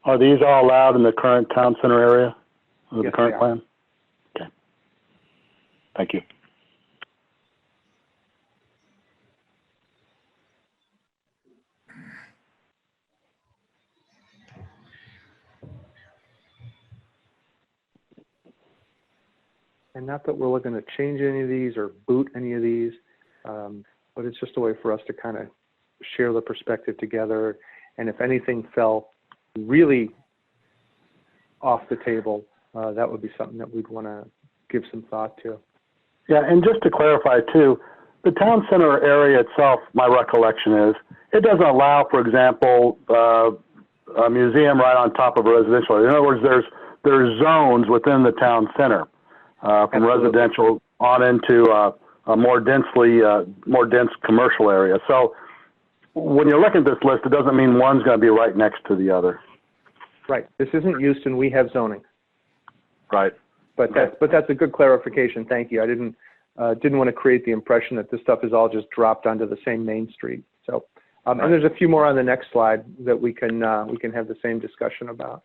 Are these all allowed in the current town center area of the current plan? Okay. Thank you. And not that we're looking to change any of these or boot any of these, but it's just a way for us to kind of share the perspective together. And if anything fell really off the table, that would be something that we'd want to give some thought to. Yeah, and just to clarify too, the town center area itself, my recollection is, it doesn't allow, for example, a museum right on top of a residential area. In other words, there's zones within the town center. From residential on into a more dense commercial area. So when you're looking at this list, it doesn't mean one's going to be right next to the other. Right. This isn't Houston. We have zoning. Right. But that's a good clarification. Thank you. I didn't want to create the impression that this stuff is all just dropped onto the same main street. So and there's a few more on the next slide that we can have the same discussion about.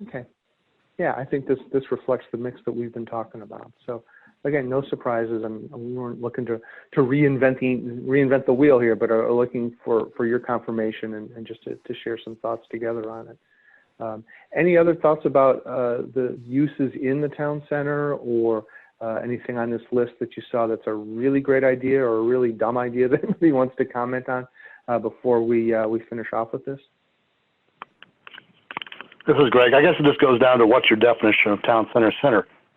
Okay. Yeah, I think this reflects the mix that we've been talking about. So again, no surprises, and we weren't looking to reinvent the wheel here, but are looking for your confirmation and just to share some thoughts together on it. Any other thoughts about the uses in the town center, or anything on this list that you saw that's a really great idea or a really dumb idea that anybody wants to comment on before we finish off with this? This is Greg. I guess it just goes down to what's your definition of town center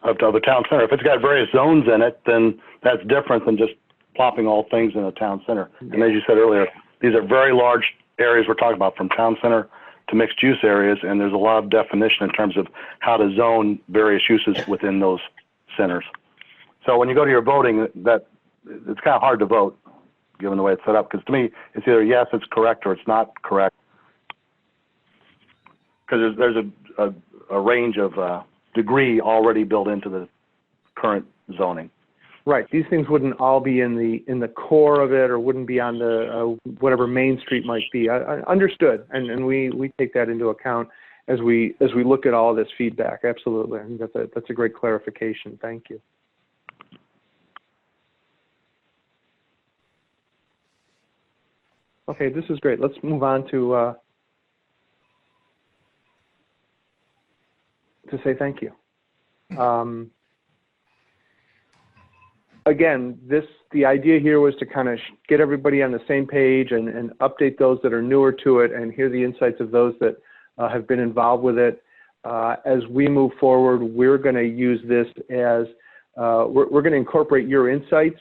of a town center. If it's got various zones in it, then that's different than just plopping all things in a town center. And as you said earlier, these are very large areas we're talking about, from town center to mixed use areas, and there's a lot of definition in terms of how to zone various uses within those centers. So when you go to your voting, that it's kind of hard to vote given the way it's set up, because to me, it's either yes, it's correct, or it's not correct. Because there's a range of degree already built into the current zoning. Right. These things wouldn't all be in the core of it, or wouldn't be on the whatever Main Street might be. Understood, and we take that into account as we look at all of this feedback. Absolutely, I think that's a great clarification. Thank you. Okay, this is great. Let's move on to say thank you. Again, the idea here was to kind of get everybody on the same page and update those that are newer to it, and hear the insights of those that have been involved with it. as we move forward, we're going to use this as, we're going to incorporate your insights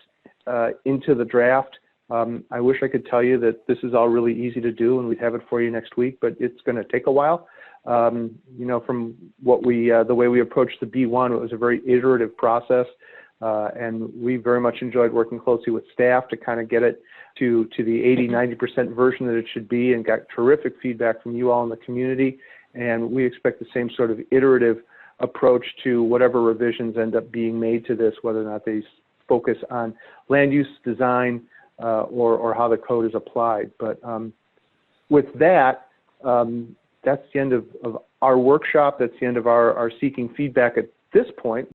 into the draft. I wish I could tell you that this is all really easy to do and we'd have it for you next week, but it's going to take a while. You know, from what the way we approached the B1, it was a very iterative process. And we very much enjoyed working closely with staff to kind of get it to the 80–90% version that it should be, and got terrific feedback from you all in the community. And we expect the same sort of iterative approach to whatever revisions end up being made to this, whether or not they focus on land use design or how the code is applied. But with that, that's the end of our workshop. That's the end of our seeking feedback at this point.